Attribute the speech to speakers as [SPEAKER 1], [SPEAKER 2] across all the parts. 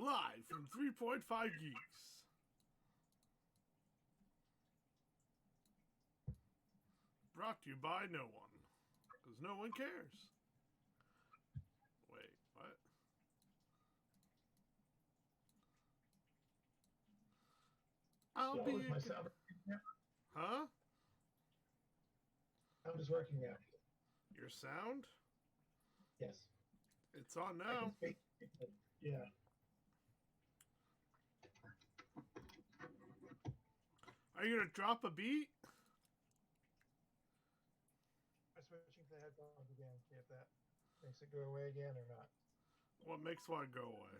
[SPEAKER 1] live from 3.5 Geeks. Brought to you by no one, because no one cares. Wait, what? I'll be...
[SPEAKER 2] my sound working now?
[SPEAKER 1] Huh?
[SPEAKER 2] Sound is working now.
[SPEAKER 1] Your sound?
[SPEAKER 2] Yes.
[SPEAKER 1] It's on
[SPEAKER 2] I
[SPEAKER 1] now.
[SPEAKER 2] can speak. Yeah.
[SPEAKER 1] Are you gonna drop a beat?
[SPEAKER 2] I'm switching to the headphones again. See if that makes it go away again or not.
[SPEAKER 1] What makes one go away?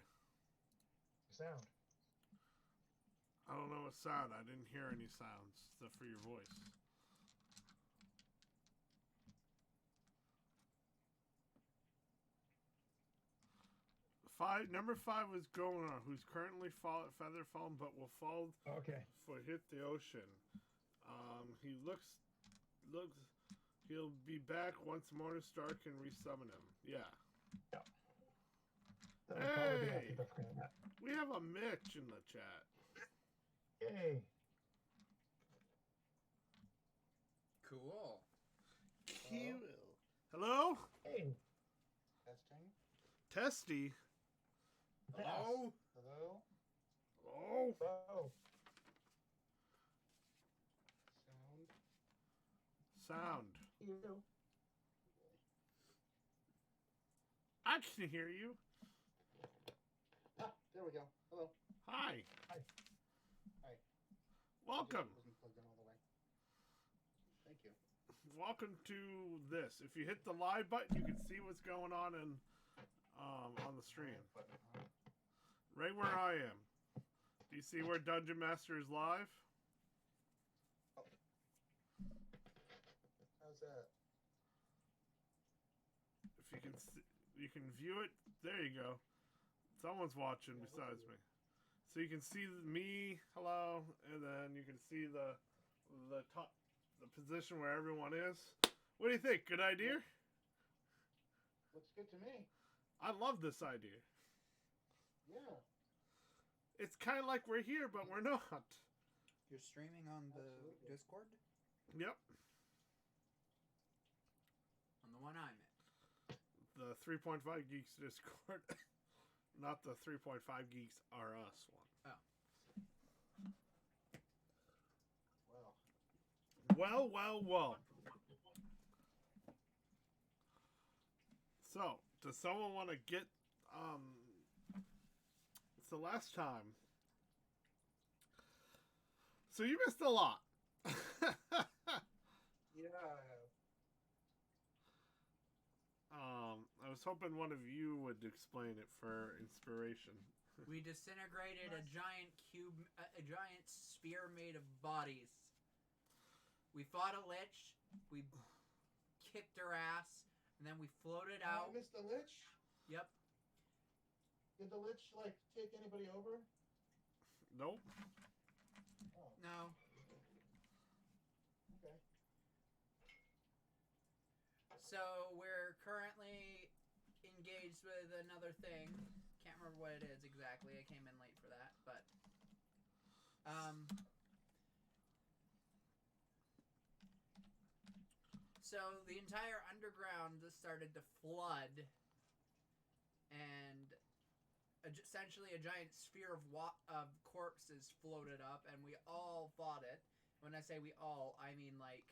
[SPEAKER 2] Sound.
[SPEAKER 1] I don't know what sound. I didn't hear any sounds except for your voice. Number 5 was Gonar, who's currently feather fallen, but will fall
[SPEAKER 2] Okay.
[SPEAKER 1] for hit the ocean. He looks. He'll be back once Morningstar can resummon him. Yeah.
[SPEAKER 2] Yeah.
[SPEAKER 1] Hey! We have a Mitch in the chat.
[SPEAKER 2] Yay.
[SPEAKER 3] Cool.
[SPEAKER 1] Cool. Hello?
[SPEAKER 2] Hey.
[SPEAKER 4] Testing.
[SPEAKER 1] Testy.
[SPEAKER 3] Hello?
[SPEAKER 4] Hello.
[SPEAKER 1] Oh.
[SPEAKER 2] Oh.
[SPEAKER 4] Sound.
[SPEAKER 2] You.
[SPEAKER 1] I can hear you.
[SPEAKER 4] Ah, there we go. Hello.
[SPEAKER 1] Hi.
[SPEAKER 2] Hi.
[SPEAKER 4] Hi.
[SPEAKER 1] Welcome.
[SPEAKER 4] Wasn't plugged in all the way. Thank you.
[SPEAKER 1] Welcome to this. If you hit the live button, you can see what's going on on the stream. Right where I am. Do you see where Dungeon Master is live?
[SPEAKER 4] Oh. How's that?
[SPEAKER 1] If you can see, you can view it. There you go. Someone's watching besides me. So you can see me, hello, and then you can see the top, the position where everyone is. What do you think? Good idea?
[SPEAKER 4] Looks good to me.
[SPEAKER 1] I love this idea.
[SPEAKER 4] Yeah.
[SPEAKER 1] It's kind of like we're here, but we're not.
[SPEAKER 3] You're streaming on the
[SPEAKER 4] Absolutely.
[SPEAKER 3] Discord?
[SPEAKER 1] Yep.
[SPEAKER 3] On the one I'm in.
[SPEAKER 1] The 3.5 Geeks Discord. Not the 3.5 Geeks are us one.
[SPEAKER 3] Oh.
[SPEAKER 4] Well.
[SPEAKER 1] Well. So, does someone want to get, so last time, so you missed a lot.
[SPEAKER 4] Yeah, I have.
[SPEAKER 1] I was hoping one of you would explain it for inspiration.
[SPEAKER 3] We disintegrated a giant cube, a giant sphere made of bodies. We fought a lich, we kicked her ass, and then we floated
[SPEAKER 4] I
[SPEAKER 3] out.
[SPEAKER 4] missed the lich.
[SPEAKER 3] Yep.
[SPEAKER 4] Did the lich take anybody over?
[SPEAKER 1] Nope.
[SPEAKER 4] Oh,
[SPEAKER 3] No.
[SPEAKER 4] okay.
[SPEAKER 3] So we're currently engaged with another thing. Can't remember what it is exactly. I came in late for that, but so the entire underground started to flood, and essentially a giant sphere of corpses floated up, and we all fought it. When I say we all, I mean like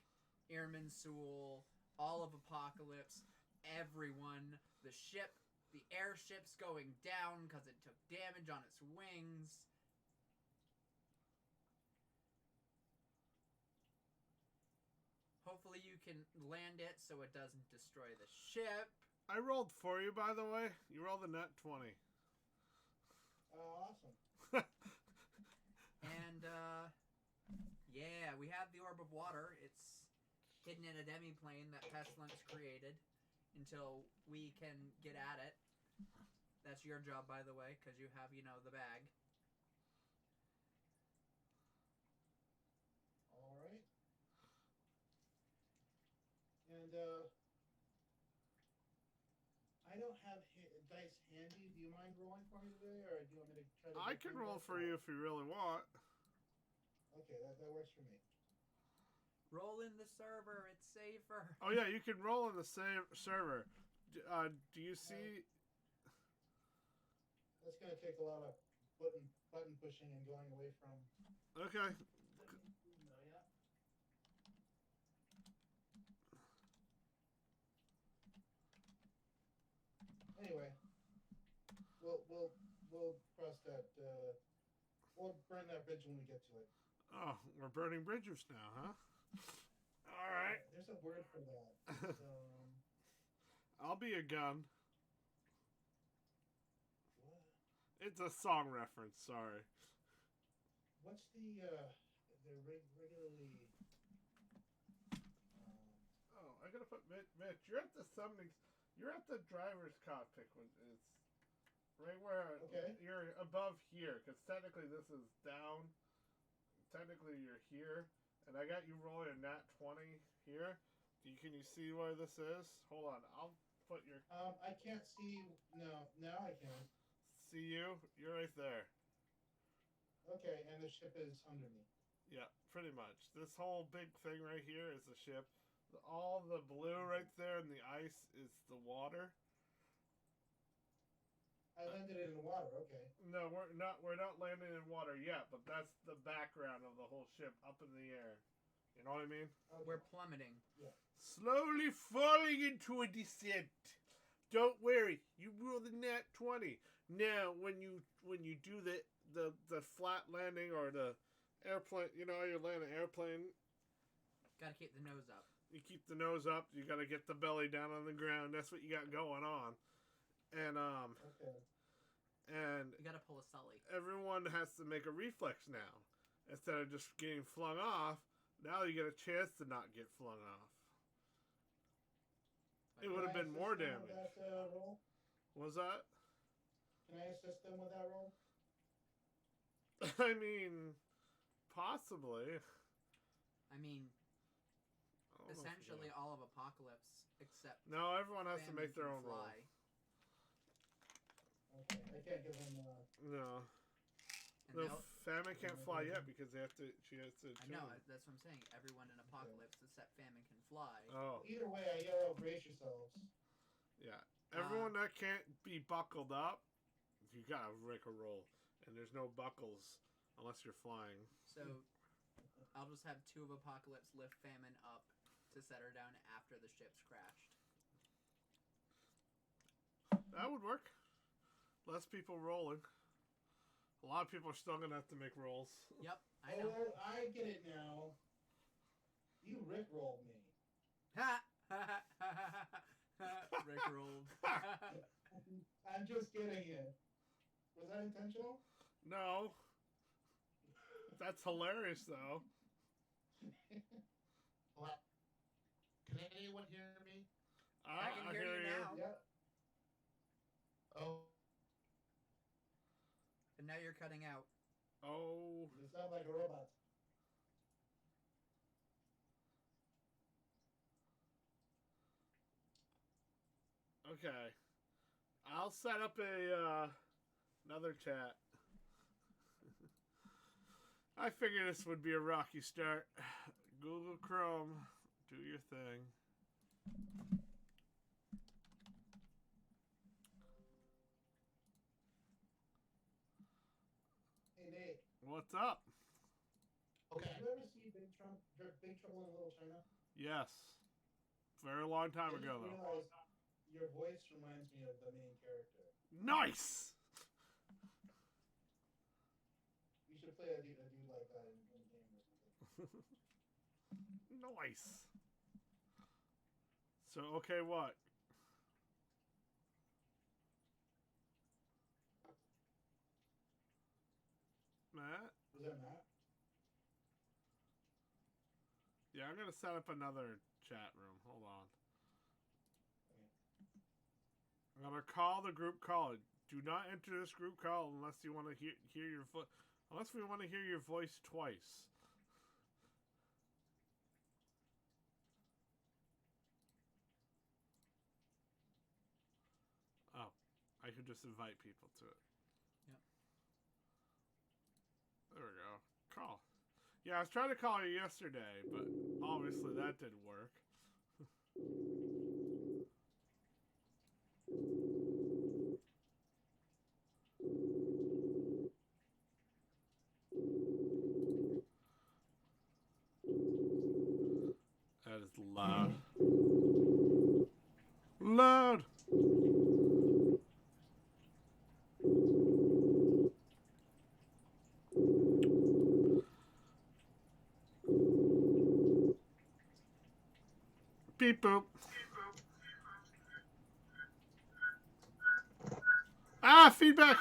[SPEAKER 3] Irmin Sewell, all of Apocalypse, everyone, the airship's going down because it took damage on its wings. Hopefully you can land it so it doesn't destroy the ship.
[SPEAKER 1] I rolled for you, by the way. You rolled a nat 20.
[SPEAKER 4] Oh, awesome.
[SPEAKER 3] And, yeah, we have the Orb of Water. It's hidden in a demi-plane that Pestilence created until we can get at it. That's your job, by the way, because you have, the bag.
[SPEAKER 4] All right. And I don't have dice handy. Do you mind rolling for me today, or do you want me to try to?
[SPEAKER 1] I can roll for you if you really want.
[SPEAKER 4] Okay, that works for me.
[SPEAKER 3] Roll in the server. It's safer.
[SPEAKER 1] Oh yeah, you can roll in the same server. Do you see?
[SPEAKER 4] That's gonna take a lot of button pushing and going away from.
[SPEAKER 1] Okay.
[SPEAKER 4] Anyway, we'll cross that. We'll burn that bridge when we get to it.
[SPEAKER 1] Oh, we're burning bridges now, huh? All right.
[SPEAKER 4] There's a word for that.
[SPEAKER 1] I'll be a gun.
[SPEAKER 4] What?
[SPEAKER 1] It's a song reference. Sorry.
[SPEAKER 4] What's the regularly?
[SPEAKER 1] Oh, I gotta put Mitch. You're at the summoning. You're at the driver's cockpit when it's right where you're above here, because technically this is down. Technically you're here, and I got you rolling a nat 20 here. Can you see where this is? Hold on, I'll put your.
[SPEAKER 4] I can't see. No, now I can.
[SPEAKER 1] See you? You're right there.
[SPEAKER 4] Okay, and the ship is under me.
[SPEAKER 1] Yeah, pretty much. This whole big thing right here is the ship. All the blue right there in the ice is the water.
[SPEAKER 4] I landed in the water. Okay.
[SPEAKER 1] No, we're not landing in water yet, but that's the background of the whole ship up in the air. You know what I mean?
[SPEAKER 4] Okay.
[SPEAKER 3] We're plummeting.
[SPEAKER 4] Yeah.
[SPEAKER 1] Slowly falling into a descent. Don't worry, you rolled a nat 20. Now, when you do the flat landing or the airplane, you know, you land an airplane.
[SPEAKER 3] Gotta keep the nose up.
[SPEAKER 1] You keep the nose up. You gotta get the belly down on the ground. That's what you got going on. And
[SPEAKER 4] Okay.
[SPEAKER 1] and
[SPEAKER 3] You gotta pull a Sully.
[SPEAKER 1] everyone has to make a reflex now. Instead of just getting flung off, now you get a chance to not get flung off. It would have been more damage.
[SPEAKER 4] That, roll?
[SPEAKER 1] Was that?
[SPEAKER 4] Can I assist them with that roll?
[SPEAKER 1] I mean, possibly.
[SPEAKER 3] I mean,
[SPEAKER 1] I don't know if
[SPEAKER 3] essentially
[SPEAKER 1] you
[SPEAKER 3] all of Apocalypse except
[SPEAKER 1] know. No, everyone has to
[SPEAKER 3] Famine
[SPEAKER 1] make their
[SPEAKER 3] can
[SPEAKER 1] own roll.
[SPEAKER 3] fly.
[SPEAKER 4] Okay, I can't give them.
[SPEAKER 1] No.
[SPEAKER 3] And
[SPEAKER 1] No,
[SPEAKER 3] they'll-
[SPEAKER 1] Famine can't fly yet because they have to. She has to.
[SPEAKER 3] I know, that's what I'm saying. Everyone in Apocalypse except Famine can fly.
[SPEAKER 1] Oh,
[SPEAKER 4] Either way, I yell out, brace yourselves.
[SPEAKER 1] yeah. Everyone that can't be buckled up, you gotta make a roll, and there's no buckles unless you're flying.
[SPEAKER 3] So I'll just have two of Apocalypse lift Famine up to set her down after the ship's crashed.
[SPEAKER 1] That would work. Less people rolling. A lot of people are still gonna have to make rolls.
[SPEAKER 3] Yep, I know.
[SPEAKER 4] Oh, I get it now. You rickrolled me.
[SPEAKER 3] Ha! Rickrolled.
[SPEAKER 4] I'm just getting it. Was that intentional?
[SPEAKER 1] No. That's hilarious, though.
[SPEAKER 5] Hello? Can anyone hear me?
[SPEAKER 3] I can hear you now.
[SPEAKER 4] Yep.
[SPEAKER 5] Oh,
[SPEAKER 3] And now you're cutting out.
[SPEAKER 1] Oh.
[SPEAKER 4] You sound like a robot.
[SPEAKER 1] Okay. I'll set up a another chat. I figured this would be a rocky start. Google Chrome, do your thing.
[SPEAKER 4] Hey, Nate.
[SPEAKER 1] What's up?
[SPEAKER 5] okay.
[SPEAKER 4] Did you ever see Big Trouble in Little China?
[SPEAKER 1] Yes. Very long time
[SPEAKER 4] I just
[SPEAKER 1] ago, though.
[SPEAKER 4] realized your voice reminds me of the main character.
[SPEAKER 1] Nice!
[SPEAKER 4] You should play a dude like that in game or something.
[SPEAKER 1] Nice. So, okay, what? Matt?
[SPEAKER 4] Was that Matt?
[SPEAKER 1] Yeah, I'm gonna set up another chat room. Hold on. I'm gonna call the group call. Do not enter this group call unless you want to hear your unless we want to hear your voice twice. Oh, I could just invite people to it.
[SPEAKER 3] Yep.
[SPEAKER 1] There we go. Call. Yeah, I was trying to call you yesterday, but obviously that didn't work. That is loud. Loud! Beep boop. Ah, feedback!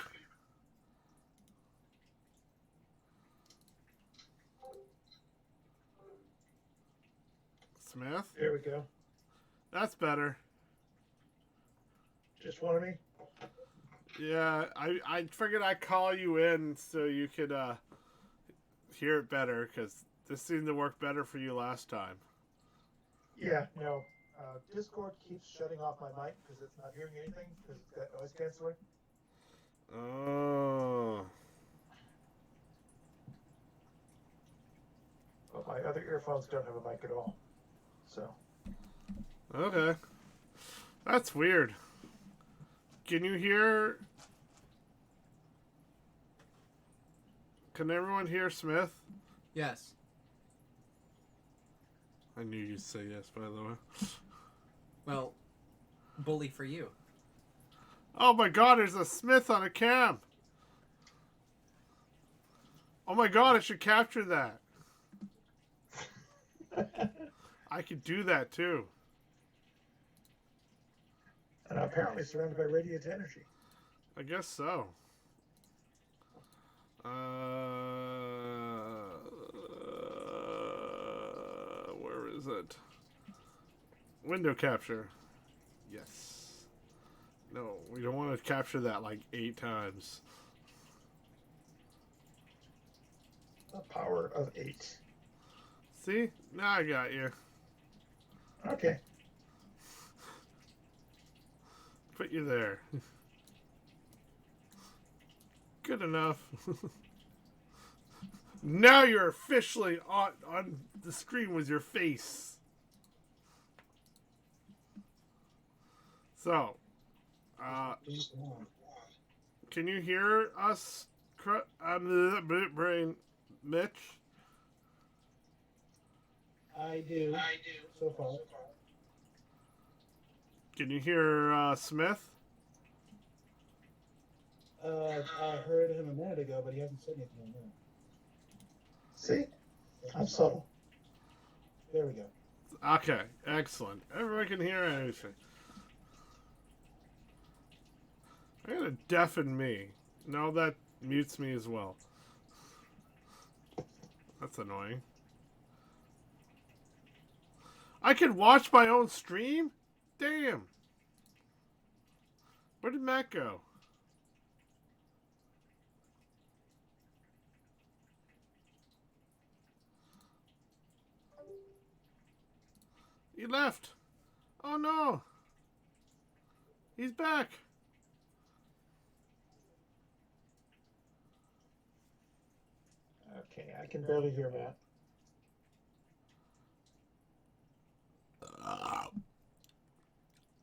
[SPEAKER 1] Smith?
[SPEAKER 2] There we go.
[SPEAKER 1] That's better.
[SPEAKER 2] Just one of me.
[SPEAKER 1] Yeah, I figured I'd call you in so you could hear it better, because this seemed to work better for you last time.
[SPEAKER 2] Yeah, no. Discord keeps shutting off my mic because it's not hearing anything because it's got noise canceling.
[SPEAKER 1] Oh.
[SPEAKER 2] But my other earphones don't have a mic at all. So.
[SPEAKER 1] Okay. That's weird. Can you hear... Can everyone hear Smith?
[SPEAKER 3] Yes.
[SPEAKER 1] I knew you'd say yes, by the way.
[SPEAKER 3] Well, bully for you.
[SPEAKER 1] Oh my god, there's a Smith on a cam! Oh my god, I should capture that. I could do that too.
[SPEAKER 2] And I'm apparently surrounded by radiant energy.
[SPEAKER 1] I guess so. Where is it? Window capture. Yes. No, we don't want to capture that like 8 times.
[SPEAKER 2] The power of 8.
[SPEAKER 1] See? Now I got you.
[SPEAKER 2] Okay.
[SPEAKER 1] Put you there. Good enough. Now you're officially on the screen with your face. So, can you hear us, brain, Mitch?
[SPEAKER 4] I do. So far.
[SPEAKER 1] Can you hear Smith?
[SPEAKER 4] I heard him a minute ago, but he hasn't said anything yet.
[SPEAKER 2] See? I'm subtle.
[SPEAKER 4] There we go.
[SPEAKER 1] Okay, excellent. Everyone can hear anything. I'm gonna deafen me. No, that mutes me as well. That's annoying. I can watch my own stream? Damn. Where did Matt go? He left. Oh no. He's back.
[SPEAKER 2] Okay, I can barely hear Matt.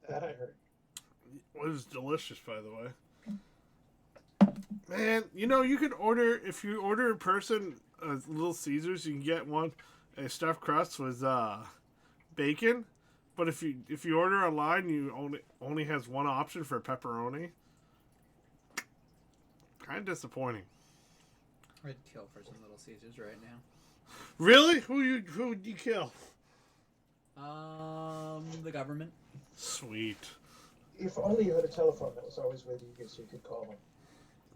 [SPEAKER 2] That I heard.
[SPEAKER 1] It was delicious, by the way. Man, you know, you can order, if you order in person, Little Caesars, you can get one, a stuffed crust with bacon. But if you order online, you only has one option for pepperoni. Kind of disappointing.
[SPEAKER 3] I'd kill for some Little Caesars right now.
[SPEAKER 1] Really? Who would you kill?
[SPEAKER 3] The government.
[SPEAKER 1] Sweet.
[SPEAKER 2] If only you had a telephone that was always with you so you could call them.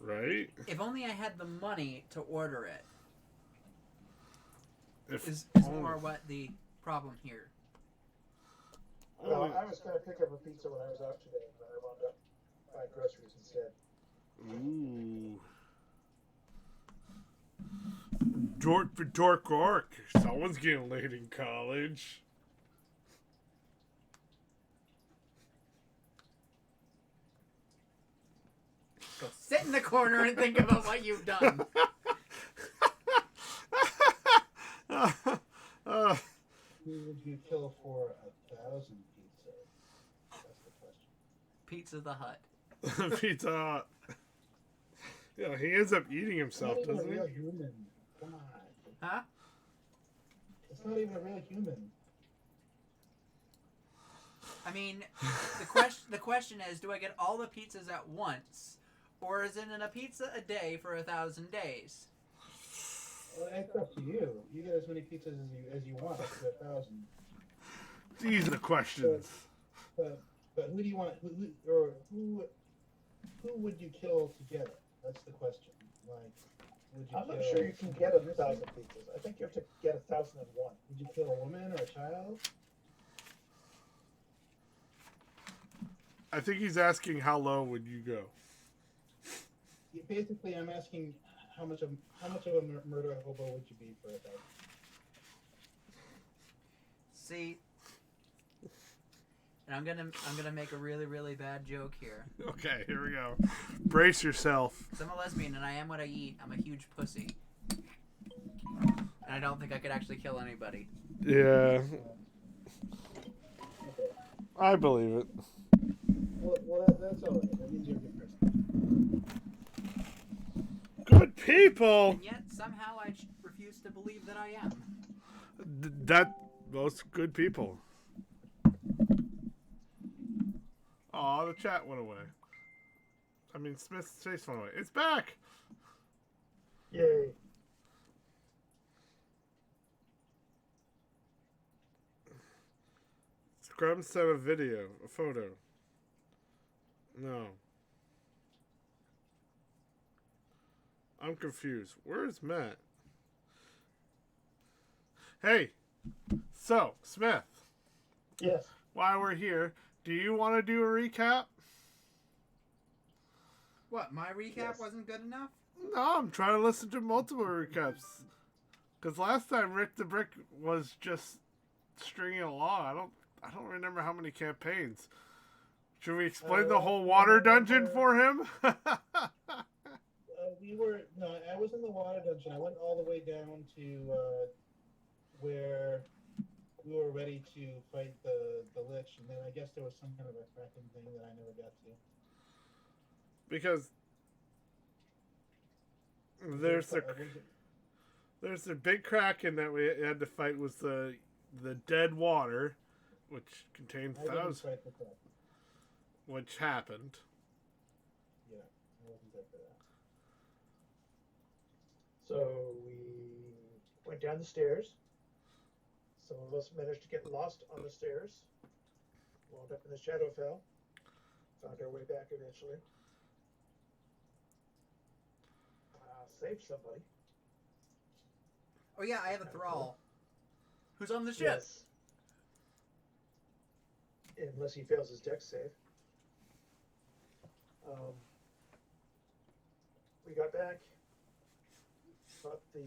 [SPEAKER 1] Right?
[SPEAKER 3] If only I had the money to order it. Is
[SPEAKER 1] only.
[SPEAKER 3] more what the problem here.
[SPEAKER 2] Well, I was going to pick up a pizza when I was out today, but I wound up buying groceries instead.
[SPEAKER 1] Ooh. Dork Orc. Someone's getting laid in college.
[SPEAKER 3] Sit in the corner and think about what you've done.
[SPEAKER 4] Who would you kill for 1,000 pizzas? That's the question.
[SPEAKER 3] Pizza the Hut.
[SPEAKER 1] Pizza Hut. Yeah, he ends up eating himself,
[SPEAKER 4] It's not
[SPEAKER 1] doesn't
[SPEAKER 4] even
[SPEAKER 1] he?
[SPEAKER 4] a real human. Come on.
[SPEAKER 3] Huh?
[SPEAKER 4] It's not even a real human.
[SPEAKER 3] I mean, the question is, do I get all the pizzas at once, or is it in a pizza a day for 1,000 days?
[SPEAKER 4] Well, it's up to you. You get as many pizzas as you want, up to 1,000.
[SPEAKER 1] These are the questions.
[SPEAKER 4] But who do you want? Who would you kill to get it? That's the question. Like, would you?
[SPEAKER 2] I'm not sure you can get 1,000 pizzas. I think you have to get 1,001.
[SPEAKER 4] Would you kill a woman or a child?
[SPEAKER 1] I think he's asking how low would you go.
[SPEAKER 4] Basically, I'm asking how much of a murder hobo would you be for 1,000?
[SPEAKER 3] See, and I'm gonna make a really, really bad joke here.
[SPEAKER 1] Okay, here we go. Brace yourself.
[SPEAKER 3] So I'm a lesbian, and I am what I eat. I'm a huge pussy, and I don't think I could actually kill anybody.
[SPEAKER 1] Yeah,
[SPEAKER 4] Okay.
[SPEAKER 1] I believe it.
[SPEAKER 4] Well, that's all right. That means you're a good person.
[SPEAKER 1] Good people.
[SPEAKER 3] And yet somehow I refuse to believe that I am.
[SPEAKER 1] Most good people. Aw, the chat went away. I mean, Smith's face went away. It's back.
[SPEAKER 2] Yay.
[SPEAKER 1] Scrum sent a photo. No. I'm confused. Where's Matt? Hey, so, Smith,
[SPEAKER 2] Yes.
[SPEAKER 1] while we're here, do you want to do a recap?
[SPEAKER 3] What, my recap
[SPEAKER 2] Yes.
[SPEAKER 3] wasn't good enough?
[SPEAKER 1] No, I'm trying to listen to multiple recaps. Because last time Rick the Brick was just stringing along. I don't remember how many campaigns. Should we explain the whole water dungeon for him?
[SPEAKER 4] I was in the water dungeon. I went all the way down to where we were ready to fight the lich, and then I guess there was some kind of a cracking thing that I never got to.
[SPEAKER 1] Because there's the big kraken that we had to fight was the dead water, which contained
[SPEAKER 4] I didn't
[SPEAKER 1] thousands,
[SPEAKER 4] fight the crap.
[SPEAKER 1] which happened.
[SPEAKER 4] Yeah, I wasn't there for that.
[SPEAKER 2] So we went down the stairs. Some of us managed to get lost on the stairs. Wound up in the Shadowfell. Found our way back eventually. Saved somebody.
[SPEAKER 3] Oh yeah, I have a thrall. Who's on the ship?
[SPEAKER 2] Yes. Unless he fails his dex save. We got back. Fought the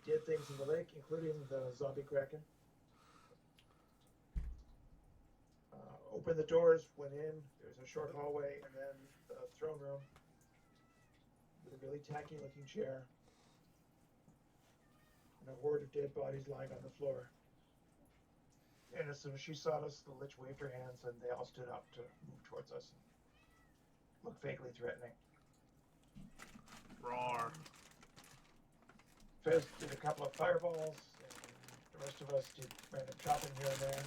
[SPEAKER 2] dead things in the lake, including the zombie kraken. Opened the doors, went in. There's a short hallway, and then the throne room with a really tacky looking chair. And a horde of dead bodies lying on the floor. And as soon as she saw us, the lich waved her hands, and they all stood up to move towards us and look vaguely threatening.
[SPEAKER 1] Roar.
[SPEAKER 2] Fez did a couple of fireballs, and the rest of us did random chopping here and there.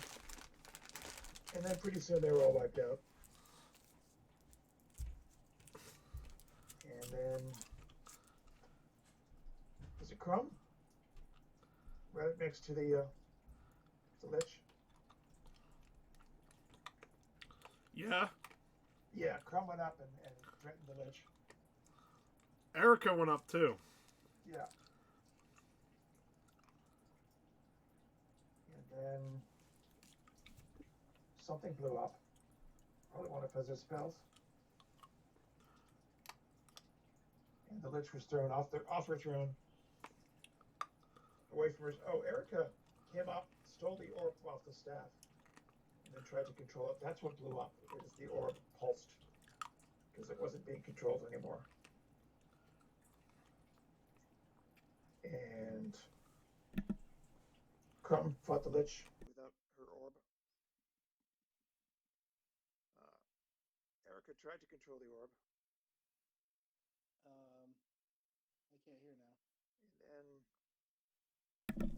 [SPEAKER 2] And then pretty soon they were all wiped out. And then, is it Crumb? Right next to the lich?
[SPEAKER 1] Yeah.
[SPEAKER 2] Yeah, Crumb went up and threatened the lich.
[SPEAKER 1] Erica went up too.
[SPEAKER 2] Yeah. And then something blew up. Probably one of Fez's spells. And the lich was thrown off her throne. Away from her. Oh, Erica came up, stole the orb off the staff, and then tried to control it. That's what blew up. Is the orb pulsed because it wasn't being controlled anymore. And Crumb fought the Lich without her orb. Erica tried to control the orb.
[SPEAKER 4] I can't hear now.
[SPEAKER 2] And then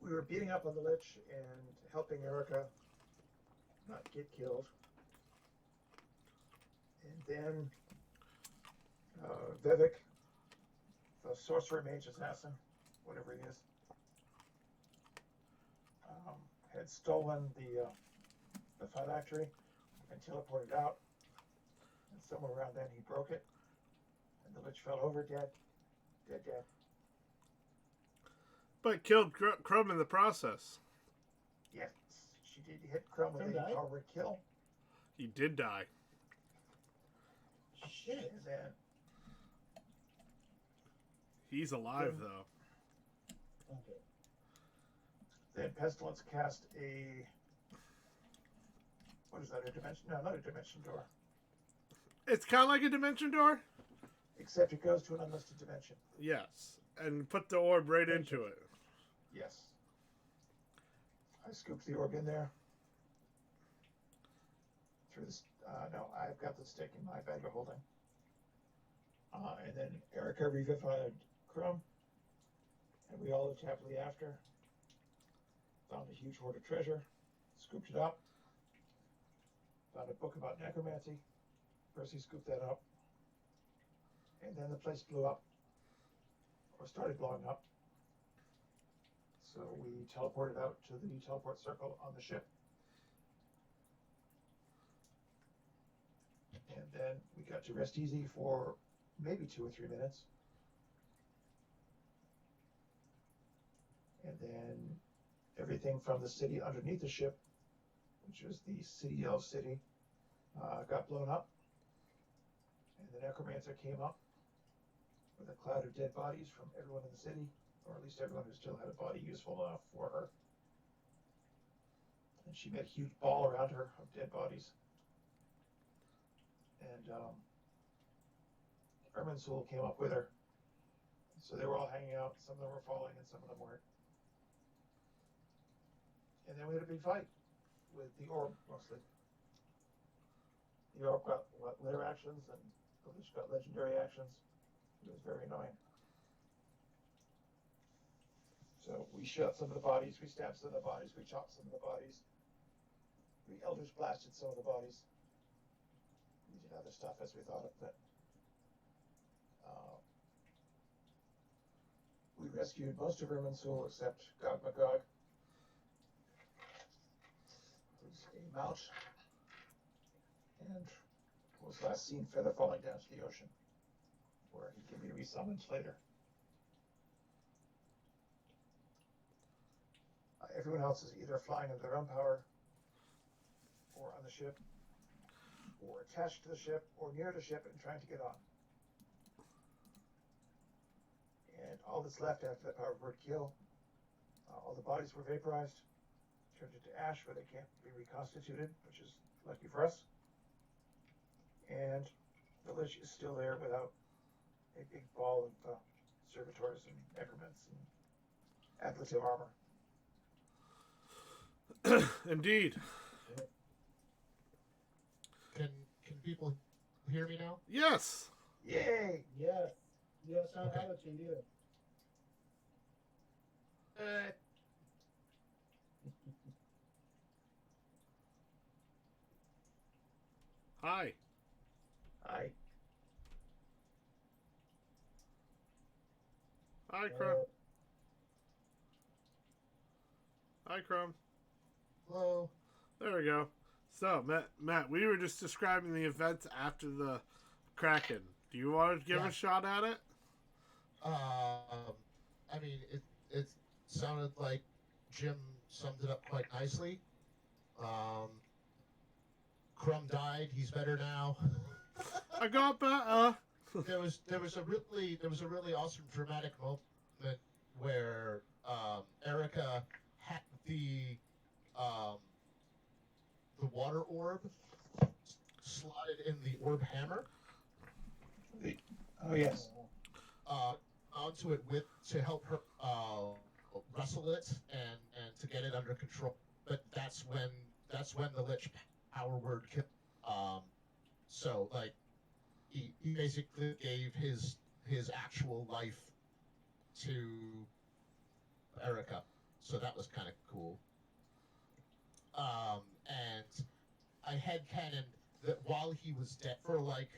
[SPEAKER 2] we were beating up on the Lich and helping Erica not get killed. And then Vivek, the sorcerer mage assassin, whatever he is, had stolen the phylactery and teleported out. And somewhere around then he broke it, and the Lich fell over dead.
[SPEAKER 1] But killed Crumb in the process.
[SPEAKER 2] Yes, she did hit Crumb with
[SPEAKER 4] Crumb
[SPEAKER 2] a
[SPEAKER 4] died?
[SPEAKER 2] power kill.
[SPEAKER 1] He did die.
[SPEAKER 4] Shit.
[SPEAKER 2] And then
[SPEAKER 1] He's alive, though.
[SPEAKER 4] Okay.
[SPEAKER 2] Then Pestilence cast a... What is that, a dimension? No, not a dimension door.
[SPEAKER 1] It's kind of like a dimension door?
[SPEAKER 2] Except it goes to an unlisted dimension.
[SPEAKER 1] Yes. And put the orb right into it.
[SPEAKER 2] Yes. I scooped the orb in there. Through this... no, I've got the stick in my bag of holding. And then Erica revivified Crumb. And we all lived happily after. Found a huge hoard of treasure. Scooped it up. Found a book about necromancy. Percy scooped that up. And then the place blew up. Or started blowing up. So we teleported out to the teleport circle on the ship. And then we got to rest easy for maybe 2 or 3 minutes. And then everything from the city underneath the ship, which was the City Elf City, got blown up. And the necromancer came up with a cloud of dead bodies from everyone in the city, or at least everyone who still had a body useful enough for her. And she made a huge ball around her of dead bodies. And Erminsul came up with her. So they were all hanging out. Some of them were falling and some of them weren't. And then we had a big fight with the orb, mostly. The orb got litter actions and the Lich got legendary actions. It was very annoying. So we shot some of the bodies, we stabbed some of the bodies, we chopped some of the bodies. We Eldritch blasted some of the bodies. We did other stuff as we thought of it. We rescued most of Erminsul except Gog Magog, who's a mount, and was last seen feather falling down to the ocean, where he can be resummoned later. Everyone else is either flying in their own power, or on the ship, or attached to the ship, or near the ship and trying to get on. And all that's left after the power word kill, all the bodies were vaporized, turned into ash where they can't be reconstituted, which is lucky for us. And the Lich is still there without a big ball of servitors and necromants and ablative armor.
[SPEAKER 1] Indeed.
[SPEAKER 5] Can people hear me now?
[SPEAKER 1] Yes.
[SPEAKER 2] Yay!
[SPEAKER 4] Yes. You don't sound
[SPEAKER 5] Okay.
[SPEAKER 4] out of tune either.
[SPEAKER 1] Hi.
[SPEAKER 2] Hi.
[SPEAKER 1] Hi, Crumb. Hi, Crumb.
[SPEAKER 5] Hello.
[SPEAKER 1] There we go. So, Matt, we were just describing the events after the Kraken. Do you want to give
[SPEAKER 5] Yeah.
[SPEAKER 1] a shot at it?
[SPEAKER 5] I mean, it sounded like Jim summed it up quite nicely. Crumb died. He's better now.
[SPEAKER 1] I got better.
[SPEAKER 5] there was a really awesome dramatic moment where Erica had the water orb slotted in the orb hammer.
[SPEAKER 2] Oh, yes.
[SPEAKER 5] onto it to help her wrestle it and to get it under control. But that's when the lich power word killed. Um, so like he basically gave his actual life to Erica. So that was kind of cool. And I had canon that while he was dead for like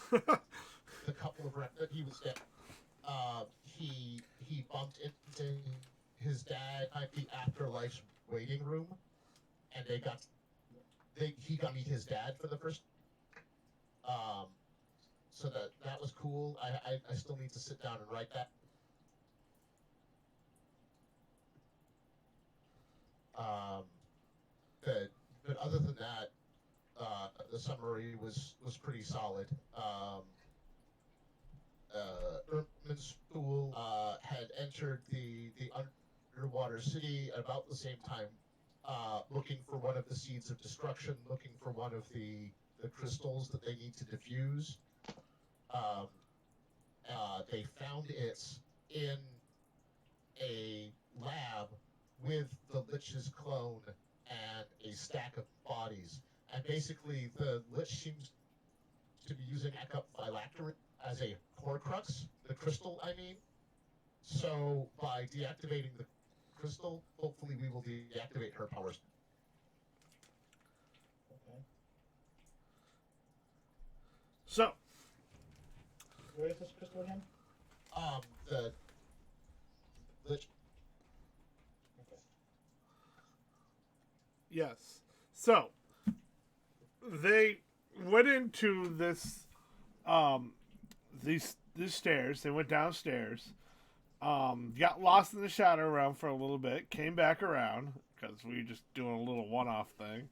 [SPEAKER 5] the couple of that he was dead, he bumped into his dad at the afterlife's waiting room, and he got to meet his dad for the first. Um, so that was cool. I still need to sit down and write that. Um, but other than that, the summary was pretty solid. Ermin's school had entered the underwater city at about the same time, looking for one of the seeds of destruction, looking for one of the crystals that they need to diffuse. Um, they found it in a lab with the Lich's clone and a stack of bodies. And basically, the Lich seems to be using backup phylactery as a Horcrux, the crystal, I mean. So, by deactivating the crystal, hopefully we will deactivate her powers.
[SPEAKER 4] Okay.
[SPEAKER 1] So,
[SPEAKER 4] Where is this crystal again?
[SPEAKER 5] The Lich.
[SPEAKER 4] Okay.
[SPEAKER 1] yes. So, they went into this, these stairs. They went downstairs. Got lost in the shadow realm for a little bit. Came back around because we were just doing a little one-off thing.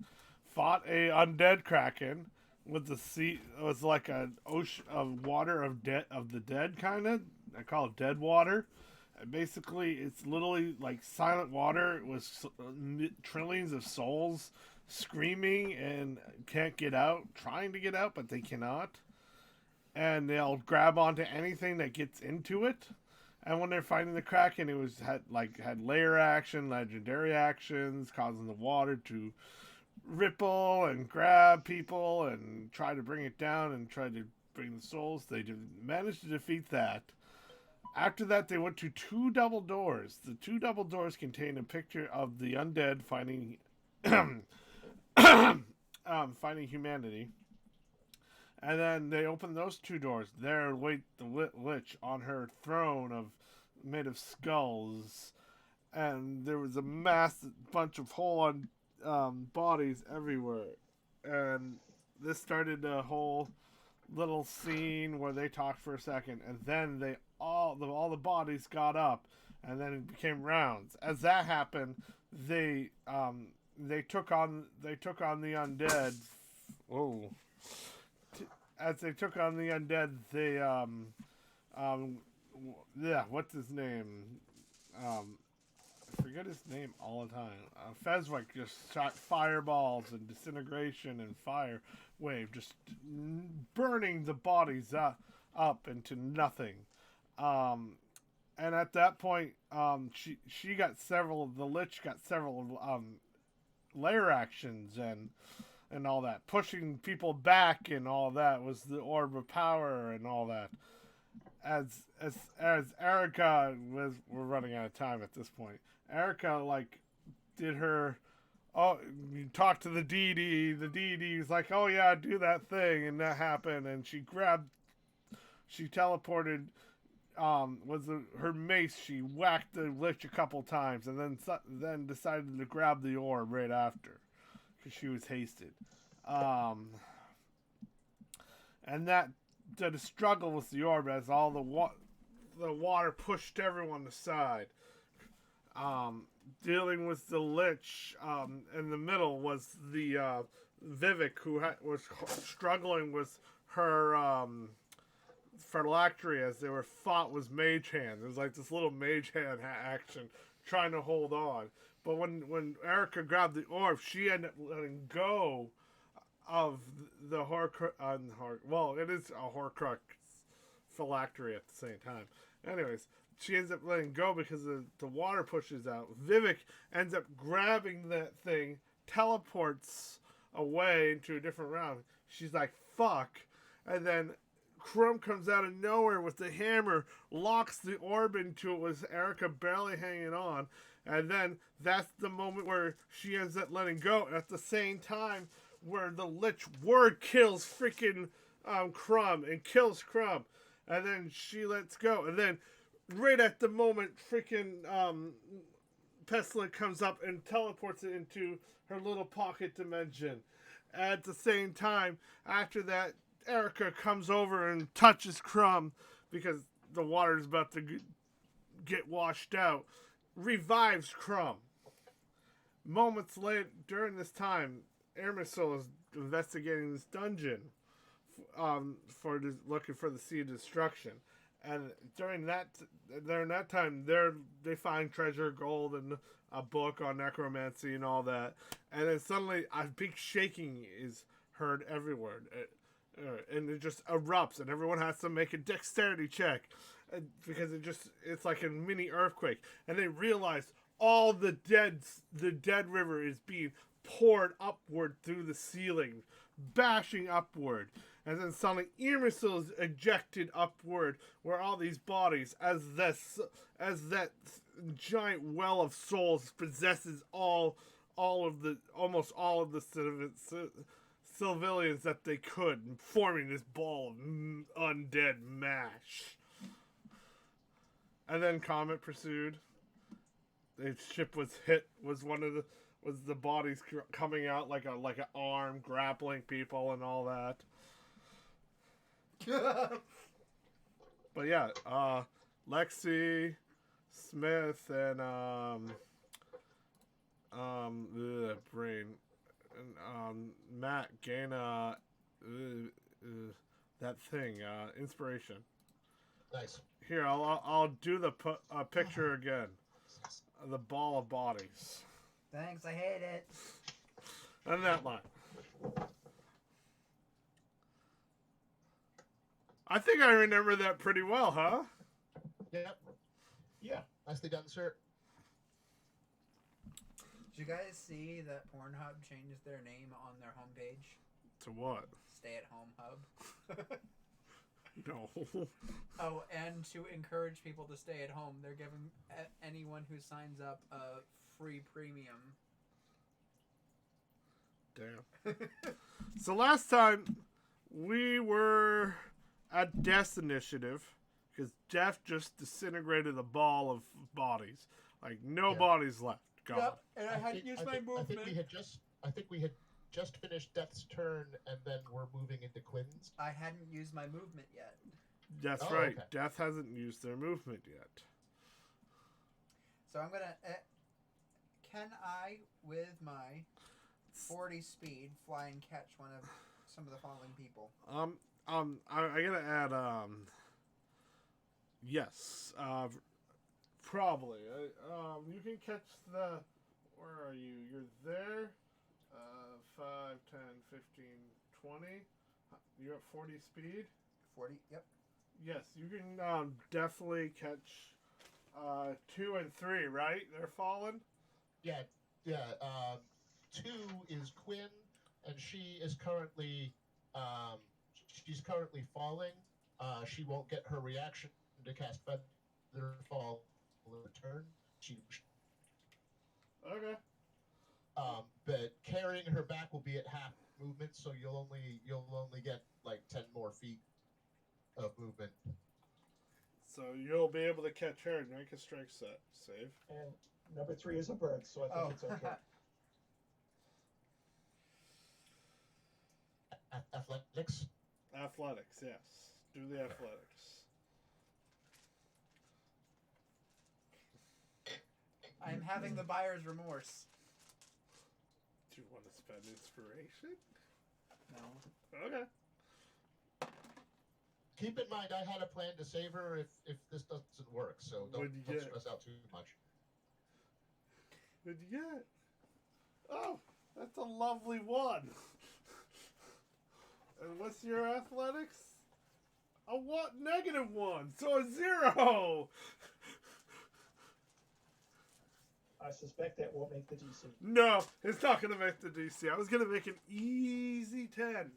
[SPEAKER 1] Fought a undead kraken with the sea. It was like an ocean of water of the dead kind of. I call it dead water. And basically, it's literally like silent water with trillions of souls screaming and can't get out, trying to get out, but they cannot. And they'll grab onto anything that gets into it. And when they're fighting the Kraken, it had layer action, legendary actions, causing the water to ripple and grab people and try to bring it down and try to bring the souls. They managed to defeat that. After that, they went to two double doors. The two double doors contain a picture of the undead finding finding humanity. And then they opened those two doors. There wait the Lich on her throne made of skulls. And there was a massive bunch of whole bodies everywhere. And this started a whole little scene where they talked for a second. And then all the bodies got up. And then it became rounds. As that happened, they took on the undead. Oh. As they took on the undead, they what's his name? I forget his name all the time. Fezwick just shot fireballs and disintegration and fire wave, just burning the bodies up into nothing. And at that point, she got the Lich got several layer actions and all that, pushing people back and all that was the orb of power and all that. As Erica we're running out of time at this point. Erica did her. Oh, you talked to the deity. The deity was like, "Oh yeah, do that thing," and that happened. And she teleported. Her mace? She whacked the Lich a couple times, and then decided to grab the orb right after. Because she was hasted. And that did a struggle with the orb as all the water pushed everyone aside. Dealing with the Lich in the middle was the Vivek, who was struggling with her phylactery as they were fought with mage hand. It was like this little mage hand action trying to hold on. But when Erica grabbed the orb, she ended up letting go of it is a Horcrux phylactery at the same time. Anyways, she ends up letting go because the water pushes out. Vivek ends up grabbing that thing, teleports away into a different round. She's like, fuck. And then Crumb comes out of nowhere with the hammer, locks the orb into it with Erica barely hanging on. And then that's the moment where she ends up letting go. At the same time, where the Lich word kills freaking Crumb and kills Crumb. And then she lets go. And then right at the moment, freaking Pestilent comes up and teleports it into her little pocket dimension. At the same time, after that, Erica comes over and touches Crumb because the water is about to get washed out. Revives Crumb. Moments later, during this time, Irmisul is investigating this dungeon looking for the Seed of Destruction. And during that time, they find treasure, gold, and a book on necromancy and all that. And then suddenly, a big shaking is heard everywhere. And it just erupts, and everyone has to make a dexterity check. Because it's like a mini earthquake. And they realize all the dead river is being poured upward through the ceiling, bashing upward. And then suddenly Irmisul is ejected upward, where all these bodies, as that giant well of souls possesses almost all of the civilians that they could, forming this ball of undead mash. And then Comet pursued. The ship was hit. Was the bodies coming out like an arm grappling people and all that. But yeah, Lexi, Smith, and brain, and Matt gain that thing, inspiration.
[SPEAKER 5] Nice.
[SPEAKER 1] Here, I'll do the picture again. The ball of bodies.
[SPEAKER 3] Thanks, I hate it.
[SPEAKER 1] And that line. I think I remember that pretty well, huh?
[SPEAKER 5] Yep.
[SPEAKER 2] Yeah.
[SPEAKER 5] Nicely done, sir.
[SPEAKER 3] Did you guys see that Pornhub changed their name on their homepage?
[SPEAKER 1] To what?
[SPEAKER 3] Stay at Home Hub.
[SPEAKER 1] No.
[SPEAKER 3] Oh, and to encourage people to stay at home, they're giving anyone who signs up a free premium.
[SPEAKER 1] Damn. So last time we were at Death's initiative because Death just disintegrated a ball of bodies. Like no bodies left. Gone.
[SPEAKER 3] Yep, and I hadn't used my movement.
[SPEAKER 5] I think we had just finished Death's turn, and then we're moving into Quinn's.
[SPEAKER 3] I hadn't used my movement yet.
[SPEAKER 1] That's right. Okay. Death hasn't used their movement yet.
[SPEAKER 3] So I'm gonna. Can I, with my 40 speed, fly and catch some of the falling people?
[SPEAKER 1] I gotta add. Yes. Probably. You can catch the. Where are you? You're there. 5, 10, 15, 20. You're at 40 speed?
[SPEAKER 3] 40, yep.
[SPEAKER 1] Yes, you can definitely catch 2 and 3, right? They're fallen?
[SPEAKER 5] Yeah. 2 is Quinn, and she is currently falling. She won't get her reaction to cast Feather Fall in return.
[SPEAKER 1] Okay.
[SPEAKER 5] But carrying her back will be at half movement, so you'll only get like 10 more feet of movement.
[SPEAKER 1] So you'll be able to catch her and make a strike save.
[SPEAKER 2] And number 3 is a bird, so I think it's okay.
[SPEAKER 5] Athletics?
[SPEAKER 1] Athletics, yes. Do the athletics.
[SPEAKER 3] I'm having the buyer's remorse.
[SPEAKER 1] Do you want to spend inspiration?
[SPEAKER 3] No.
[SPEAKER 1] Okay.
[SPEAKER 5] Keep in mind, I had a plan to save her if this doesn't work, so don't stress out too much.
[SPEAKER 1] What'd you get? Oh, that's a lovely one. And what's your athletics? A what? -1, so a 0.
[SPEAKER 2] I suspect that won't make the DC.
[SPEAKER 1] No, it's not gonna make the DC. I was gonna make an easy 10. An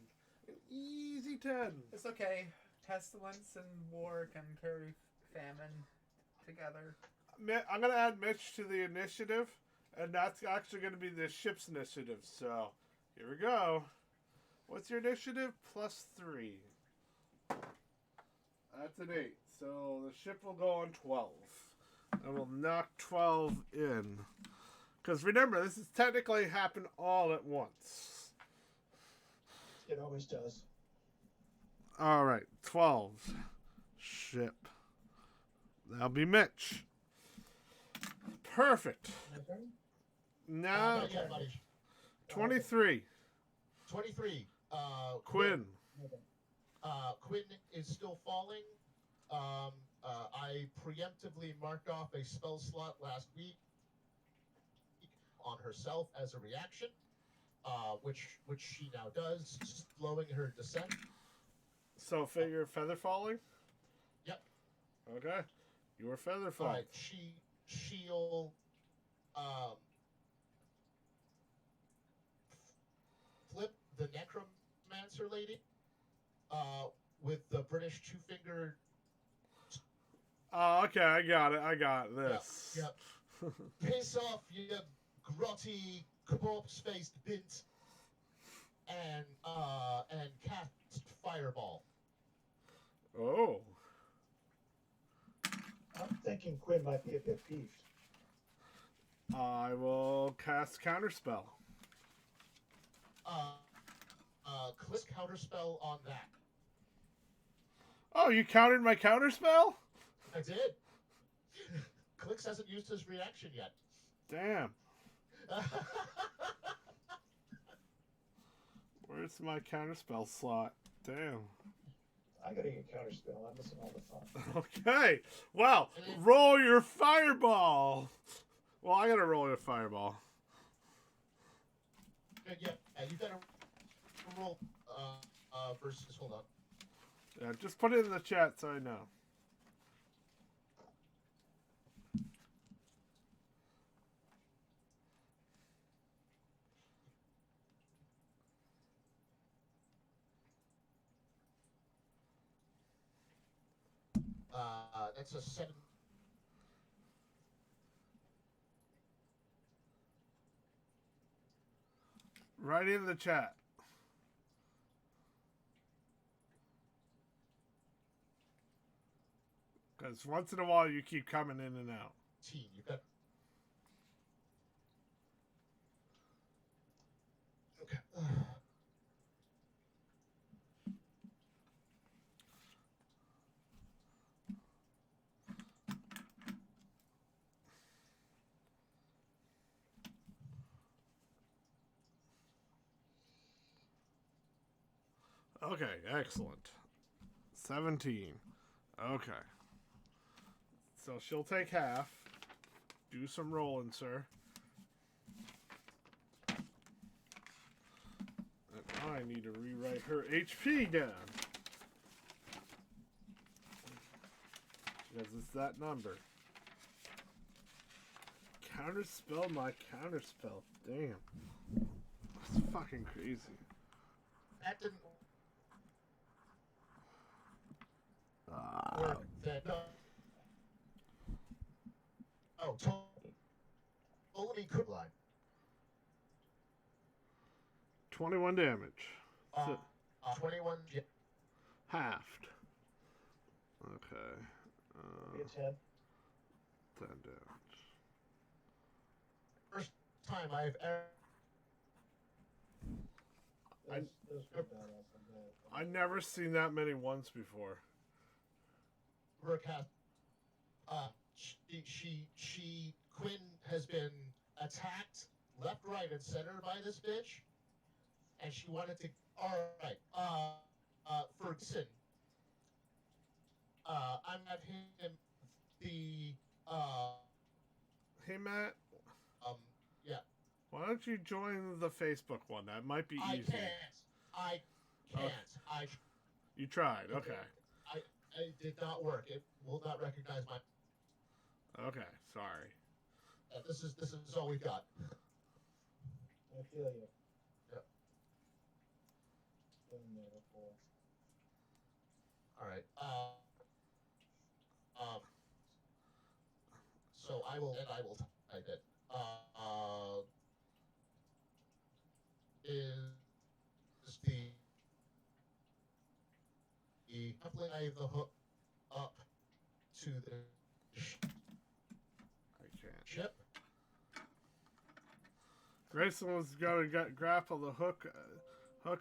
[SPEAKER 1] easy 10.
[SPEAKER 3] It's okay. Pestilence and war can carry famine together.
[SPEAKER 1] I'm gonna add Mitch to the initiative, and that's actually gonna be the ship's initiative. So, here we go. What's your initiative? +3. That's an 8. So the ship will go on 12. And we'll knock 12 in. Because remember, this has technically happened all at once.
[SPEAKER 2] It always does.
[SPEAKER 1] Alright, 12. Ship. That'll be Mitch. Perfect.
[SPEAKER 2] My turn?
[SPEAKER 1] Now,
[SPEAKER 5] Not yet, buddy.
[SPEAKER 1] 23.
[SPEAKER 5] 23.
[SPEAKER 1] Quinn.
[SPEAKER 2] Okay.
[SPEAKER 5] Quinn is still falling. I preemptively marked off a spell slot last week on herself as a reaction, which she now does, slowing her descent.
[SPEAKER 1] So, figure feather falling?
[SPEAKER 5] Yep.
[SPEAKER 1] Okay. You were feather falling.
[SPEAKER 5] Alright, she'll flip the necromancer lady with the British two-fingered.
[SPEAKER 1] Oh, okay, I got this.
[SPEAKER 5] Yep. Piss off, you grotty, corpse-faced bint, and cast fireball.
[SPEAKER 1] Oh.
[SPEAKER 2] I'm thinking Quinn might be a bit peeved.
[SPEAKER 1] I will cast counterspell.
[SPEAKER 5] Click counterspell on that.
[SPEAKER 1] Oh, you countered my counterspell?
[SPEAKER 5] I did. Clicks hasn't used his reaction yet.
[SPEAKER 1] Damn. Where's my counterspell slot? Damn.
[SPEAKER 2] I gotta get counterspell. I'm missing all the fun.
[SPEAKER 1] Okay. Well, roll your fireball. Well, I gotta roll your fireball.
[SPEAKER 5] Yeah, you gotta roll versus. Hold on.
[SPEAKER 1] Yeah, just put it in the chat so I know.
[SPEAKER 5] That's a 7.
[SPEAKER 1] Right in the chat. Because once in a while you keep coming in and out.
[SPEAKER 5] You got. Okay.
[SPEAKER 1] Okay, excellent. 17. Okay. So she'll take half. Do some rolling, sir. And I need to rewrite her HP down. Because it's that number. Counterspell my counterspell. Damn. That's fucking crazy.
[SPEAKER 5] That didn't work. That oh, totally could line.
[SPEAKER 1] 21 damage.
[SPEAKER 5] 21. Yeah.
[SPEAKER 1] Halved. Okay.
[SPEAKER 2] Be a 10.
[SPEAKER 1] 10 damage.
[SPEAKER 5] First time I've ever.
[SPEAKER 2] Those were badass.
[SPEAKER 1] I never seen that many ones before.
[SPEAKER 5] Cast. Quinn has been attacked left, right, and center by this bitch, and she wanted to. All right. Ferguson. I'm at him. The.
[SPEAKER 1] Hey, Matt.
[SPEAKER 5] Yeah.
[SPEAKER 1] Why don't you join the Facebook one? That might be
[SPEAKER 5] I
[SPEAKER 1] easier.
[SPEAKER 5] can't. I can't.
[SPEAKER 1] You tried. Okay.
[SPEAKER 5] It did not work. It will not recognize my.
[SPEAKER 1] Okay, sorry.
[SPEAKER 5] This is all we've got.
[SPEAKER 4] I feel you.
[SPEAKER 5] Yep.
[SPEAKER 4] Been there before.
[SPEAKER 5] All right. So I will type it. Is the apply the hook up to the
[SPEAKER 1] I can't.
[SPEAKER 5] ship?
[SPEAKER 1] Grayson was gonna grapple the hook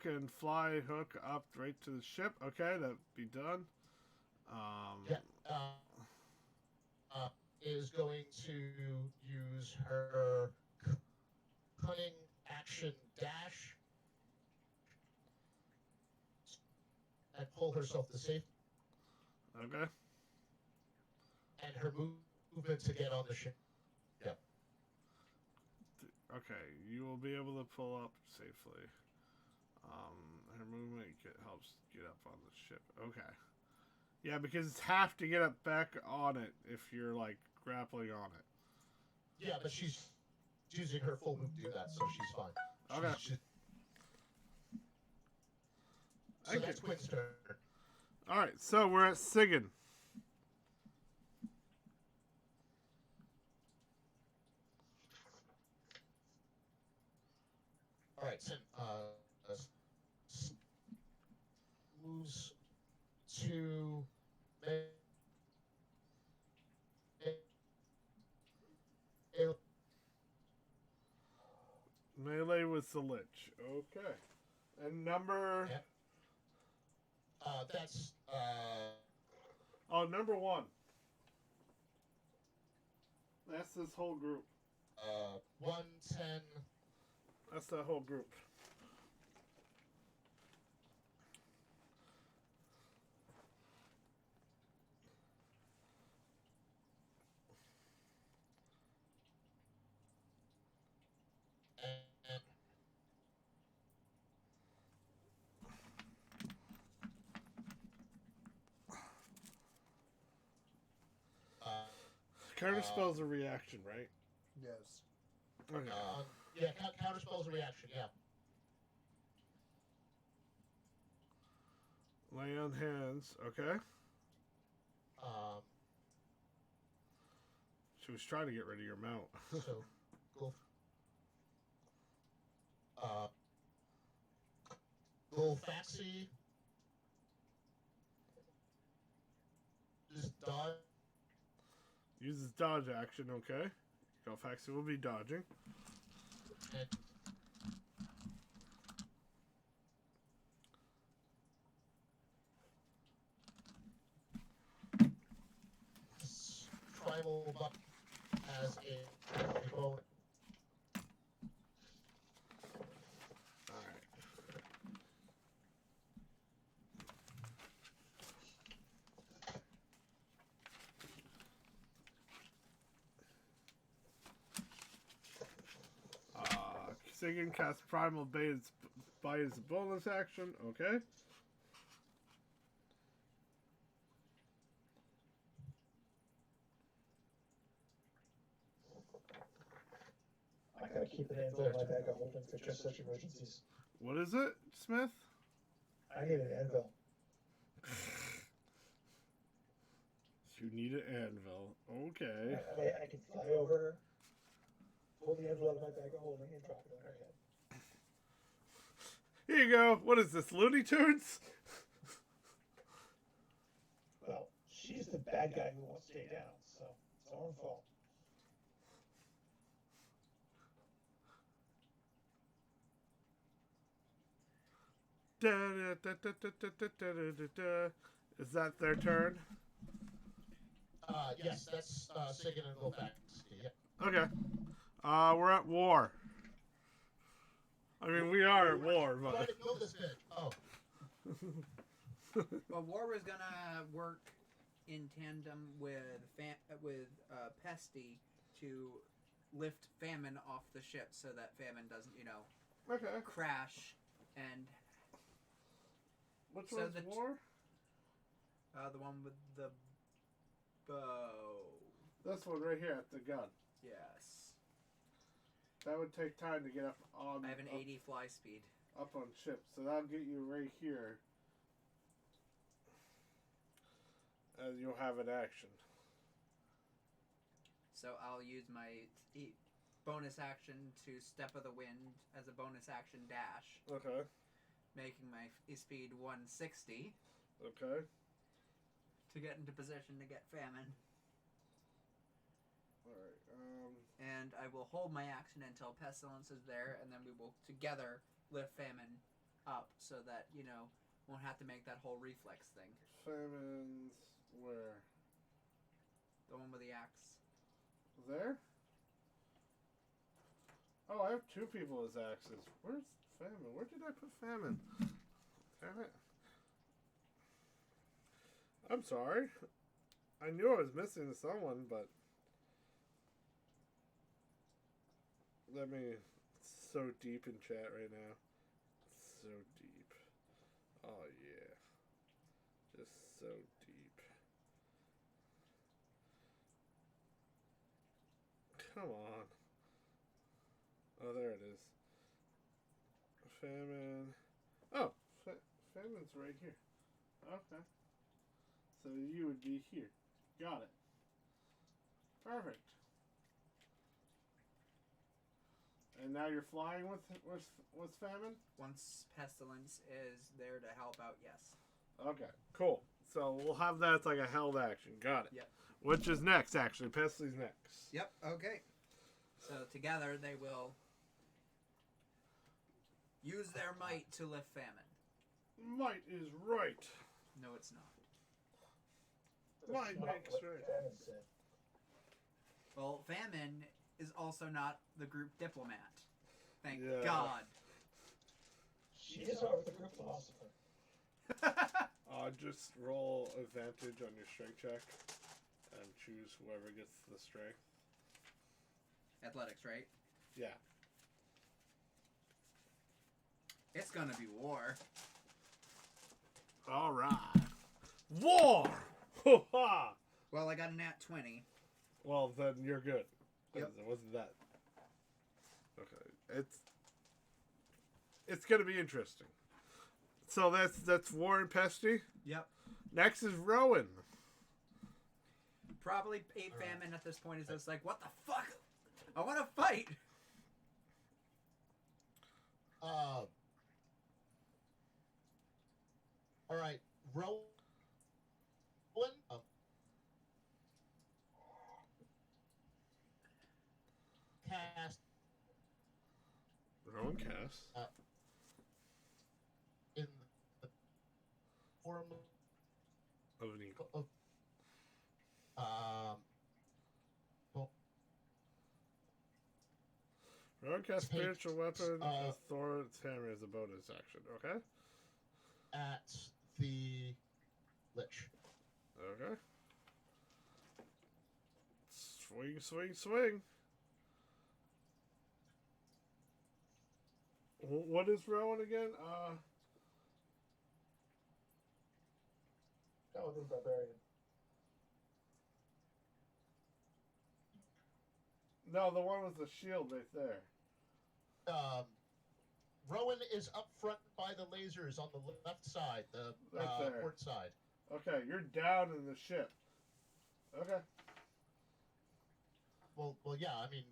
[SPEAKER 1] and fly hook up right to the ship. Okay, that'd be done.
[SPEAKER 5] Yeah. Is going to use her cunning action dash and pull herself to safety,
[SPEAKER 1] Okay.
[SPEAKER 5] and her movement to get on the ship. Yep.
[SPEAKER 1] Okay, you will be able to pull up safely. Her movement helps get up on the ship. Okay. Yeah, because it's half to get up back on it if you're like grappling on it.
[SPEAKER 5] Yeah, but she's using her full move to do that, so she's fine.
[SPEAKER 1] Okay.
[SPEAKER 5] So that's Quinn's turn.
[SPEAKER 1] All right, so we're at Sigan.
[SPEAKER 5] All right, Sin moves to
[SPEAKER 1] Melee with the lich. Okay. And number...
[SPEAKER 5] Yep. That's
[SPEAKER 1] Oh, number 1. That's this whole group.
[SPEAKER 5] 110.
[SPEAKER 1] That's the whole group.
[SPEAKER 5] And
[SPEAKER 1] Counter spell's a reaction, right?
[SPEAKER 6] Yes.
[SPEAKER 1] Okay.
[SPEAKER 5] yeah, counter spell's a reaction. Yeah.
[SPEAKER 1] Lay on hands. Okay. She was trying to get rid of your mount.
[SPEAKER 5] So go. Golfaxi just dodge.
[SPEAKER 1] Uses dodge action. Okay. Golfaxi will be dodging.
[SPEAKER 5] And tribal buck has a bone.
[SPEAKER 1] Alright. Sigan casts Primal by his bonus action. Okay.
[SPEAKER 2] I gotta keep an anvil in my bag of holding for just such emergencies.
[SPEAKER 1] What is it, Smith?
[SPEAKER 2] I need an anvil.
[SPEAKER 1] You need an anvil. Okay.
[SPEAKER 2] I can fly over her, pull the anvil out of my bag of holding, and drop it on her head.
[SPEAKER 1] Here you go. What is this, Looney Tunes?
[SPEAKER 2] Well, she's the bad guy who won't stay down, so it's her own fault.
[SPEAKER 1] Is that their turn?
[SPEAKER 5] Yes, that's Sigan and Golfaxi. Yeah.
[SPEAKER 1] Okay. We're at war. I mean, we are at war,
[SPEAKER 5] Why
[SPEAKER 1] but...
[SPEAKER 5] did you know this bit? Oh.
[SPEAKER 3] Well, War was gonna work in tandem with Pesty to lift Famine off the ship so that Famine doesn't,
[SPEAKER 1] Okay.
[SPEAKER 3] crash. And
[SPEAKER 1] Which
[SPEAKER 3] So
[SPEAKER 1] one's
[SPEAKER 3] the-
[SPEAKER 1] war?
[SPEAKER 3] The one with the bow.
[SPEAKER 1] This one right here at the gun.
[SPEAKER 3] Yes.
[SPEAKER 1] That would take time to get up on.
[SPEAKER 3] I have an 80 fly speed.
[SPEAKER 1] Up on ship, so that'll get you right here. And you'll have an action.
[SPEAKER 3] So I'll use my bonus action to Step of the Wind as a bonus action dash.
[SPEAKER 1] Okay.
[SPEAKER 3] Making my speed 160.
[SPEAKER 1] Okay.
[SPEAKER 3] To get into position to get Famine.
[SPEAKER 1] Alright,
[SPEAKER 3] And I will hold my action until Pestilence is there, and then we will together lift Famine up so that, won't have to make that whole reflex thing.
[SPEAKER 1] Famine's where?
[SPEAKER 3] The one with the axe.
[SPEAKER 1] There? Oh, I have two people as axes. Where's Famine? Where did I put Famine? Damn it. I'm sorry. I knew I was missing someone, but... Let me... So deep in chat right now. So deep. Oh, yeah. Just so deep. Come on. Oh, there it is. Famine. Oh, Famine's right here. Okay. So you would be here. Got it. Perfect. And now you're flying with Famine?
[SPEAKER 3] Once Pestilence is there to help out, yes.
[SPEAKER 1] Okay, cool. So we'll have that as like a held action. Got it.
[SPEAKER 3] Yep.
[SPEAKER 1] Which is next, actually. Pestley's next.
[SPEAKER 3] Yep, okay. So together they will use their might to lift Famine.
[SPEAKER 1] Might is right.
[SPEAKER 3] No, it's not.
[SPEAKER 1] Might
[SPEAKER 2] Not
[SPEAKER 1] makes
[SPEAKER 2] what
[SPEAKER 1] right.
[SPEAKER 2] Famine said.
[SPEAKER 3] Well, Famine is also not the group diplomat. Thank
[SPEAKER 1] Yeah.
[SPEAKER 3] God.
[SPEAKER 2] She is over the group philosopher.
[SPEAKER 1] Just roll advantage on your strength check and choose whoever gets the strength.
[SPEAKER 3] Athletics, right?
[SPEAKER 1] Yeah.
[SPEAKER 3] It's gonna be war.
[SPEAKER 1] All right. War! Ha!
[SPEAKER 3] Well, I got a nat 20.
[SPEAKER 1] Well, then you're good.
[SPEAKER 3] Yep.
[SPEAKER 1] It wasn't that. Okay. It's gonna be interesting. So that's War and Pesty.
[SPEAKER 3] Yep.
[SPEAKER 1] Next is Rowan.
[SPEAKER 3] Probably 8 Famine at this point is just like, what the fuck? I want to fight!
[SPEAKER 5] All right, Rowan. Cast
[SPEAKER 1] Rowan cast.
[SPEAKER 5] in the form
[SPEAKER 1] Of an eagle.
[SPEAKER 5] of
[SPEAKER 1] Rowan cast
[SPEAKER 5] Takes,
[SPEAKER 1] spiritual weapon
[SPEAKER 5] uh,
[SPEAKER 1] as Thor's hammer as a bonus action. Okay.
[SPEAKER 5] at the lich.
[SPEAKER 1] Okay. Swing, swing, swing. What is Rowan again?
[SPEAKER 2] Paladin Barbarian.
[SPEAKER 1] No, the one with the shield right there.
[SPEAKER 5] Rowan is up front by the lasers on the left side, the
[SPEAKER 1] Right there.
[SPEAKER 5] port side.
[SPEAKER 1] Okay, you're down in the ship. Okay.
[SPEAKER 5] Well, yeah. I mean,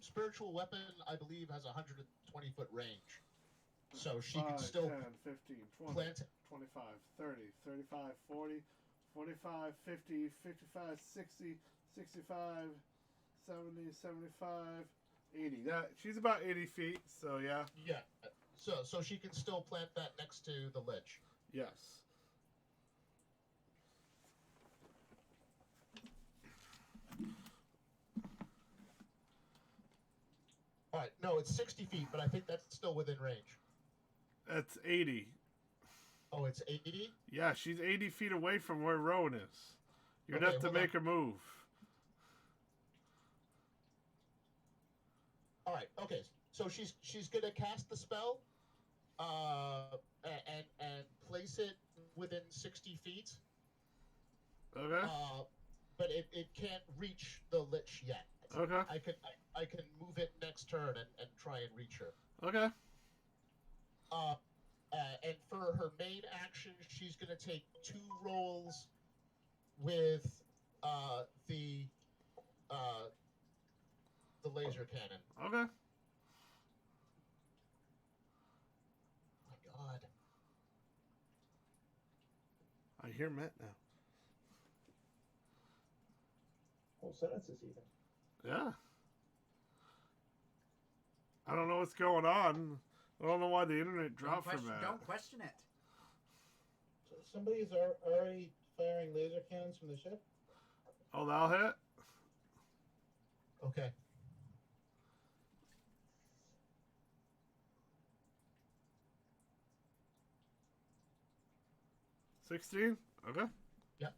[SPEAKER 5] spiritual weapon, I believe, has 120-foot range, so she
[SPEAKER 1] 5,
[SPEAKER 5] can still
[SPEAKER 1] 10, 15, 20,
[SPEAKER 5] plant.
[SPEAKER 1] 25, 30, 35, 40, 45, 50, 55, 60, 65, 70, 75, 80. She's about 80 feet, so yeah.
[SPEAKER 5] Yeah. So she can still plant that next to the lich.
[SPEAKER 1] Yes.
[SPEAKER 5] All right. No, it's 60 feet, but I think that's still within range.
[SPEAKER 1] That's 80.
[SPEAKER 5] Oh, it's 80?
[SPEAKER 1] Yeah, she's 80 feet away from where Rowan is. You're gonna
[SPEAKER 5] Okay,
[SPEAKER 1] have to
[SPEAKER 5] hold on.
[SPEAKER 1] make a move.
[SPEAKER 5] All right. Okay. So she's gonna cast the spell. and place it within 60 feet.
[SPEAKER 1] Okay.
[SPEAKER 5] But it can't reach the lich yet.
[SPEAKER 1] Okay.
[SPEAKER 5] I can move it next turn and try and reach her.
[SPEAKER 1] Okay.
[SPEAKER 5] And for her main action, she's gonna take 2 rolls with the laser cannon.
[SPEAKER 1] Okay.
[SPEAKER 5] My God.
[SPEAKER 1] I hear Matt now.
[SPEAKER 2] Whole sentences even.
[SPEAKER 1] Yeah. I don't know what's going on. I don't know why the internet dropped for Matt.
[SPEAKER 3] Don't question it.
[SPEAKER 4] So somebody's already firing laser cannons from the ship.
[SPEAKER 1] Oh, that'll hit?
[SPEAKER 5] Okay.
[SPEAKER 1] $16? Okay.
[SPEAKER 5] Yeah.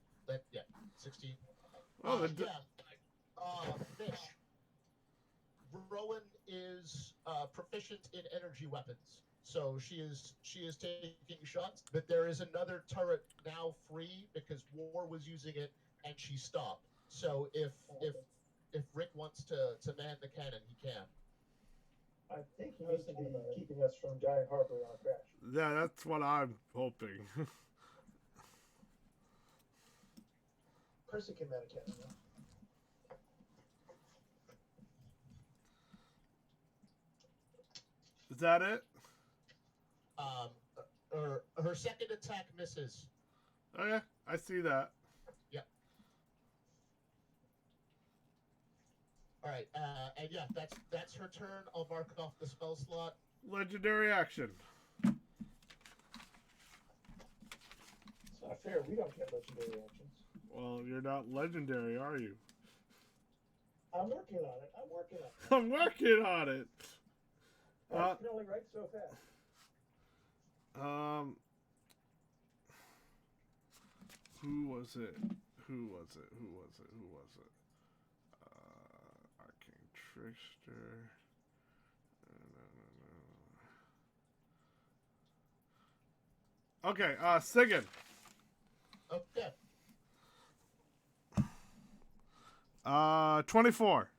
[SPEAKER 5] 16.
[SPEAKER 1] Oh,
[SPEAKER 5] Fish. Rowan is proficient in energy weapons, so she is taking shots. But there is another turret now free because War was using it and she stopped. So if Rick wants to man the cannon, he can.
[SPEAKER 2] I think he needs to be keeping us from dying harbor on a crash.
[SPEAKER 1] Yeah, that's what I'm hoping.
[SPEAKER 2] Percy can man a cannon, though.
[SPEAKER 1] Is that it?
[SPEAKER 5] Her second attack misses.
[SPEAKER 1] Okay, I see that.
[SPEAKER 5] Yep. All right, and yeah, that's her turn. I'll mark off the spell slot.
[SPEAKER 1] Legendary action.
[SPEAKER 2] It's not fair. We don't get legendary actions.
[SPEAKER 1] Well, you're not legendary, are you?
[SPEAKER 2] I'm working on it.
[SPEAKER 1] I'm working on it.
[SPEAKER 2] I can only write so fast.
[SPEAKER 1] Who was it? Arcane Trickster. No. Okay, Sigan.
[SPEAKER 5] Okay.
[SPEAKER 1] 24.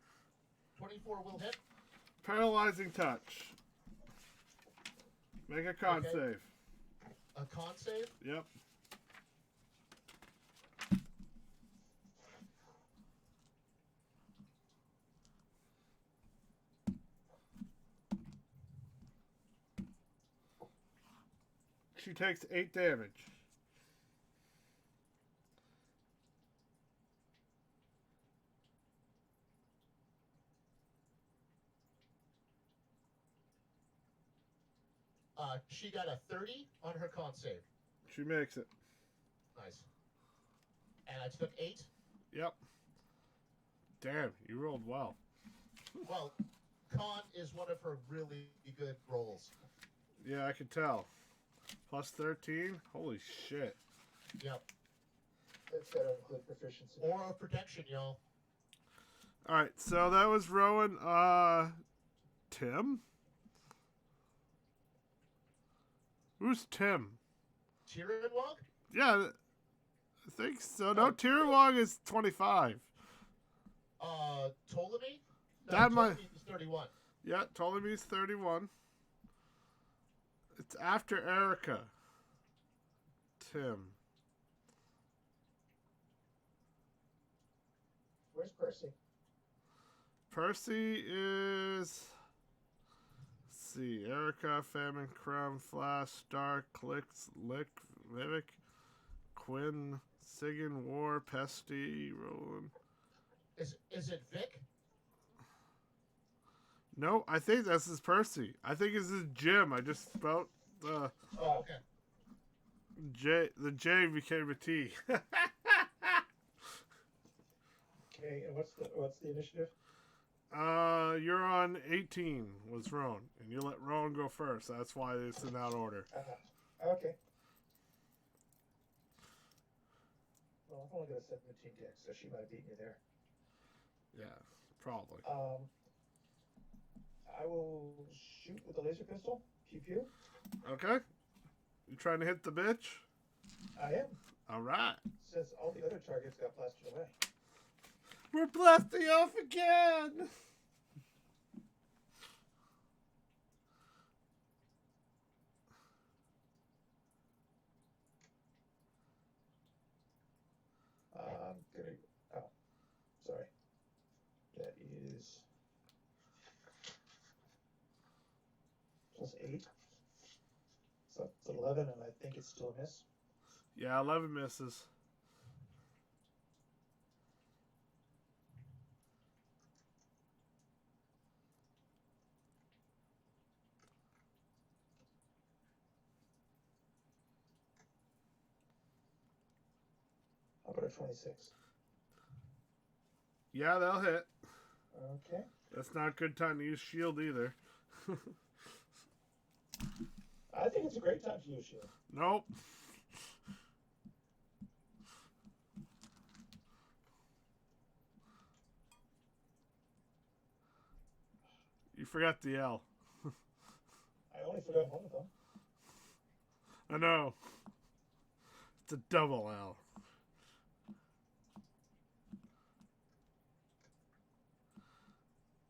[SPEAKER 5] 24 will hit.
[SPEAKER 1] Paralyzing touch. Make a con save.
[SPEAKER 5] A con save?
[SPEAKER 1] Yep. She takes 8 damage.
[SPEAKER 5] She got a 30 on her con save.
[SPEAKER 1] She makes it.
[SPEAKER 5] Nice. And I took 8.
[SPEAKER 1] Yep. Damn, you rolled well.
[SPEAKER 5] Well, con is one of her really good rolls.
[SPEAKER 1] Yeah, I can tell. Plus 13? Holy shit.
[SPEAKER 5] Yep.
[SPEAKER 2] That's got to include proficiency.
[SPEAKER 5] Aura of protection, y'all.
[SPEAKER 1] Alright, so that was Rowan. Tim? Who's Tim?
[SPEAKER 5] Tyrannwog?
[SPEAKER 1] Yeah, I think so. No, Tyrannwog is 25.
[SPEAKER 5] Ptolemy? No,
[SPEAKER 1] That might...
[SPEAKER 5] Ptolemy is 31.
[SPEAKER 1] Yeah, Ptolemy's 31. It's after Erica. Tim.
[SPEAKER 2] Where's Percy?
[SPEAKER 1] Percy is... Let's see. Erica, Famine, Crumb, Flash, Stark, Clicks, Lick, Vivek, Quinn, Sigan, War, Pesty, Roland.
[SPEAKER 5] Is it Vic?
[SPEAKER 1] No, I think this is Percy. I think this is Jim. I just spelled the
[SPEAKER 5] Oh, okay.
[SPEAKER 1] J. The J became a T.
[SPEAKER 2] Okay, and what's the initiative?
[SPEAKER 1] You're on 18 was Roan, and you let Roan go first. That's why it's in that order.
[SPEAKER 2] Okay. Well, I've only got a 17 dex, so she might beat me there.
[SPEAKER 1] Yeah, probably.
[SPEAKER 2] I will shoot with the laser pistol. Pew pew.
[SPEAKER 1] Okay. You trying to hit the bitch?
[SPEAKER 2] I am.
[SPEAKER 1] All right.
[SPEAKER 2] Since all the other targets got blasted away.
[SPEAKER 1] We're blasting off again.
[SPEAKER 2] I'm gonna. Oh, sorry. That is +8. So it's 11, and I think it's still a miss.
[SPEAKER 1] Yeah, 11 misses.
[SPEAKER 2] How about a 26?
[SPEAKER 1] Yeah, they'll hit.
[SPEAKER 2] Okay.
[SPEAKER 1] That's not a good time to use shield either.
[SPEAKER 2] I think it's a great time to use shield.
[SPEAKER 1] Nope. You forgot the L.
[SPEAKER 2] I only forgot one of them.
[SPEAKER 1] I know. It's a double L.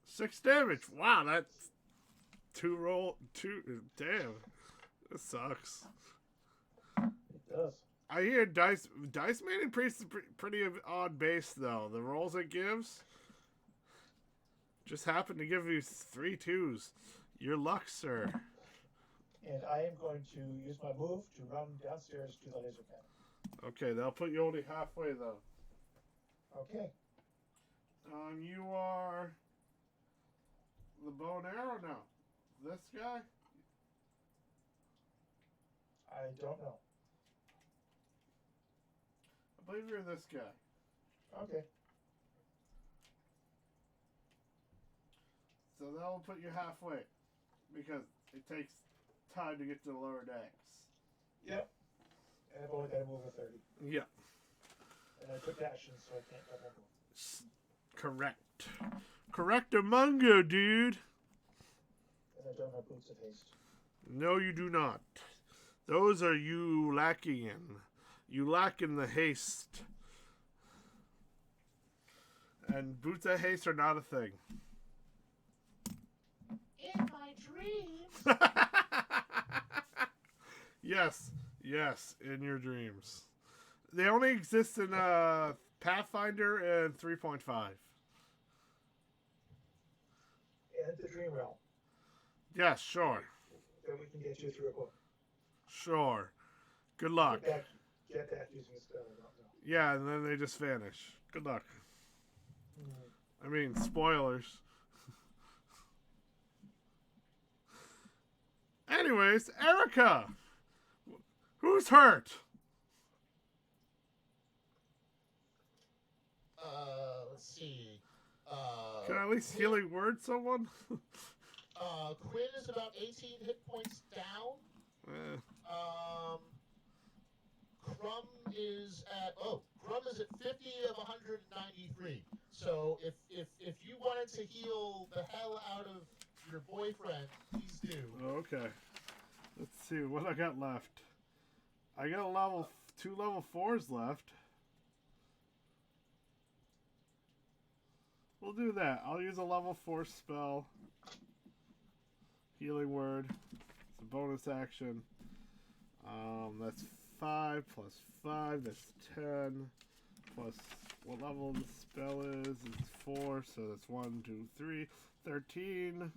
[SPEAKER 1] Six damage. Wow, that's two. Damn, this sucks.
[SPEAKER 2] It does.
[SPEAKER 1] I hear dice main priest is pretty odd base though. The rolls it gives just happen to give you 3 2s. Your luck, sir.
[SPEAKER 2] And I am going to use my move to run downstairs to the laser cannon.
[SPEAKER 1] Okay, they'll put you only halfway though.
[SPEAKER 2] Okay.
[SPEAKER 1] You are the bow and arrow now. This guy?
[SPEAKER 2] I don't know.
[SPEAKER 1] I believe you're this guy.
[SPEAKER 2] Okay.
[SPEAKER 1] So that'll put you halfway because it takes time to get to the lower decks.
[SPEAKER 2] Yep. And I've only got to move a 30.
[SPEAKER 1] Yeah.
[SPEAKER 2] And I took action, so I can't double move.
[SPEAKER 1] Correct. Correctamungo, dude.
[SPEAKER 2] And I don't have boots of haste.
[SPEAKER 1] No, you do not. Those are you lacking in. You lack in the haste. And boots of haste are not a thing.
[SPEAKER 5] In my dreams.
[SPEAKER 1] Yes, in your dreams. They only exist in Pathfinder and 3.5.
[SPEAKER 2] And the Dream Realm.
[SPEAKER 1] Yes, sure.
[SPEAKER 2] Then we can get you through a book.
[SPEAKER 1] Sure. Good luck.
[SPEAKER 2] Get that using a spell, I don't know.
[SPEAKER 1] Yeah, and then they just vanish. Good luck.
[SPEAKER 2] Hmm.
[SPEAKER 1] I mean, spoilers. Anyways, Erica! Who's hurt?
[SPEAKER 5] Let's see.
[SPEAKER 1] Can I at least healing word someone?
[SPEAKER 5] Quinn is about 18 hit points down. Crumb is at 50 of 193. So if you wanted to heal the hell out of your boyfriend, please do.
[SPEAKER 1] Okay. Let's see what I got left. I got 2 level 4s left. We'll do that. I'll use a level 4 spell. Healing word. It's a bonus action. That's 5 plus 5. That's 10. Plus what level the spell is? It's 4. So that's 1, 2, 3. 13.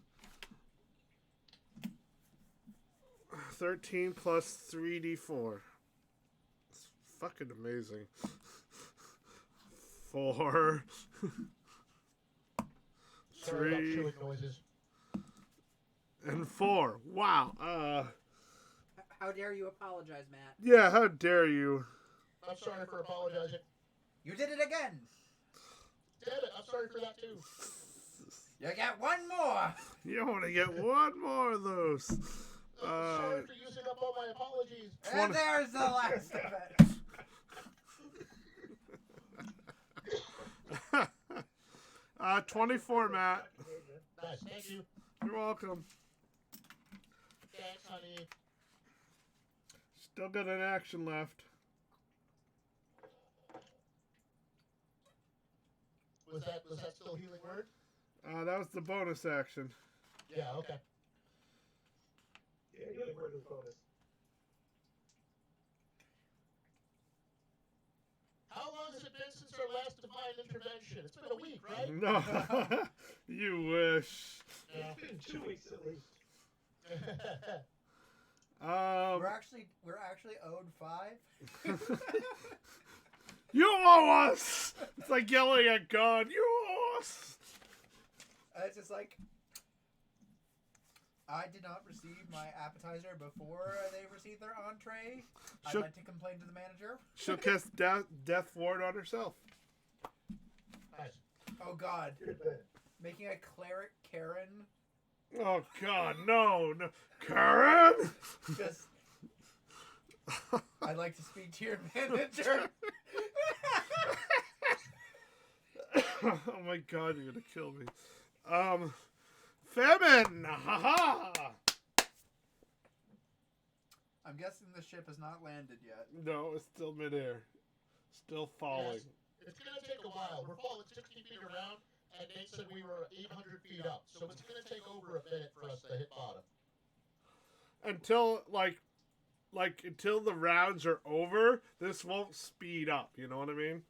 [SPEAKER 1] 13 plus 3d4. It's fucking amazing. 4.
[SPEAKER 5] Sorry about
[SPEAKER 1] 3.
[SPEAKER 5] chewing noises.
[SPEAKER 1] And 4. Wow.
[SPEAKER 3] How dare you apologize, Matt?
[SPEAKER 1] Yeah, how dare you?
[SPEAKER 5] I'm sorry for apologizing.
[SPEAKER 3] You did it again!
[SPEAKER 5] Damn it, I'm sorry for that too.
[SPEAKER 3] You get one more!
[SPEAKER 1] You only get one more of those.
[SPEAKER 5] I'm sorry for using up all my apologies.
[SPEAKER 3] And there's the last of it!
[SPEAKER 1] 24, Matt.
[SPEAKER 5] Nice, thank you.
[SPEAKER 1] You're welcome.
[SPEAKER 5] Thanks, honey.
[SPEAKER 1] Still got an action left.
[SPEAKER 5] Was that still healing word?
[SPEAKER 1] That was the bonus action.
[SPEAKER 5] Yeah. Okay.
[SPEAKER 2] Yeah, healing word is bonus.
[SPEAKER 5] How long has it been since our last divine intervention? It's been a week, right?
[SPEAKER 1] No, you wish.
[SPEAKER 5] Yeah.
[SPEAKER 2] It's been 2 weeks at least.
[SPEAKER 3] We're actually owed 5.
[SPEAKER 1] You owe us! It's like yelling at God. You owe us!
[SPEAKER 3] It's just like, I did not receive my appetizer before they received their entree. I'd like to complain to the manager.
[SPEAKER 1] She'll cast Death Ward on herself.
[SPEAKER 5] Nice.
[SPEAKER 3] Oh God.
[SPEAKER 2] Good bet.
[SPEAKER 3] Making a cleric Karen.
[SPEAKER 1] Oh God, no. Karen!
[SPEAKER 3] Just, I'd like to speak to your manager.
[SPEAKER 1] Oh my God, you're gonna kill me. Famine! Ha-ha!
[SPEAKER 3] I'm guessing the ship has not landed yet.
[SPEAKER 1] No, it's still midair. Still falling.
[SPEAKER 5] Yes. It's going to take a while. We're falling 60 feet around, and Nate said we were 800 feet up. So it's going to take over a minute for us to hit bottom.
[SPEAKER 1] Until, until the rounds are over, this won't speed up. You know what I mean?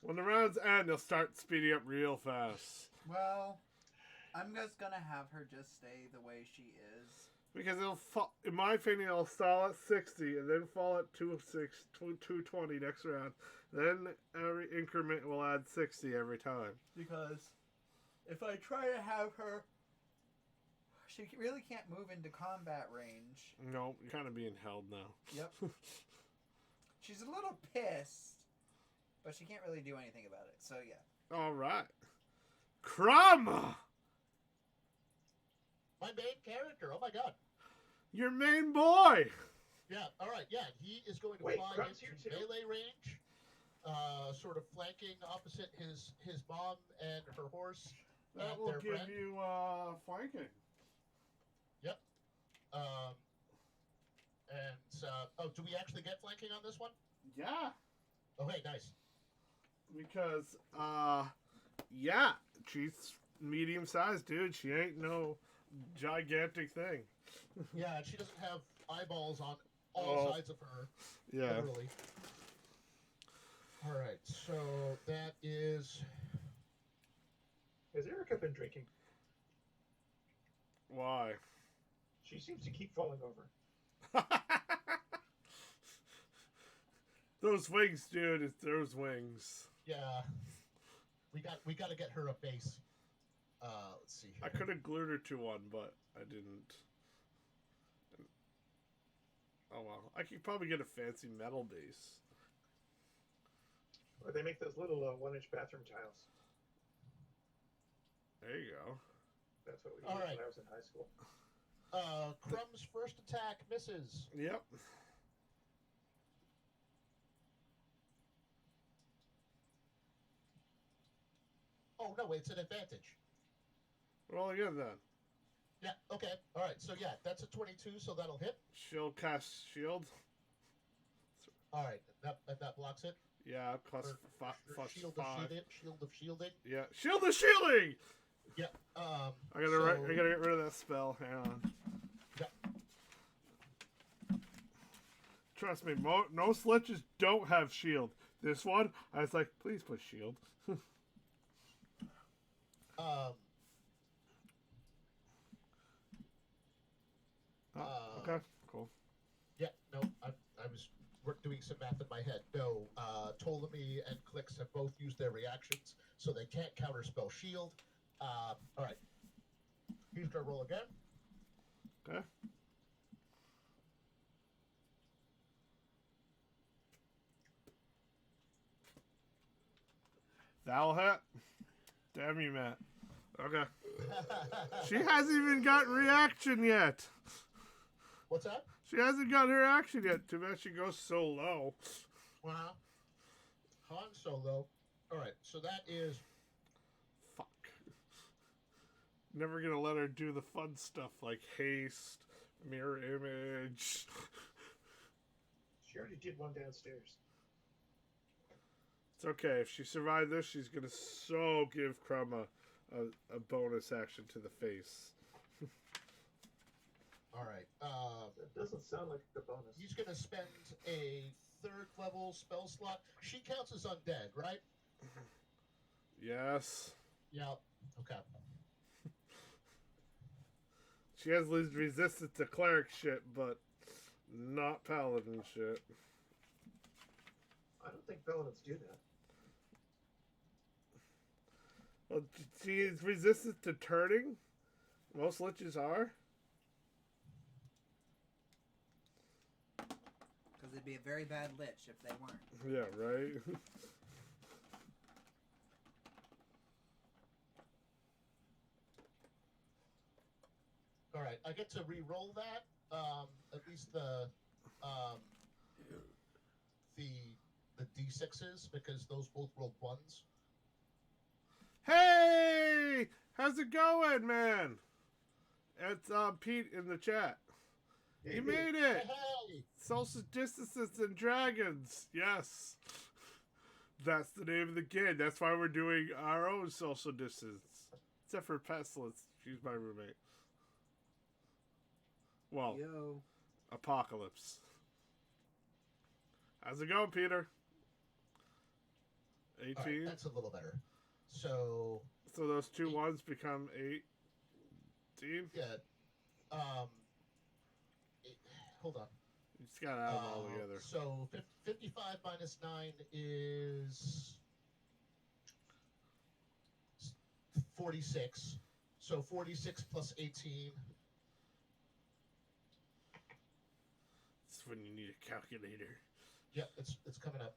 [SPEAKER 1] When the rounds end, they'll start speeding up real fast.
[SPEAKER 3] Well, I'm just gonna have her just stay the way she is.
[SPEAKER 1] Because it'll fall, in my opinion, it'll stall at 60 and then fall at 220 next round. Then every increment will add 60 every time.
[SPEAKER 3] Because if I try to have her, she really can't move into combat range.
[SPEAKER 1] No, you're kind of being held now.
[SPEAKER 3] Yep. She's a little pissed, but she can't really do anything about it. So yeah.
[SPEAKER 1] All right. Crumb!
[SPEAKER 5] My main character. Oh my God.
[SPEAKER 1] Your main boy!
[SPEAKER 5] Yeah. All right. Yeah. He is going to
[SPEAKER 2] Wait,
[SPEAKER 5] fly
[SPEAKER 2] Crumb's
[SPEAKER 5] into
[SPEAKER 2] here too?
[SPEAKER 5] melee range, sort of flanking opposite his mom and her horse.
[SPEAKER 1] That
[SPEAKER 5] and
[SPEAKER 1] will
[SPEAKER 5] their
[SPEAKER 1] give
[SPEAKER 5] friend.
[SPEAKER 1] you flanking.
[SPEAKER 5] Yep. Oh, do we actually get flanking on this one?
[SPEAKER 1] Yeah.
[SPEAKER 5] Okay. Nice.
[SPEAKER 1] Because, yeah, she's medium-sized, dude. She ain't no gigantic thing.
[SPEAKER 5] Yeah, and she doesn't have eyeballs on all sides of her.
[SPEAKER 1] Yeah.
[SPEAKER 5] Literally. All right, so that is.
[SPEAKER 2] Has Erica been drinking?
[SPEAKER 1] Why?
[SPEAKER 2] She seems to keep falling over.
[SPEAKER 1] Those wings, dude. It's those wings.
[SPEAKER 5] Yeah. We got to get her a base. Let's see here.
[SPEAKER 1] I could have glued her to one, but I didn't. Oh well. I could probably get a fancy metal base.
[SPEAKER 2] Or they make those little 1-inch bathroom tiles.
[SPEAKER 1] There you go.
[SPEAKER 2] That's what we
[SPEAKER 5] All
[SPEAKER 2] used
[SPEAKER 5] right.
[SPEAKER 2] when I was in high school.
[SPEAKER 5] Crumb's first attack misses.
[SPEAKER 1] Yep.
[SPEAKER 5] Oh no, it's an advantage.
[SPEAKER 1] Roll again then.
[SPEAKER 5] Yeah. Okay. All right. So yeah, that's a 22, so that'll hit.
[SPEAKER 1] She'll cast shield.
[SPEAKER 5] All right. That blocks it.
[SPEAKER 1] Yeah, plus
[SPEAKER 5] Or
[SPEAKER 1] plus
[SPEAKER 5] shield
[SPEAKER 1] 5.
[SPEAKER 5] of shielding. Shield of shielding.
[SPEAKER 1] Yeah, shield the shielding.
[SPEAKER 5] Yeah.
[SPEAKER 1] I gotta get rid of that spell. Hang on.
[SPEAKER 5] Yeah.
[SPEAKER 1] Trust me, most liches don't have shield. This one, I was like, please put shield. Okay, cool.
[SPEAKER 5] Yeah. No, I was doing some math in my head. No, Ptolemy and Clix have both used their reactions, so they can't counterspell shield. All right. He's gonna roll again.
[SPEAKER 1] Okay. That'll hit. Damn you, Matt. Okay. She hasn't even gotten reaction yet.
[SPEAKER 5] What's that?
[SPEAKER 1] She hasn't got her action yet. Too bad she goes so low.
[SPEAKER 5] Wow. Han Solo. All right, so that is.
[SPEAKER 1] Fuck. Never gonna let her do the fun stuff like haste, mirror image.
[SPEAKER 2] She already did one downstairs.
[SPEAKER 1] It's okay. If she survived this, she's gonna give Crumb a bonus action to the face.
[SPEAKER 5] All right.
[SPEAKER 2] That doesn't sound like a bonus.
[SPEAKER 5] He's going to spend a 3rd level spell slot. She counts as undead, right?
[SPEAKER 1] Yes.
[SPEAKER 5] Yeah. Okay.
[SPEAKER 1] She has resistance to cleric shit, but not paladin shit.
[SPEAKER 2] I don't think paladins do that.
[SPEAKER 1] Well, she is resistant to turning. Most liches are.
[SPEAKER 3] Because it'd be a very bad lich if they weren't.
[SPEAKER 1] Yeah, right?
[SPEAKER 5] All right. I get to re-roll that. At least the D6s, because those both rolled 1s.
[SPEAKER 1] Hey! How's it going, man? It's Pete in the chat. You made it!
[SPEAKER 5] Hey!
[SPEAKER 1] Social distances and dragons. Yes. That's the name of the game. That's why we're doing our own social distance. Except for Pestilence. She's my roommate. Well,
[SPEAKER 3] Yo.
[SPEAKER 1] Apocalypse. How's it going, Peter? 18?
[SPEAKER 5] All right, that's a little better. So
[SPEAKER 1] those 2 ones become 18?
[SPEAKER 5] yeah. Hold on.
[SPEAKER 1] You just gotta add them all together.
[SPEAKER 5] So 55 minus 9 is 46. So 46 plus 18.
[SPEAKER 1] It's when you need a calculator.
[SPEAKER 5] Yep, it's coming up.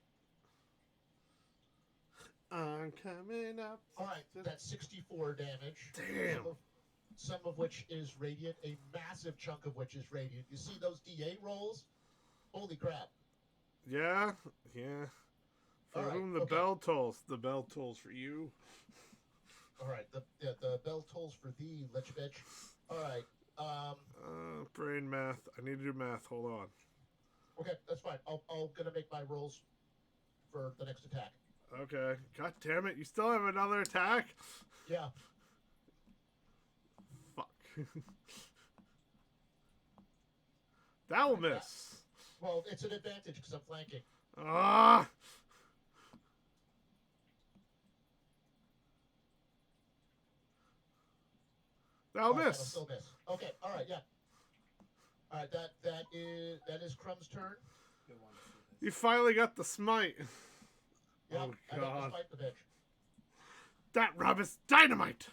[SPEAKER 1] I'm coming up.
[SPEAKER 5] All right, that's 64 damage.
[SPEAKER 1] Damn.
[SPEAKER 5] Some of which is radiant. A massive chunk of which is radiant. You see those D8 rolls? Holy crap.
[SPEAKER 1] Yeah. For
[SPEAKER 5] All right,
[SPEAKER 1] whom the
[SPEAKER 5] okay.
[SPEAKER 1] bell tolls. The bell tolls for you.
[SPEAKER 5] All right, the bell tolls for thee, lich bitch. All right.
[SPEAKER 1] Brain math. I need to do math. Hold on.
[SPEAKER 5] Okay, that's fine. I'll gonna make my rolls for the next attack.
[SPEAKER 1] Okay. God damn it. You still have another attack?
[SPEAKER 5] Yeah.
[SPEAKER 1] Fuck. That will miss.
[SPEAKER 5] Well, it's an advantage because I'm flanking.
[SPEAKER 1] Ah! That'll
[SPEAKER 5] That'll
[SPEAKER 1] miss.
[SPEAKER 5] still miss. Okay. All right. Yeah. All right. That is Crumb's turn.
[SPEAKER 3] Good one to see this.
[SPEAKER 1] You finally got the smite.
[SPEAKER 5] Yeah.
[SPEAKER 1] Oh,
[SPEAKER 5] I got
[SPEAKER 1] God.
[SPEAKER 5] to fight the bitch.
[SPEAKER 1] That rub is dynamite!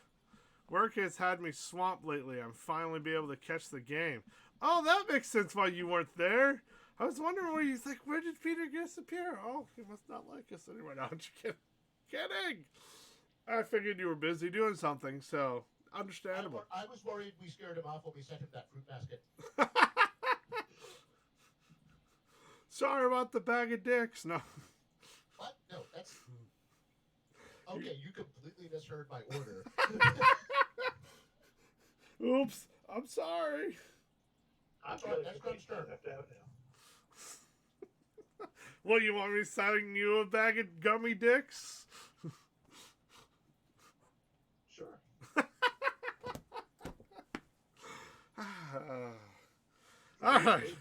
[SPEAKER 1] Work has had me swamped lately. I'm finally be able to catch the game. Oh, that makes sense why you weren't there. I was wondering where you think, where did Peter disappear? Oh, he must not like us anymore. No, I'm just kidding. I figured you were busy doing something, so understandable.
[SPEAKER 5] I was worried we scared him off when we sent him that fruit basket.
[SPEAKER 1] Sorry about the bag of dicks. No.
[SPEAKER 5] What? No, that's... Okay, you completely misheard my order.
[SPEAKER 1] Oops. I'm sorry.
[SPEAKER 2] I'm
[SPEAKER 5] All right, that's Crumb's turn.
[SPEAKER 2] left out now.
[SPEAKER 1] Well, you want me selling you a bag of gummy dicks?
[SPEAKER 2] Sure.
[SPEAKER 1] All right.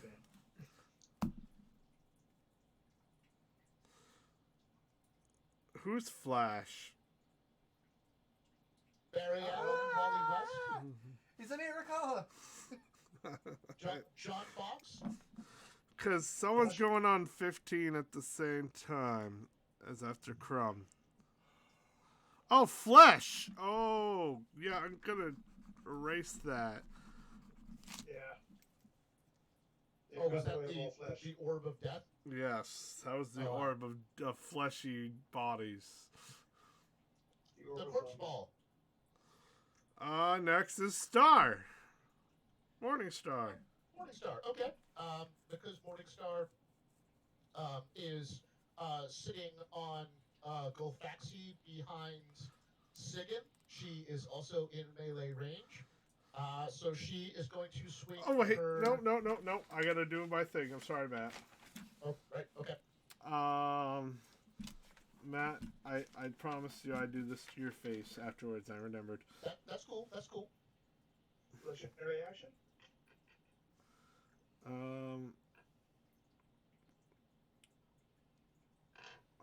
[SPEAKER 1] Who's Flash?
[SPEAKER 5] Barry Allen, Wally West,
[SPEAKER 3] He's a miracle!
[SPEAKER 5] John Fox.
[SPEAKER 1] Because someone's going on 15 at the same time as after Crumb. Oh, Flesh! Oh, yeah, I'm going to erase that.
[SPEAKER 2] Yeah.
[SPEAKER 5] Oh, was that
[SPEAKER 2] Got away with all flesh.
[SPEAKER 5] the Orb of Death?
[SPEAKER 1] Yes, that was the
[SPEAKER 5] Oh.
[SPEAKER 1] orb of fleshy bodies.
[SPEAKER 2] The
[SPEAKER 5] The
[SPEAKER 2] orb
[SPEAKER 5] corpse
[SPEAKER 2] of-
[SPEAKER 5] ball.
[SPEAKER 1] Next is Star. Morningstar.
[SPEAKER 5] Morningstar. Okay. Because Morningstar is sitting on Golfaxi behind Sigan. She is also in melee range. So she is going to swing
[SPEAKER 1] Oh, wait.
[SPEAKER 5] her...
[SPEAKER 1] No. I got to do my thing. I'm sorry, Matt.
[SPEAKER 5] Oh, right. Okay.
[SPEAKER 1] Matt, I promised you I'd do this to your face afterwards. I remembered.
[SPEAKER 5] That's cool. That's cool.
[SPEAKER 2] Legendary action.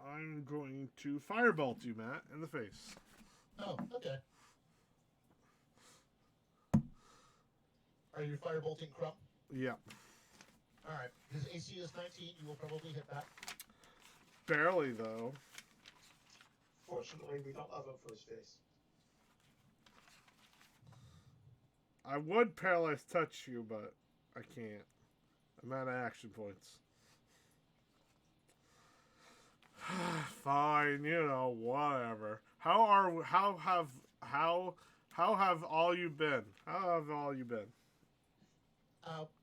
[SPEAKER 1] I'm going to firebolt you, Matt, in the face.
[SPEAKER 5] Oh, okay. Are you firebolting Crumb?
[SPEAKER 1] Yep.
[SPEAKER 5] All right. His AC is 19. You will probably hit that.
[SPEAKER 1] Barely, though.
[SPEAKER 2] Fortunately, we don't love him for his face.
[SPEAKER 1] I would paralyze touch you, but I can't. I'm out of action points. Fine, you know, whatever. How have all you been? How have all you been?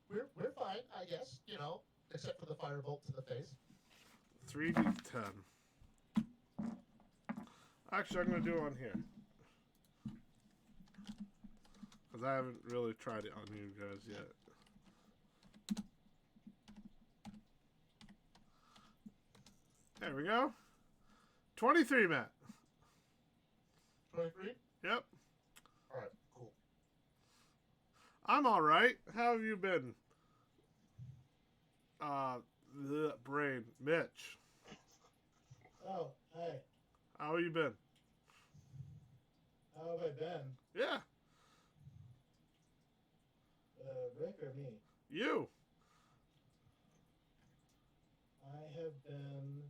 [SPEAKER 5] We're fine, I guess. You know, except for the firebolt to the face.
[SPEAKER 1] 3d10. Actually, I'm gonna do it on here because I haven't really tried it on you guys yet. There we go. 23, Matt.
[SPEAKER 5] 23?
[SPEAKER 1] Yep.
[SPEAKER 5] Alright, cool.
[SPEAKER 1] I'm alright. How have you been? The brain. Mitch.
[SPEAKER 4] Oh, hey.
[SPEAKER 1] How have you been?
[SPEAKER 4] How have I been?
[SPEAKER 1] Yeah.
[SPEAKER 4] Rick or me?
[SPEAKER 1] You.
[SPEAKER 4] I have been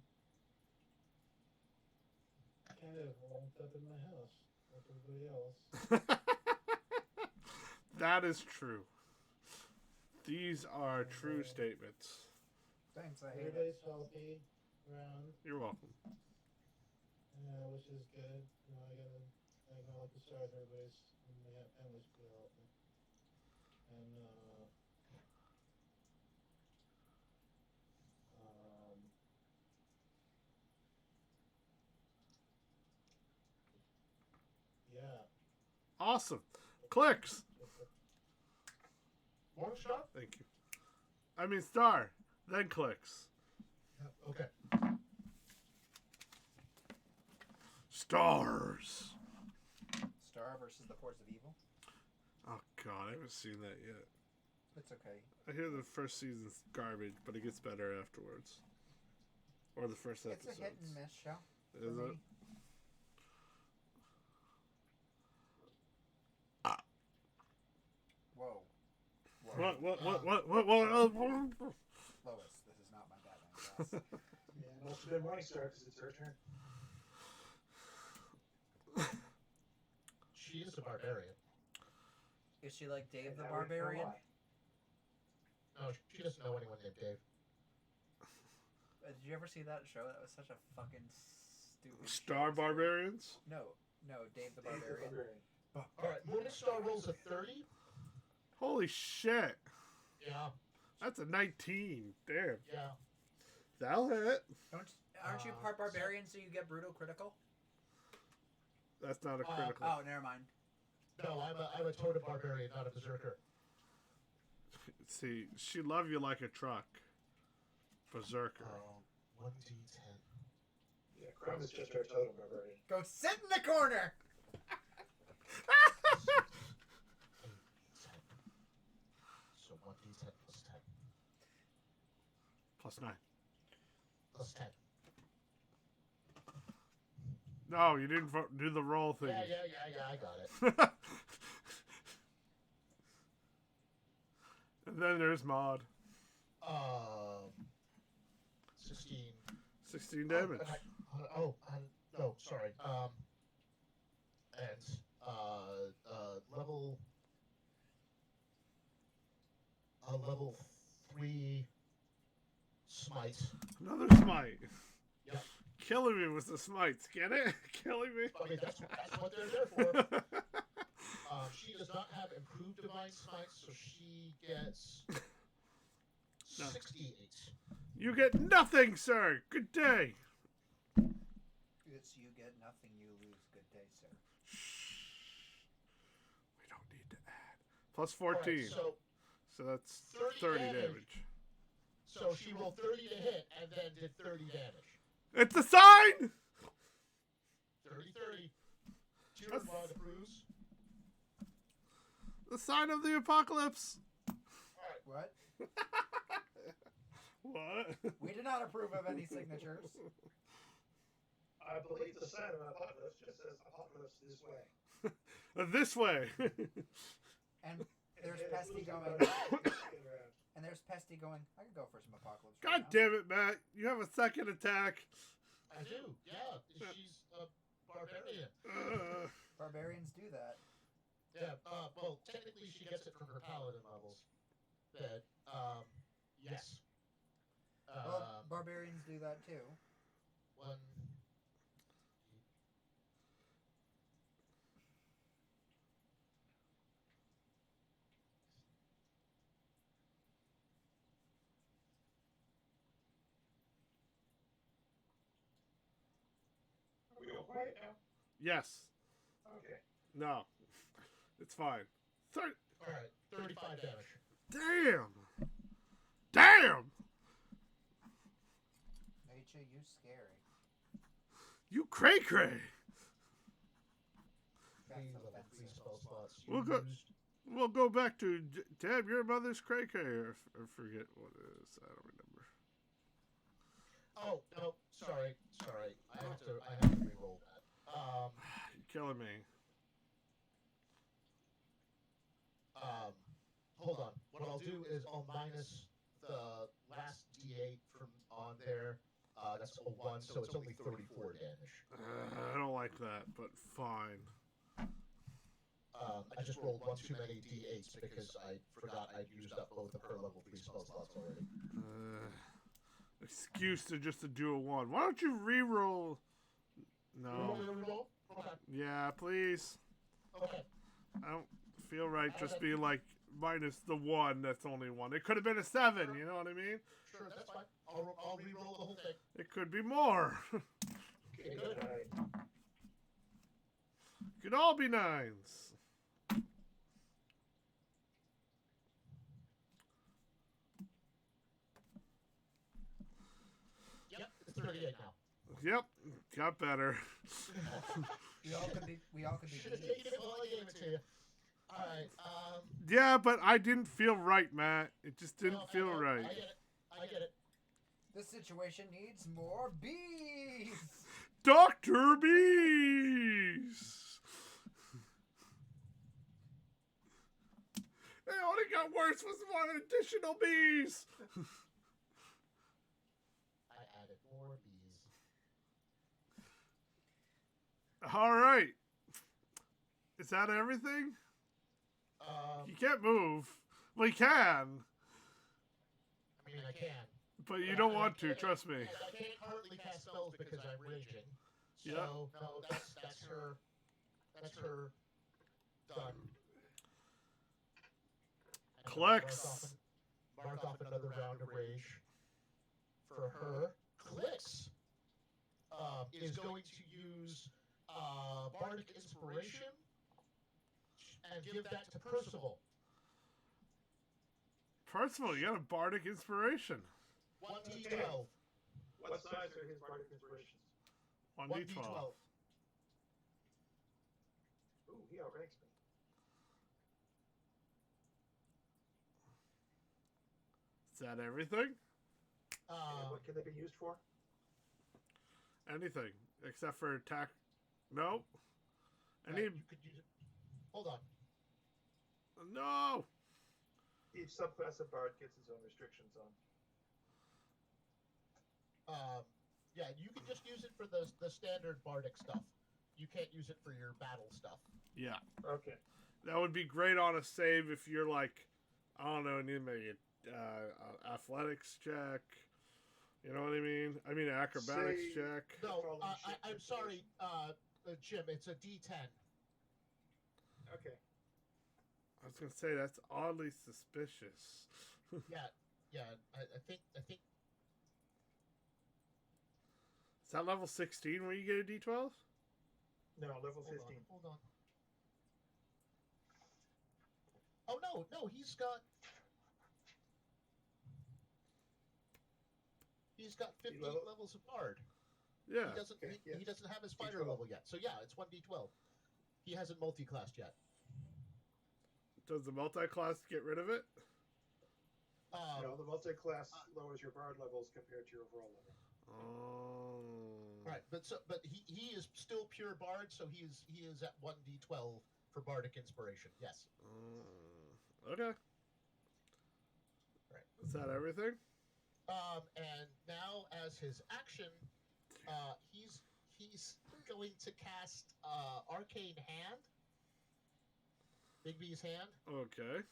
[SPEAKER 4] kind of locked up in my house like everybody else.
[SPEAKER 1] That is true. These are true statements.
[SPEAKER 3] Thanks, I hate it.
[SPEAKER 4] Everybody's healthy around,
[SPEAKER 1] You're welcome.
[SPEAKER 4] which is good. You know, I acknowledge the stars. Everybody's and they have families to be healthy. And yeah.
[SPEAKER 1] Awesome. Clicks.
[SPEAKER 5] One shot?
[SPEAKER 1] Thank you. I mean star. Then clicks.
[SPEAKER 5] Yeah, okay.
[SPEAKER 1] Stars.
[SPEAKER 3] Star versus the Force of Evil.
[SPEAKER 1] Oh god, I haven't seen that yet.
[SPEAKER 3] It's okay.
[SPEAKER 1] I hear the first season's garbage, but it gets better afterwards. Or the first
[SPEAKER 3] It's
[SPEAKER 1] episode.
[SPEAKER 3] a hit and miss show.
[SPEAKER 1] Is
[SPEAKER 3] for
[SPEAKER 1] it?
[SPEAKER 3] me. Whoa. Whoa.
[SPEAKER 1] What?
[SPEAKER 3] Lois, this is not my Batman class.
[SPEAKER 2] Yeah, most of them Morningstar because it's her turn.
[SPEAKER 5] She is a barbarian.
[SPEAKER 3] Is she like Dave the
[SPEAKER 2] That would
[SPEAKER 3] Barbarian?
[SPEAKER 2] know why.
[SPEAKER 5] No, she doesn't know anyone named Dave.
[SPEAKER 3] Did you ever see that show? That was such a fucking stupid
[SPEAKER 1] Star
[SPEAKER 3] show.
[SPEAKER 1] Barbarians?
[SPEAKER 3] No, Dave the
[SPEAKER 2] Dave the
[SPEAKER 3] Barbarian.
[SPEAKER 2] Barbarian.
[SPEAKER 5] Alright, Morningstar rolls a 30.
[SPEAKER 1] Holy shit.
[SPEAKER 5] Yeah,
[SPEAKER 1] That's a 19. Damn.
[SPEAKER 5] yeah.
[SPEAKER 1] That'll hit.
[SPEAKER 3] Aren't you part barbarian so you get brutal critical?
[SPEAKER 1] That's not a critical.
[SPEAKER 3] Oh, never mind.
[SPEAKER 5] No, I'm a totem barbarian, not a berserker.
[SPEAKER 1] See, she love you like a truck. Berserker.
[SPEAKER 5] 1d10.
[SPEAKER 2] Yeah, Crumb is just our totem barbarian.
[SPEAKER 3] Go sit in the corner!
[SPEAKER 5] So 1d10 plus 10.
[SPEAKER 1] Plus 9.
[SPEAKER 5] Plus 10.
[SPEAKER 1] No, you didn't do the roll thing.
[SPEAKER 5] Yeah, I got it.
[SPEAKER 1] And then there's Maud.
[SPEAKER 5] 16.
[SPEAKER 1] 16 damage.
[SPEAKER 5] No, sorry. And level 3 smite.
[SPEAKER 1] Another smite.
[SPEAKER 5] Yep.
[SPEAKER 1] Killing me with the smites. Get it? Killing me?
[SPEAKER 5] I mean, that's what they're there for. She does not have improved divine smite, so she gets 68.
[SPEAKER 1] You get nothing, sir. Good day.
[SPEAKER 3] It's you get nothing, you lose. Good day, sir.
[SPEAKER 1] We don't need to add. Plus 14.
[SPEAKER 5] Right,
[SPEAKER 1] so that's
[SPEAKER 5] 30
[SPEAKER 1] 30 damage.
[SPEAKER 5] So she rolled 30 to hit and then did 30 damage.
[SPEAKER 1] It's a sign!
[SPEAKER 5] 30-30. Cheering by the bruise.
[SPEAKER 1] The sign of the apocalypse!
[SPEAKER 3] What?
[SPEAKER 1] What?
[SPEAKER 3] We do not approve of any signatures.
[SPEAKER 2] I believe the sign of apocalypse just says apocalypse this way.
[SPEAKER 1] This way!
[SPEAKER 3] And there's Pesty going. And there's Pesty going. I could go for some apocalypse.
[SPEAKER 1] God damn it, Matt. You have a second attack.
[SPEAKER 5] I do, yeah. She's a barbarian.
[SPEAKER 3] Barbarians do that.
[SPEAKER 5] Yeah, well, technically she gets it from her paladin levels. But, yes.
[SPEAKER 3] Well, barbarians do that too.
[SPEAKER 5] One...
[SPEAKER 2] Are we all quiet now?
[SPEAKER 1] Yes.
[SPEAKER 2] Okay.
[SPEAKER 1] No. It's fine.
[SPEAKER 5] Alright, 35 damage.
[SPEAKER 1] Damn! Damn!
[SPEAKER 3] Nature, you scary.
[SPEAKER 1] You cray-cray!
[SPEAKER 3] That's
[SPEAKER 5] Level
[SPEAKER 3] offensive.
[SPEAKER 5] 3 spell slots
[SPEAKER 1] We'll We'll go back to Dad, your mother's cray-cray, or forget what it is. I don't remember.
[SPEAKER 5] Oh, no, sorry. I have to re-roll that.
[SPEAKER 1] You're killing me.
[SPEAKER 5] Hold on. What I'll do is I'll minus the last D8 from on there. That's a 1, so it's only 34 damage.
[SPEAKER 1] I don't like that, but fine.
[SPEAKER 5] I just rolled one too many D8s because I forgot I'd used up both of her level 3 spell slots already.
[SPEAKER 1] Excuse to just to do a 1. Why don't you re-roll? No.
[SPEAKER 5] Re-roll? Okay.
[SPEAKER 1] Yeah, please.
[SPEAKER 5] Okay.
[SPEAKER 1] I don't feel right just being like minus the 1 that's only 1. It could have been a 7, you know what I mean?
[SPEAKER 5] Sure, that's fine. I'll re-roll the whole thing.
[SPEAKER 1] It could be more.
[SPEAKER 5] Okay, good.
[SPEAKER 1] Could all be 9s.
[SPEAKER 5] Yep, it's 38 now.
[SPEAKER 1] Yep, got better.
[SPEAKER 3] We all could be
[SPEAKER 5] Should have taken it while I gave it to you. Alright,
[SPEAKER 1] Yeah, but I didn't feel right, Matt. It just didn't
[SPEAKER 5] no,
[SPEAKER 1] feel right.
[SPEAKER 5] I get it.
[SPEAKER 3] This situation needs more bees.
[SPEAKER 1] Dr. Bees! It only got worse with one additional bees!
[SPEAKER 5] I added more bees.
[SPEAKER 1] Alright. Is that everything? You can't move. Well, you can,
[SPEAKER 5] I mean, I can.
[SPEAKER 1] but you don't want to, trust me.
[SPEAKER 5] I can't currently cast spells because I'm raging. So,
[SPEAKER 1] Yeah.
[SPEAKER 5] no, that's her done. And
[SPEAKER 1] Clicks.
[SPEAKER 5] Mark off another round of rage for her. Clicks is going to use Bardic Inspiration and give that to Percival.
[SPEAKER 1] Percival, you got a bardic inspiration.
[SPEAKER 5] 1d12.
[SPEAKER 2] What size are his bardic inspirations?
[SPEAKER 1] 1d12.
[SPEAKER 2] Ooh, he outranks me.
[SPEAKER 1] Is that everything?
[SPEAKER 2] And what can they be used for?
[SPEAKER 1] Anything. Except for attack. No. Any.
[SPEAKER 5] You could use it. Hold on.
[SPEAKER 1] No!
[SPEAKER 2] Each subclass of bard gets his own restrictions on.
[SPEAKER 5] Yeah, you can just use it for the standard bardic stuff. You can't use it for your battle stuff.
[SPEAKER 1] Yeah.
[SPEAKER 2] Okay.
[SPEAKER 1] That would be great on a save if you're like, I don't know, need maybe athletics check. You know what I mean? I mean acrobatics
[SPEAKER 2] Say-
[SPEAKER 1] check.
[SPEAKER 5] No, I'm sorry, Jim. It's a D10.
[SPEAKER 2] Okay.
[SPEAKER 1] I was gonna say that's oddly suspicious.
[SPEAKER 5] Yeah. I think.
[SPEAKER 1] Is that level 16 where you get a d12?
[SPEAKER 2] No, level 15.
[SPEAKER 5] Hold on. Oh no, he's got. he's got 15
[SPEAKER 2] level?
[SPEAKER 5] levels of bard.
[SPEAKER 1] Yeah.
[SPEAKER 5] He doesn't.
[SPEAKER 2] Okay,
[SPEAKER 5] He
[SPEAKER 2] yes.
[SPEAKER 5] doesn't have his fighter
[SPEAKER 2] D12.
[SPEAKER 5] level yet. So yeah, it's 1d12. He hasn't multi-classed yet.
[SPEAKER 1] Does the multi-class get rid of it?
[SPEAKER 2] No, the multi-class lowers your bard levels compared to your overall level.
[SPEAKER 1] Oh.
[SPEAKER 5] Right, but he is still pure bard, so he is at 1d12 for bardic inspiration. Yes.
[SPEAKER 1] Okay.
[SPEAKER 5] Right.
[SPEAKER 1] Is that everything?
[SPEAKER 5] And now as his action, he's going to cast Arcane Hand. Bigby's hand.
[SPEAKER 1] Okay.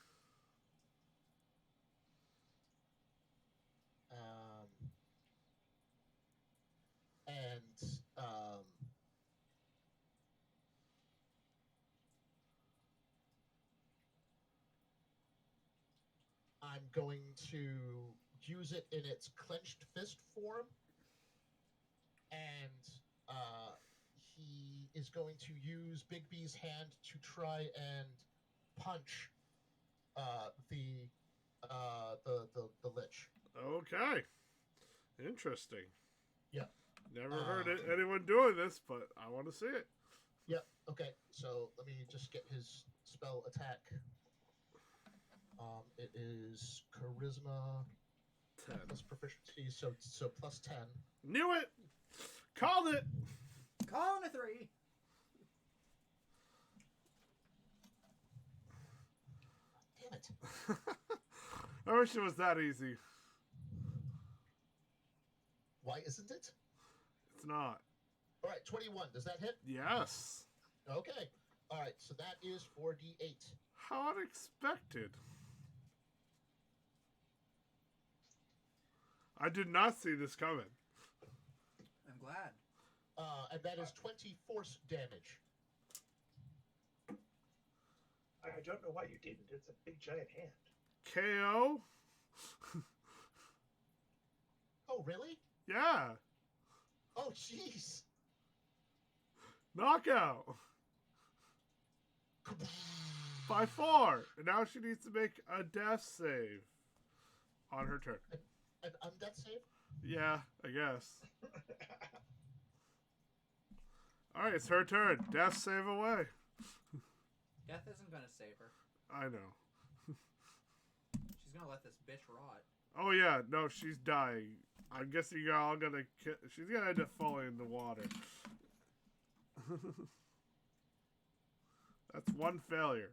[SPEAKER 5] I'm going to use it in its clenched fist form, and he is going to use Bigby's hand to try and punch the lich.
[SPEAKER 1] Okay. Interesting.
[SPEAKER 5] Yeah.
[SPEAKER 1] Never heard anyone doing this, but I want to see it.
[SPEAKER 5] Yep. Okay. So let me just get his spell attack. It is charisma
[SPEAKER 1] 10.
[SPEAKER 5] plus proficiency, so plus 10.
[SPEAKER 1] Knew it. Called it.
[SPEAKER 3] Calling a 3.
[SPEAKER 5] Damn it!
[SPEAKER 1] I wish it was that easy.
[SPEAKER 5] Why isn't it?
[SPEAKER 1] It's not.
[SPEAKER 5] All right, 21. Does that hit?
[SPEAKER 1] Yes.
[SPEAKER 5] Okay. All right. So that is 4d8.
[SPEAKER 1] How unexpected. I did not see this coming.
[SPEAKER 3] I'm glad.
[SPEAKER 5] And that is 20 force damage.
[SPEAKER 2] I don't know why you didn't. It's a big giant hand.
[SPEAKER 1] KO?
[SPEAKER 5] Oh, really?
[SPEAKER 1] Yeah.
[SPEAKER 5] Oh, jeez.
[SPEAKER 1] Knockout. By 4. And now she needs to make a death save on her turn.
[SPEAKER 5] An undeath save?
[SPEAKER 1] Yeah, I guess. Alright, it's her turn. Death save away.
[SPEAKER 3] Death isn't gonna save her.
[SPEAKER 1] I know.
[SPEAKER 3] She's gonna let this bitch rot.
[SPEAKER 1] Oh yeah, no, she's dying. I'm guessing you're all gonna she's gonna end up falling in the water. That's one failure.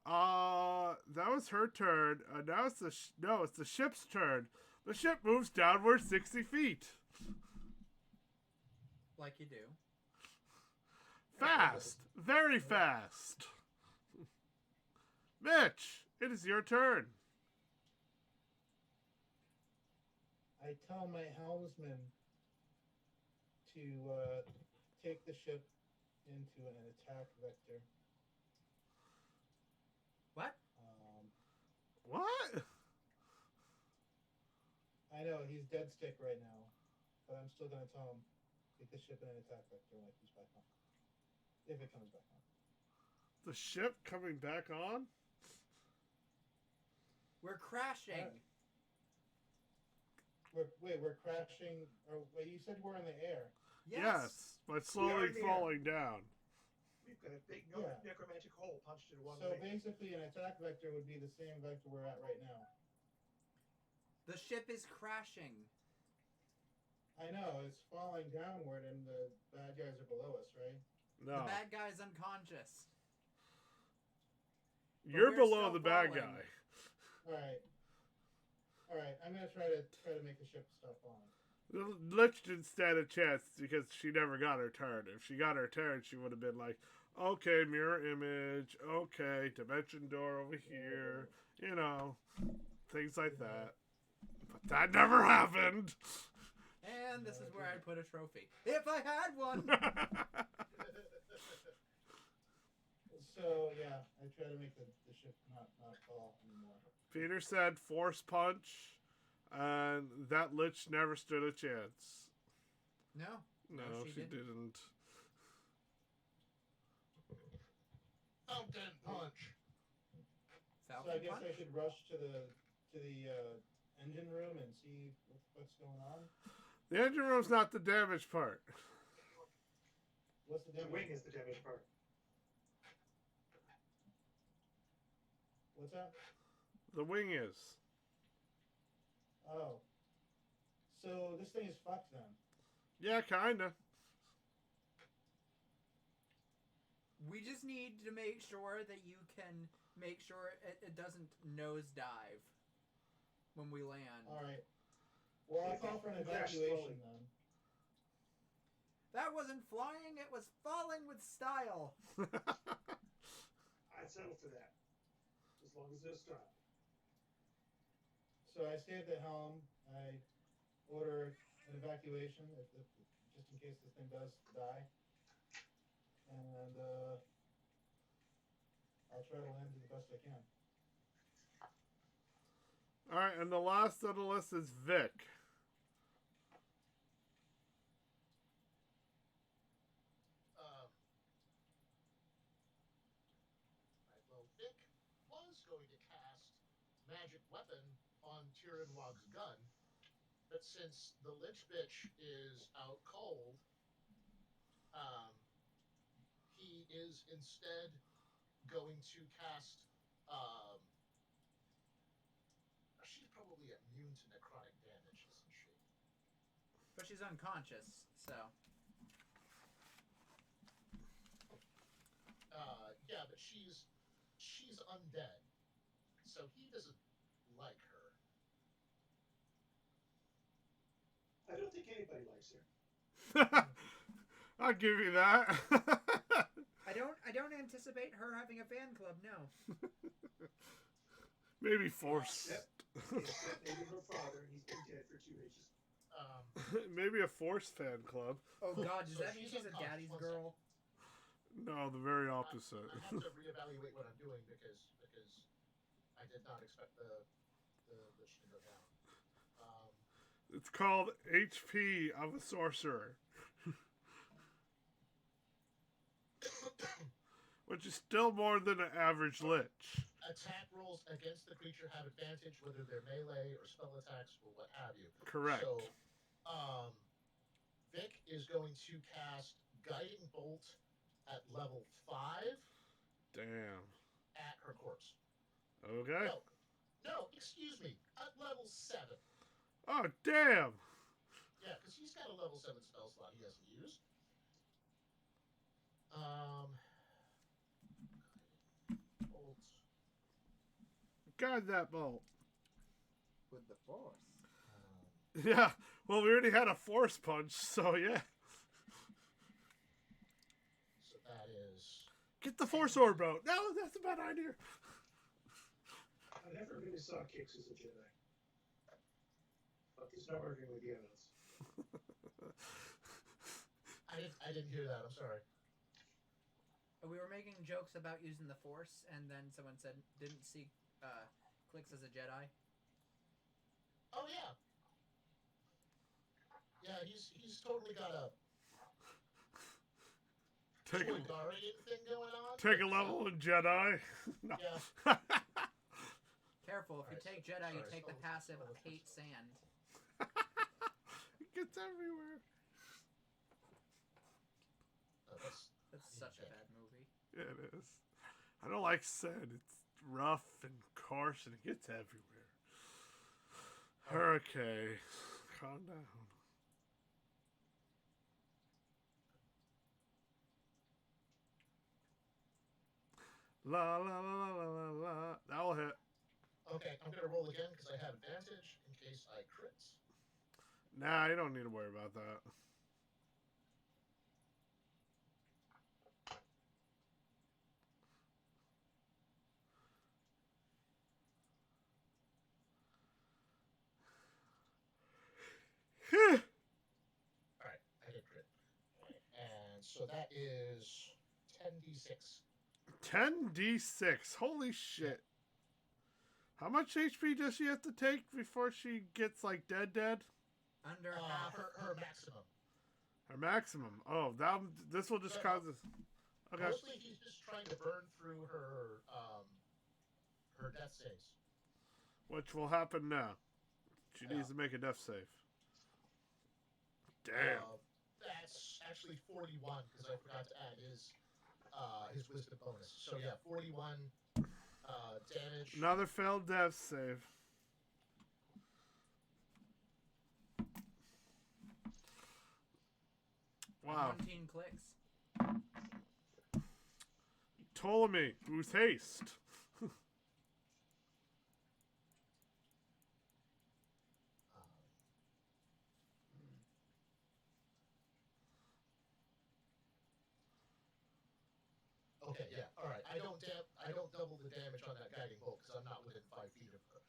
[SPEAKER 1] That was her turn. Now it's it's the ship's turn. The ship moves downward 60 feet.
[SPEAKER 3] Like you do.
[SPEAKER 1] Fast. Very fast. Mitch, it is your turn.
[SPEAKER 4] I tell my helmsman to take the ship into an attack vector.
[SPEAKER 3] What?
[SPEAKER 1] What?
[SPEAKER 4] I know he's dead stick right now, but I'm still gonna tell him take the ship in an attack vector when it comes back on. If it comes back on.
[SPEAKER 1] The ship coming back on?
[SPEAKER 3] We're crashing.
[SPEAKER 4] We're crashing. Or wait, you said we're in the air.
[SPEAKER 1] Yes, but slowly
[SPEAKER 2] in the air.
[SPEAKER 1] falling down.
[SPEAKER 2] We've got a big
[SPEAKER 4] Yeah.
[SPEAKER 2] necromantic hole punched in one
[SPEAKER 4] So
[SPEAKER 2] way.
[SPEAKER 4] basically, an attack vector would be the same vector we're at right now.
[SPEAKER 3] The ship is crashing.
[SPEAKER 4] I know it's falling downward, and the bad guys are below us, right?
[SPEAKER 1] No.
[SPEAKER 3] The bad guy's unconscious.
[SPEAKER 1] You're
[SPEAKER 3] we're
[SPEAKER 1] below
[SPEAKER 3] still
[SPEAKER 1] the bad
[SPEAKER 3] falling.
[SPEAKER 1] guy.
[SPEAKER 4] All right. I'm gonna try to make the ship stop falling.
[SPEAKER 1] The Lich didn't stand a chance because she never got her turn. If she got her turn, she would have been like, okay, mirror image, okay, dimension door over here, you know, things like that. But that never happened.
[SPEAKER 3] And this is where I'd put a trophy. If I had one!
[SPEAKER 4] So yeah, I try to make the ship not fall anymore.
[SPEAKER 1] Peter said force punch, and that Lich never stood a chance.
[SPEAKER 3] No.
[SPEAKER 1] No, she didn't.
[SPEAKER 5] Fountain punch.
[SPEAKER 4] So I guess I should rush to the engine room and see what's going on.
[SPEAKER 1] The engine room's not the damaged part.
[SPEAKER 4] What's the
[SPEAKER 2] The
[SPEAKER 4] damage?
[SPEAKER 2] wing is the damaged part.
[SPEAKER 4] What's that?
[SPEAKER 1] The wing is.
[SPEAKER 4] Oh. So this thing is fucked then.
[SPEAKER 1] Yeah, kinda.
[SPEAKER 3] We just need to make sure that you can make sure it doesn't nosedive when we land.
[SPEAKER 4] Alright. Well, I'll call for an evacuation then.
[SPEAKER 3] That wasn't flying, it was falling with style.
[SPEAKER 2] I'd settle for that. As long as there's style.
[SPEAKER 4] So I stay at the helm. I order an evacuation just in case this thing does die. And I'll try to land it the best I can.
[SPEAKER 1] Alright, and the last on the list is Vic.
[SPEAKER 5] Right, well, Vic was going to cast Magic Weapon on Tyrion Wog's gun, but since the Lich Bitch is out cold, he is instead going to cast. She's probably immune to necrotic damage, isn't she?
[SPEAKER 3] But she's unconscious, so.
[SPEAKER 5] Yeah, but she's undead, so he doesn't like her.
[SPEAKER 2] I don't think anybody likes her.
[SPEAKER 1] I'll give you that.
[SPEAKER 3] I don't anticipate her having a fan club, no.
[SPEAKER 1] Maybe forced.
[SPEAKER 2] Except maybe her father, and he's been dead for 2 ages.
[SPEAKER 1] Maybe a forced fan club.
[SPEAKER 3] Oh god, does
[SPEAKER 5] So
[SPEAKER 3] that mean she's a daddy's girl?
[SPEAKER 1] No, the very opposite.
[SPEAKER 5] I have to reevaluate what I'm doing because I did not expect the lich to go down.
[SPEAKER 1] It's called HP of a sorcerer. Which is still more than an average lich.
[SPEAKER 5] Attack rolls against the creature have advantage, whether they're melee or spell attacks or what have you.
[SPEAKER 1] Correct.
[SPEAKER 5] So, Vic is going to cast Guiding Bolt at level 5
[SPEAKER 1] Damn.
[SPEAKER 5] at her corpse.
[SPEAKER 1] Okay.
[SPEAKER 5] No, excuse me, at level 7.
[SPEAKER 1] Oh, damn.
[SPEAKER 5] Yeah, because he's got a level 7 spell slot he hasn't used. Bolt.
[SPEAKER 1] God, that bolt.
[SPEAKER 3] With the force.
[SPEAKER 1] Yeah. Well, we already had a force punch, so yeah.
[SPEAKER 5] So that is...
[SPEAKER 1] Get the force orb out. No, that's a bad idea.
[SPEAKER 2] I never really saw Geeks as a Jedi. But he's not working with Yodas.
[SPEAKER 5] I didn't hear that, I'm sorry.
[SPEAKER 3] We were making jokes about using the force, and then someone said, didn't see Clicks as a Jedi.
[SPEAKER 5] Oh, yeah. Yeah, he's totally got a Toydarian thing going on.
[SPEAKER 1] Take a level in Jedi. No.
[SPEAKER 5] Yeah.
[SPEAKER 3] Careful, if you
[SPEAKER 5] Alright,
[SPEAKER 3] take Jedi, you
[SPEAKER 5] sorry,
[SPEAKER 3] take the
[SPEAKER 5] spell-
[SPEAKER 3] passive
[SPEAKER 5] spell-
[SPEAKER 3] hate sand.
[SPEAKER 1] It gets everywhere.
[SPEAKER 3] That's such a bad movie.
[SPEAKER 1] Yeah, it is. I don't like sand. It's rough and coarse and it gets everywhere. Okay. Calm down. La la la la la la la. That'll hit.
[SPEAKER 5] Okay, I'm gonna roll again because I have advantage in case I crit.
[SPEAKER 1] Nah, you don't need to worry about that.
[SPEAKER 5] Alright, I did crit. And so that is 10d6.
[SPEAKER 1] 10d6. Holy shit. How much HP does she have to take before she gets like dead?
[SPEAKER 3] Under half.
[SPEAKER 5] Her maximum.
[SPEAKER 1] Her maximum. Oh, this will just cause this. Okay.
[SPEAKER 5] Mostly he's just trying to burn through her death saves.
[SPEAKER 1] Which will happen now. She
[SPEAKER 5] Yeah.
[SPEAKER 1] needs to make a death save. Damn.
[SPEAKER 5] That's actually 41 because I forgot to add his wisdom bonus. So yeah, 41 damage.
[SPEAKER 1] Another failed death save. Wow.
[SPEAKER 3] 17 clicks.
[SPEAKER 1] Ptolemy, who's haste?
[SPEAKER 5] Okay, yeah, all right. I don't double the damage on that guiding bolt because I'm not within 5 feet of her.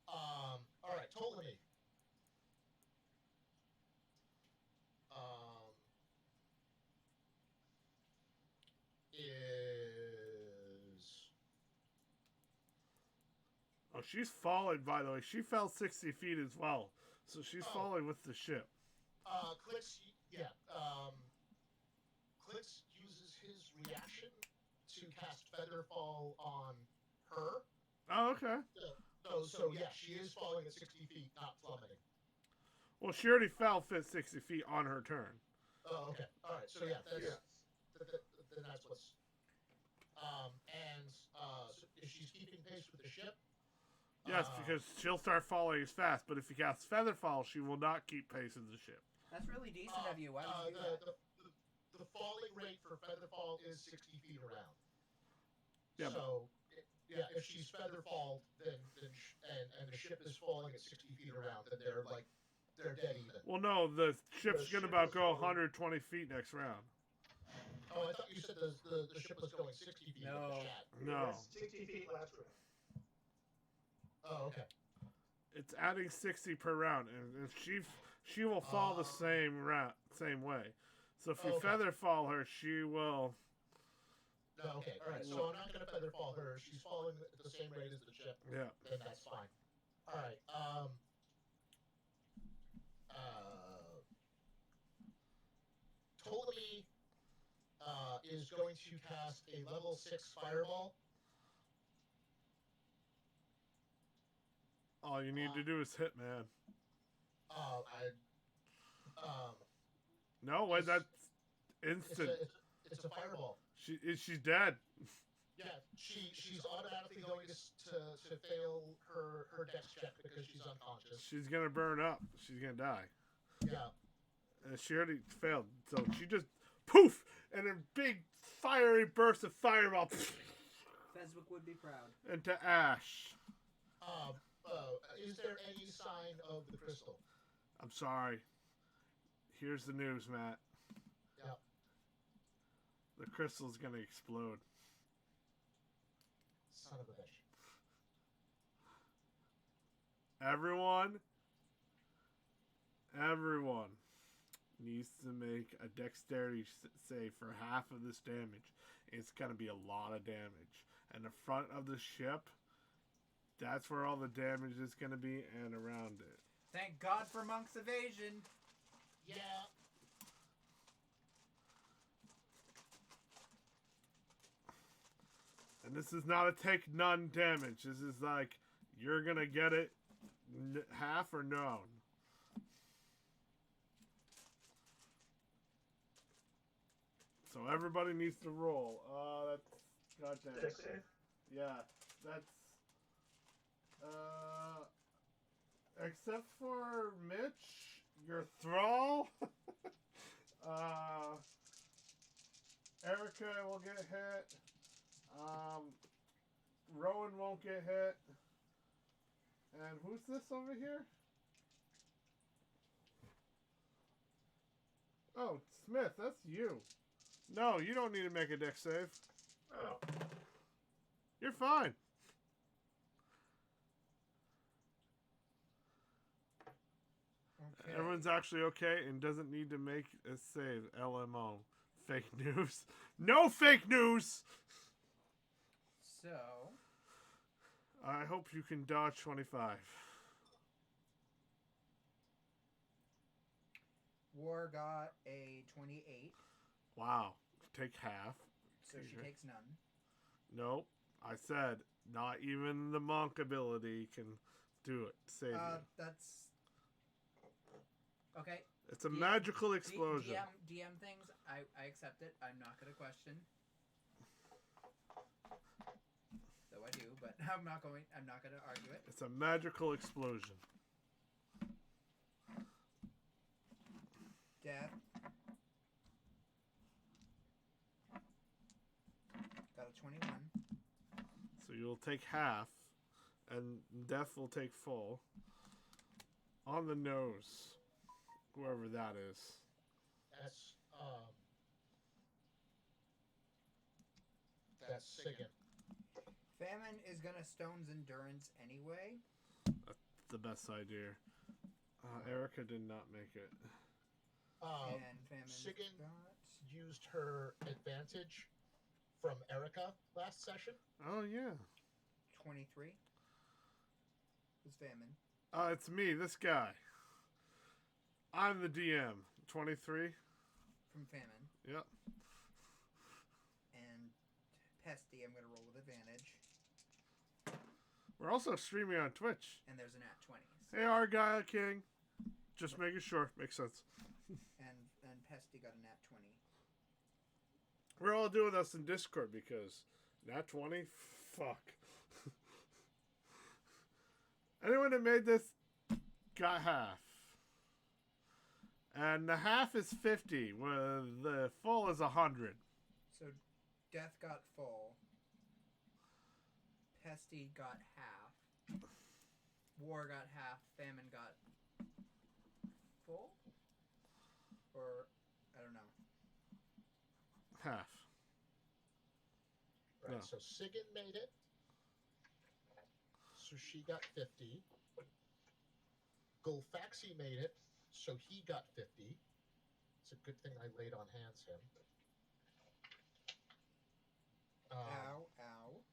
[SPEAKER 5] All right, Ptolemy. Is
[SPEAKER 1] Oh, she's falling, by the way. She fell 60 feet as well. So she's falling with the ship.
[SPEAKER 5] Clicks, yeah. Clicks uses his reaction to cast Featherfall on her.
[SPEAKER 1] Oh, okay.
[SPEAKER 5] So yeah, she is falling at 60 feet, not plummeting.
[SPEAKER 1] Well, she already fell 60 feet on her turn.
[SPEAKER 5] Oh, okay. All right. So yeah, then that's what's. So if she's keeping pace with the ship.
[SPEAKER 1] Yes, because she'll start falling as fast. But if you cast Featherfall, she will not keep pace with the ship.
[SPEAKER 3] That's really decent of you. Why would you do that?
[SPEAKER 5] The falling rate for Featherfall is 60 feet around.
[SPEAKER 1] Yeah.
[SPEAKER 5] So, if she's Featherfall, then and the ship is falling at 60 feet around, then they're dead even.
[SPEAKER 1] Well, no, the ship's going to about go 120 feet next round.
[SPEAKER 5] Oh, I thought you said the ship was going 60 feet.
[SPEAKER 3] No.
[SPEAKER 1] No.
[SPEAKER 2] 60 feet last round.
[SPEAKER 5] Oh, okay.
[SPEAKER 1] It's adding 60 per round, and she will fall the same way. So if you Featherfall her, she will.
[SPEAKER 5] Okay, all right. So I'm not going to Featherfall her. She's falling at the same rate as the ship.
[SPEAKER 1] Yeah.
[SPEAKER 5] Then that's fine. All right. Ptolemy is going to cast a level 6 fireball.
[SPEAKER 1] All you need to do is hit, man. No, wait, that's instant.
[SPEAKER 5] It's a fireball.
[SPEAKER 1] She's dead.
[SPEAKER 5] Yeah, she's automatically going to fail her dex check because she's unconscious.
[SPEAKER 1] She's gonna burn up. She's gonna die.
[SPEAKER 5] Yeah.
[SPEAKER 1] And she already failed, so she just poof, and a big fiery burst of fireball
[SPEAKER 3] Feswick would be proud.
[SPEAKER 1] into ash.
[SPEAKER 5] Is there any sign of the crystal?
[SPEAKER 1] I'm sorry. Here's the news, Matt.
[SPEAKER 5] Yeah.
[SPEAKER 1] The crystal's gonna explode.
[SPEAKER 5] Son of a bitch.
[SPEAKER 1] Everyone needs to make a dexterity save for half of this damage. It's gonna be a lot of damage. And the front of the ship, that's where all the damage is gonna be, and around it.
[SPEAKER 3] Thank God for Monk's evasion.
[SPEAKER 5] Yeah.
[SPEAKER 1] And this is not a take none damage. This is like, you're gonna get it half or no. So everybody needs to roll. That's goddamn.
[SPEAKER 2] Dex save?
[SPEAKER 1] Yeah, that's except for Mitch, your thrall. Erica will get hit. Rowan won't get hit. And who's this over here? Oh, Smith, that's you. No, you don't need to make a dex save.
[SPEAKER 2] Oh.
[SPEAKER 1] You're fine.
[SPEAKER 3] Okay.
[SPEAKER 1] Everyone's actually okay and doesn't need to make a save. LMO. Fake news. No fake news!
[SPEAKER 3] So,
[SPEAKER 1] I hope you can dodge 25.
[SPEAKER 3] War got a 28,
[SPEAKER 1] Wow. Take half.
[SPEAKER 3] so she
[SPEAKER 1] Okay.
[SPEAKER 3] takes none.
[SPEAKER 1] Nope. I said not even the monk ability can do it. Save you.
[SPEAKER 3] That's okay.
[SPEAKER 1] It's a
[SPEAKER 3] DM
[SPEAKER 1] magical explosion.
[SPEAKER 3] DM things, I accept it. I'm not gonna question. Though I do, but I'm not gonna argue it.
[SPEAKER 1] It's a magical explosion.
[SPEAKER 3] Death. Got a 21.
[SPEAKER 1] So you'll take half, and Death will take full. On the nose, whoever that is.
[SPEAKER 5] That's Sigan.
[SPEAKER 3] Famine is gonna Stone's Endurance anyway.
[SPEAKER 1] That's the best idea. Erica did not make it.
[SPEAKER 3] And Famine
[SPEAKER 5] Sigan
[SPEAKER 3] got...
[SPEAKER 5] used her advantage from Erica last session.
[SPEAKER 1] Oh, yeah.
[SPEAKER 3] 23. Who's Famine?
[SPEAKER 1] It's me, this guy. I'm the DM. 23.
[SPEAKER 3] From Famine.
[SPEAKER 1] Yep.
[SPEAKER 3] And Pesty, I'm gonna roll with advantage.
[SPEAKER 1] We're also streaming on Twitch.
[SPEAKER 3] And there's an at 20. So.
[SPEAKER 1] Hey, Argyle King. Just making sure. Makes sense.
[SPEAKER 3] And Pesty got a nat 20.
[SPEAKER 1] We're all doing this in Discord because nat 20? Fuck. Anyone that made this got half. And the half is 50, where the full is 100.
[SPEAKER 3] So Death got full. Pesty got half. War got half. Famine got full? Or, I don't know.
[SPEAKER 1] Half.
[SPEAKER 5] Right,
[SPEAKER 1] No.
[SPEAKER 5] so Sigan made it. So she got 50. Gulfaxi made it, so he got 50. It's a good thing I laid on hands him.
[SPEAKER 3] Ow.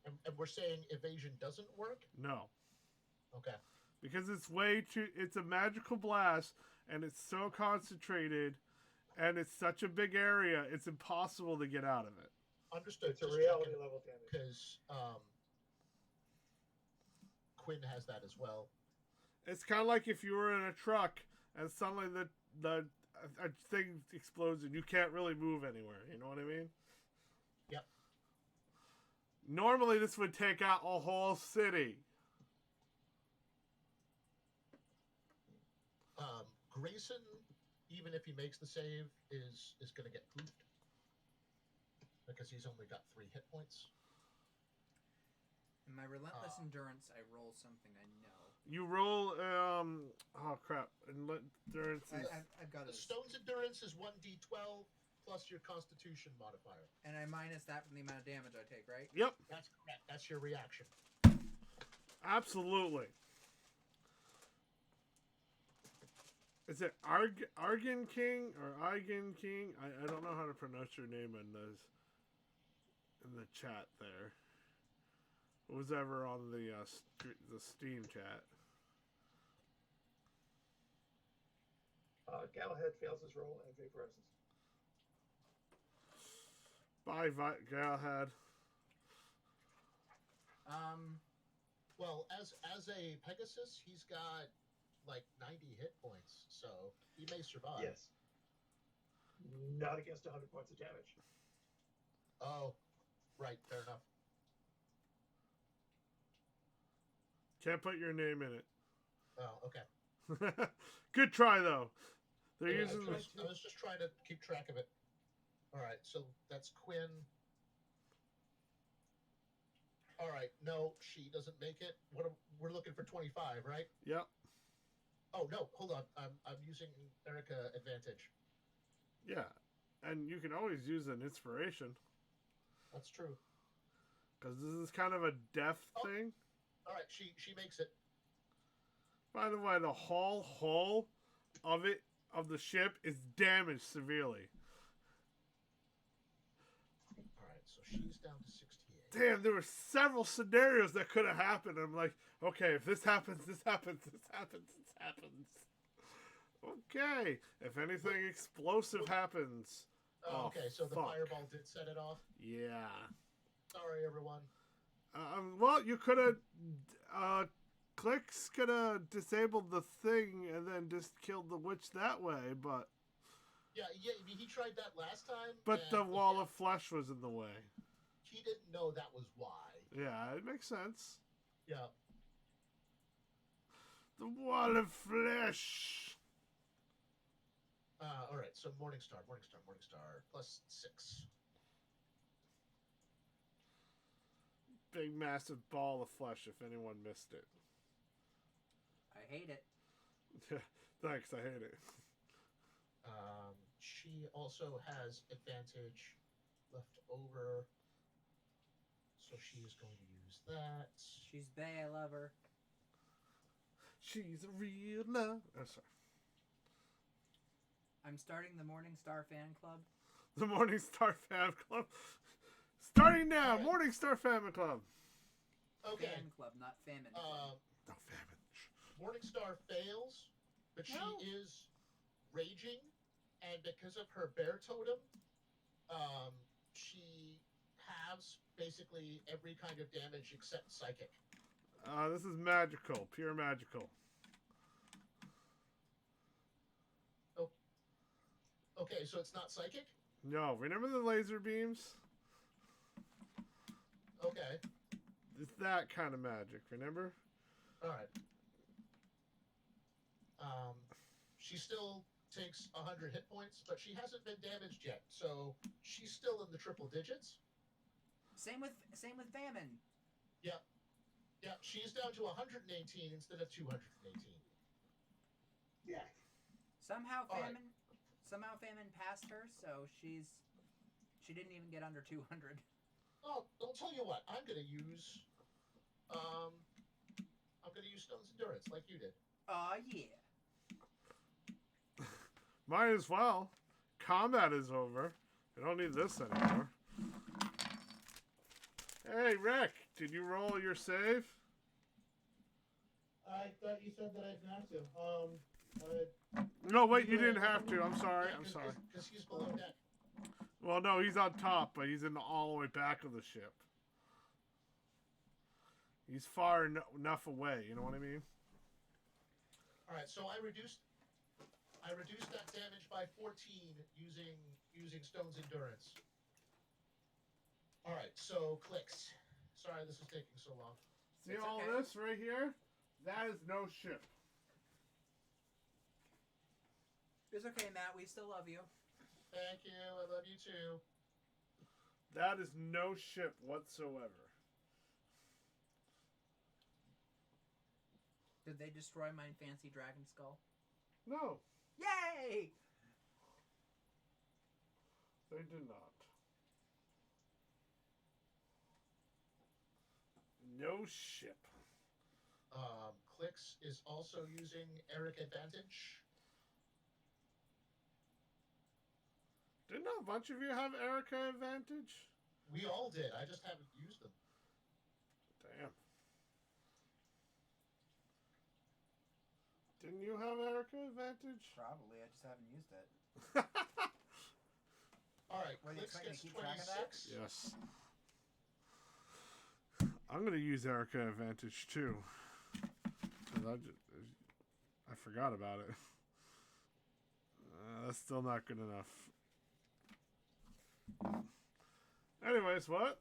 [SPEAKER 5] And we're saying evasion doesn't work?
[SPEAKER 1] No.
[SPEAKER 5] Okay.
[SPEAKER 1] Because it's way too... It's a magical blast, and it's so concentrated, and it's such a big area, it's impossible to get out of it.
[SPEAKER 5] Understood.
[SPEAKER 2] It's a reality level damage.
[SPEAKER 5] Because Quinn has that as well.
[SPEAKER 1] It's kind of like if you were in a truck, and suddenly a thing explodes, and you can't really move anywhere. You know what I mean?
[SPEAKER 5] Yep.
[SPEAKER 1] Normally, this would take out a whole city.
[SPEAKER 5] Grayson, even if he makes the save, is going to get poofed. Because he's only got 3 hit points.
[SPEAKER 3] In my relentless endurance, I roll something I know.
[SPEAKER 1] You roll, oh crap. Endurance is...
[SPEAKER 3] I've got
[SPEAKER 5] The
[SPEAKER 3] it.
[SPEAKER 5] Stone's Endurance is 1d12 plus your Constitution modifier.
[SPEAKER 3] And I minus that from the amount of damage I take, right?
[SPEAKER 1] Yep,
[SPEAKER 5] That's correct. That's your reaction.
[SPEAKER 1] absolutely. Is it Argan King or Eigen King? I don't know how to pronounce your name in the chat there. Who's ever on the Steam chat?
[SPEAKER 2] Galahad fails his roll and vaporizes.
[SPEAKER 1] Bye, Galahad.
[SPEAKER 5] Well, as a Pegasus, he's got like 90 hit points, so he may survive.
[SPEAKER 2] Yes. Not against 100 points of damage.
[SPEAKER 5] Oh, right. Fair enough.
[SPEAKER 1] Can't put your name in it.
[SPEAKER 5] Oh, okay.
[SPEAKER 1] Good try, though. They're
[SPEAKER 5] Yeah,
[SPEAKER 1] using
[SPEAKER 5] I was just trying to keep track of it. All right, so that's Quinn. All right, no, she doesn't make it. We're looking for 25, right?
[SPEAKER 1] Yep.
[SPEAKER 5] Oh no, hold on. I'm using Erica advantage.
[SPEAKER 1] Yeah. And you can always use an inspiration.
[SPEAKER 5] That's true.
[SPEAKER 1] Because this is kind of a death thing.
[SPEAKER 5] All right, she makes it.
[SPEAKER 1] By the way, the hull of the ship is damaged severely.
[SPEAKER 5] All right, so she's down to 68.
[SPEAKER 1] Damn, there were several scenarios that could have happened. I'm like, okay, if this happens, this happens, this happens, this happens. Okay, if anything explosive happens.
[SPEAKER 5] Oh, okay, so the
[SPEAKER 1] fuck.
[SPEAKER 5] fireball did set it off.
[SPEAKER 1] Yeah.
[SPEAKER 5] Sorry, everyone.
[SPEAKER 1] Well, you could have Clicks could have disabled the thing and then just killed the witch that way, but
[SPEAKER 5] Yeah, he tried that last time.
[SPEAKER 1] but
[SPEAKER 5] and
[SPEAKER 1] the wall
[SPEAKER 5] again,
[SPEAKER 1] of flesh was in the way.
[SPEAKER 5] he didn't know that was why.
[SPEAKER 1] Yeah, it makes sense.
[SPEAKER 5] Yeah.
[SPEAKER 1] The wall of flesh.
[SPEAKER 5] All right. So Morningstar, +6.
[SPEAKER 1] Big massive ball of flesh. If anyone missed it.
[SPEAKER 3] I hate it.
[SPEAKER 1] Thanks, I hate it.
[SPEAKER 5] She also has advantage left over, so she is going to use that.
[SPEAKER 3] She's bae, I love her.
[SPEAKER 1] She's a real love. Oh, sorry.
[SPEAKER 3] I'm starting the Morningstar fan club.
[SPEAKER 1] The Morningstar Fan Club. Starting now,
[SPEAKER 5] Right.
[SPEAKER 1] Morningstar Family Club.
[SPEAKER 5] Okay.
[SPEAKER 3] Fan club, not famine club.
[SPEAKER 1] No famine.
[SPEAKER 5] Morningstar fails, but she
[SPEAKER 3] No.
[SPEAKER 5] is raging, and because of her bear totem, she has basically every kind of damage except psychic.
[SPEAKER 1] This is magical, pure magical.
[SPEAKER 5] Okay, so it's not psychic?
[SPEAKER 1] No, remember the laser beams?
[SPEAKER 5] Okay.
[SPEAKER 1] It's that kind of magic, remember?
[SPEAKER 5] Alright. She still takes 100 hit points, but she hasn't been damaged yet, so she's still in the triple digits.
[SPEAKER 3] Same with famine.
[SPEAKER 5] Yeah, she's down to 118 instead of 218.
[SPEAKER 2] Yeah.
[SPEAKER 3] Somehow
[SPEAKER 5] All right.
[SPEAKER 3] famine passed her, so she didn't even get under 200.
[SPEAKER 5] Oh, I'll tell you what. I'm gonna use Stone's Endurance like you did.
[SPEAKER 3] Aw, yeah.
[SPEAKER 1] Might as well. Combat is over. I don't need this anymore. Hey, Rick, did you roll your save?
[SPEAKER 4] I thought you said that I didn't have to.
[SPEAKER 1] No, wait, you didn't have to. I'm sorry. I'm sorry.
[SPEAKER 5] Because he's below deck.
[SPEAKER 1] Well, no, he's on top, but he's in all the way back of the ship. He's far enough away, you know what I mean?
[SPEAKER 5] All right, so I reduced that damage by 14 using Stone's Endurance. All right, so clicks. Sorry, this is taking so long.
[SPEAKER 1] See
[SPEAKER 3] It's
[SPEAKER 1] all
[SPEAKER 3] okay.
[SPEAKER 1] this right here? That is no ship.
[SPEAKER 3] It's okay, Matt. We still love you.
[SPEAKER 5] Thank you. I love you too.
[SPEAKER 1] That is no ship whatsoever.
[SPEAKER 3] Did they destroy my fancy dragon skull?
[SPEAKER 1] No,
[SPEAKER 3] Yay!
[SPEAKER 1] they did not. No ship.
[SPEAKER 5] Clicks is also using Eric Advantage.
[SPEAKER 1] Didn't a bunch of you have Erica advantage?
[SPEAKER 5] We all did. I just haven't used them.
[SPEAKER 1] Damn. Didn't you have Erica advantage?
[SPEAKER 3] Probably. I just haven't used it.
[SPEAKER 5] All right,
[SPEAKER 3] What, are you
[SPEAKER 5] Clicks
[SPEAKER 3] expecting
[SPEAKER 5] gets
[SPEAKER 3] to keep track of that?
[SPEAKER 5] 26.
[SPEAKER 1] Yes. I'm gonna use Erica advantage too. 'Cause I forgot about it. That's still not good enough. Anyways, what?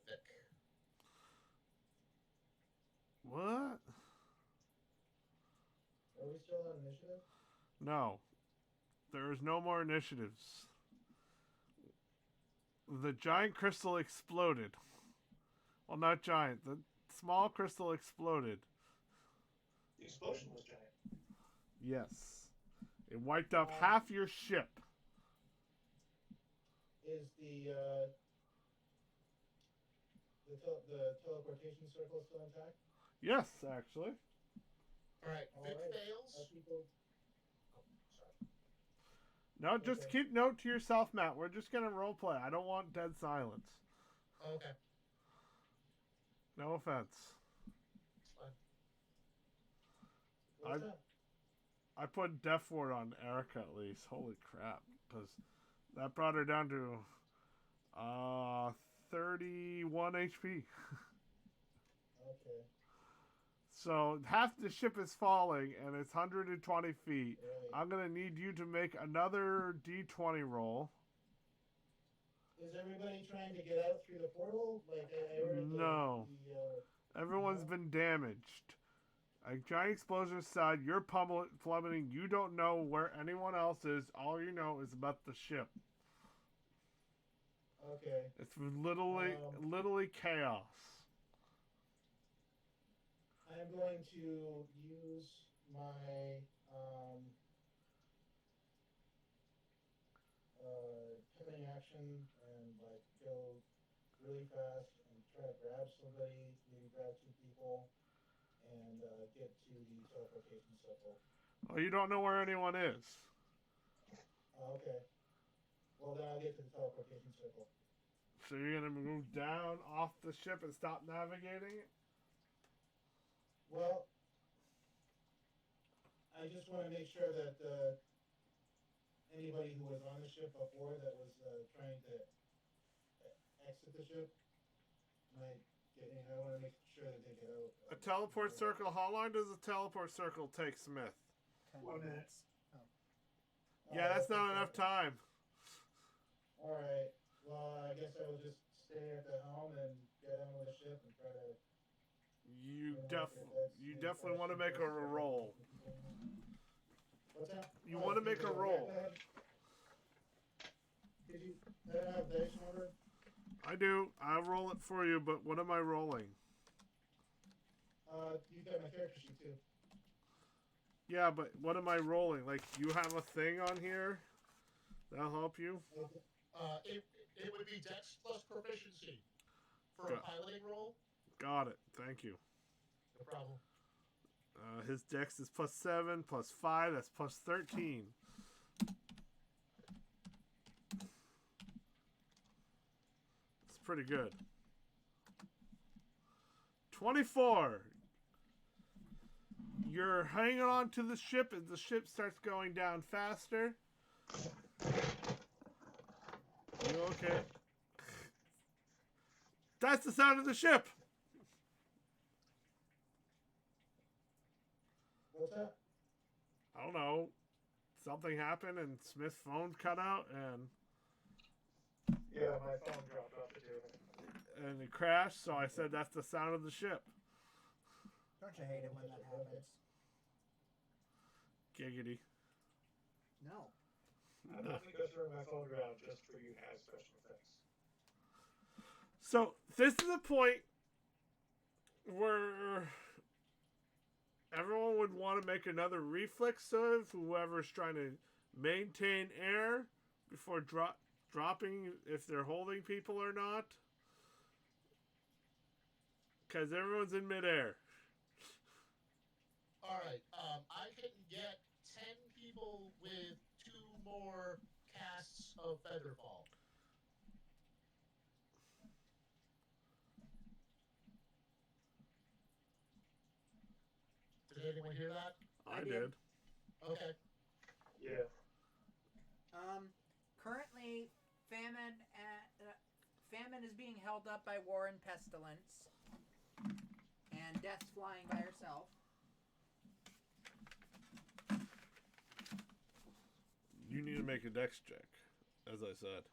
[SPEAKER 5] Vic.
[SPEAKER 1] What?
[SPEAKER 4] Are we still on initiative?
[SPEAKER 1] No. There is no more initiatives. The giant crystal exploded. Well, not giant. The small crystal exploded.
[SPEAKER 2] The explosion was giant.
[SPEAKER 1] Yes. It wiped out half your ship.
[SPEAKER 4] Is the teleportation circle still intact?
[SPEAKER 1] Yes, actually.
[SPEAKER 5] All right,
[SPEAKER 4] All
[SPEAKER 5] Vic
[SPEAKER 4] right.
[SPEAKER 5] fails.
[SPEAKER 4] Are people?
[SPEAKER 5] Sorry.
[SPEAKER 1] No, just
[SPEAKER 4] Okay.
[SPEAKER 1] keep note to yourself, Matt. We're just gonna role play. I don't want dead silence.
[SPEAKER 5] Okay,
[SPEAKER 1] No offense.
[SPEAKER 5] it's fine.
[SPEAKER 4] What's that?
[SPEAKER 1] I put Death Ward on Erica at least. Holy crap. Because that brought her down to 31 HP.
[SPEAKER 4] Okay.
[SPEAKER 1] So half the ship is falling, and it's 120 feet.
[SPEAKER 4] Really?
[SPEAKER 1] I'm gonna need you to make another D20 roll.
[SPEAKER 4] Is everybody trying to get out through the portal? Like I heard
[SPEAKER 1] No. Everyone's
[SPEAKER 4] No?
[SPEAKER 1] been damaged. A giant explosion aside, you're plummeting. You don't know where anyone else is. All you know is about the ship.
[SPEAKER 4] Okay.
[SPEAKER 1] It's literally chaos.
[SPEAKER 4] I'm going to use my pivot action and like go really fast and try to grab somebody, maybe grab two people, and get to the teleportation circle.
[SPEAKER 1] Oh, you don't know where anyone is.
[SPEAKER 4] Okay. Well, then I'll get to the teleportation circle.
[SPEAKER 1] So you're gonna move down off the ship and stop navigating it?
[SPEAKER 4] Well, I just want to make sure that anybody who was on the ship before that was trying to exit the ship might get in. I want to make sure that they get out.
[SPEAKER 1] A teleport circle. How long does a teleport circle take, Smith?
[SPEAKER 3] 10
[SPEAKER 2] 1 minute.
[SPEAKER 3] minutes.
[SPEAKER 1] Yeah, that's not enough time.
[SPEAKER 4] All right. Well, I guess I will just stay at the helm and get on with the ship and try to.
[SPEAKER 1] You definitely want to make a roll.
[SPEAKER 4] What's that?
[SPEAKER 1] You want to make a roll.
[SPEAKER 4] Did you? I don't have dice number.
[SPEAKER 1] I do. I'll roll it for you, but what am I rolling?
[SPEAKER 4] You got my character sheet too.
[SPEAKER 1] Yeah, but what am I rolling? Like, you have a thing on here? That'll help you?
[SPEAKER 5] It would be Dex plus proficiency for a
[SPEAKER 1] Got-
[SPEAKER 5] piloting roll.
[SPEAKER 1] Got it. Thank you.
[SPEAKER 5] No problem.
[SPEAKER 1] His dex is +7, +5. That's +13. It's pretty good. 24. You're hanging on to the ship as the ship starts going down faster. You okay? That's the sound of the ship.
[SPEAKER 4] What's that?
[SPEAKER 1] I don't know. Something happened and Smith's phone cut out and
[SPEAKER 2] Yeah, my phone dropped off the table.
[SPEAKER 1] it crashed, so I said that's the sound of the ship.
[SPEAKER 3] Don't you hate it when that happens?
[SPEAKER 1] Giggity.
[SPEAKER 3] No.
[SPEAKER 2] I'm not going to go through my phone ground just for you to have special effects.
[SPEAKER 1] So this is a point where everyone would want to make another reflex save, whoever's trying to maintain air before dropping, if they're holding people or not. Because everyone's in midair.
[SPEAKER 5] All right. I can get 10 people with 2 more casts of Featherfall. Did anyone hear that?
[SPEAKER 1] I
[SPEAKER 3] did.
[SPEAKER 1] did.
[SPEAKER 5] Okay.
[SPEAKER 2] Yeah.
[SPEAKER 3] Currently, famine is being held up by war and pestilence, and death's flying by herself.
[SPEAKER 1] You need to make a dex check, as I said.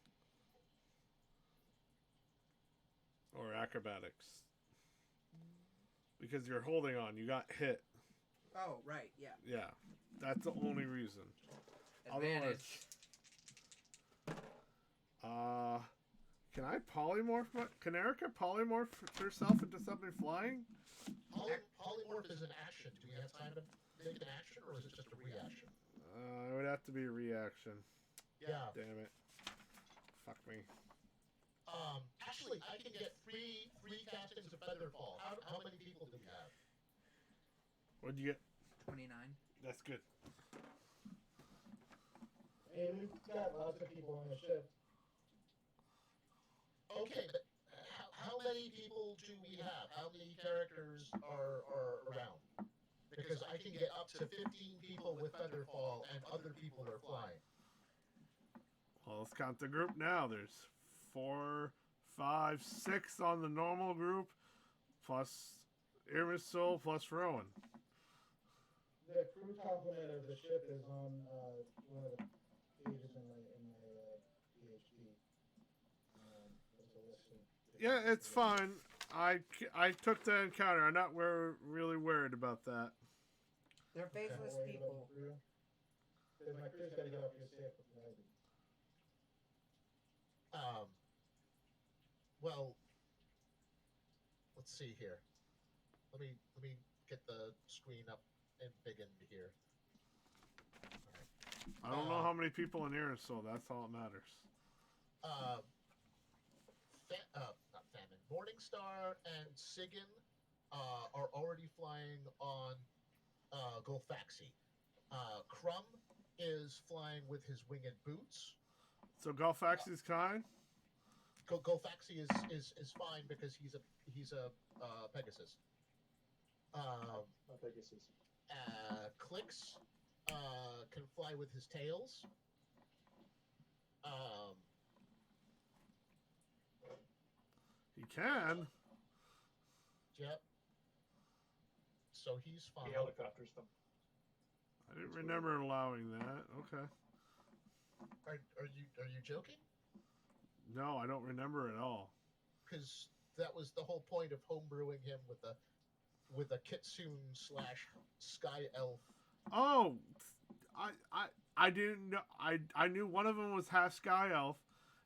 [SPEAKER 1] Or acrobatics. Because you're holding on. You got hit.
[SPEAKER 3] Oh, right, yeah.
[SPEAKER 1] Yeah. That's the only reason.
[SPEAKER 3] Advantage.
[SPEAKER 1] Can I polymorph? Can Erica polymorph herself into something flying?
[SPEAKER 5] Polymorph is an action. Do we have time to make an action, or is it just a reaction?
[SPEAKER 1] It would have to be a reaction.
[SPEAKER 5] Yeah.
[SPEAKER 1] Damn it. Fuck me.
[SPEAKER 5] Actually, I can get three castings of Featherfall. How many people do we have?
[SPEAKER 1] What'd you get?
[SPEAKER 3] 29.
[SPEAKER 1] That's good.
[SPEAKER 4] Hey, we've got lots of people on the ship.
[SPEAKER 5] Okay, but how many people do we have? How many characters are around? Because I can get up to 15 people with Featherfall, and other people are flying.
[SPEAKER 1] Well, let's count the group now. There's 5, 6 on the normal group, plus Irmisol, plus Rowan.
[SPEAKER 4] The crew complement of the ship is on one of the pages in my PhD. There's a list of
[SPEAKER 1] Yeah, it's fine. I took the encounter. I'm not really worried about that.
[SPEAKER 3] They're faceless
[SPEAKER 4] Worried about
[SPEAKER 3] people.
[SPEAKER 4] the crew. Because my crew's got to get off here safe before I do.
[SPEAKER 5] Well, let's see here. Let me get the screen up and big into here.
[SPEAKER 1] I don't know how many people in here, so that's all that matters.
[SPEAKER 5] Not Famine. Morningstar and Sigan are already flying on Golfaxi. Crumb is flying with his winged boots.
[SPEAKER 1] So Golfaxi's kind?
[SPEAKER 5] Golfaxi is fine because he's a Pegasus.
[SPEAKER 2] Pegasus.
[SPEAKER 5] Clicks can fly with his tails.
[SPEAKER 1] He can.
[SPEAKER 5] Yep. So he's fine.
[SPEAKER 2] He helicopters them.
[SPEAKER 1] I didn't remember allowing that. Okay.
[SPEAKER 5] Are you joking?
[SPEAKER 1] No, I don't remember at all.
[SPEAKER 5] Because that was the whole point of homebrewing him with a kitsune / sky elf.
[SPEAKER 1] Oh, I didn't know. I knew one of them was half sky elf,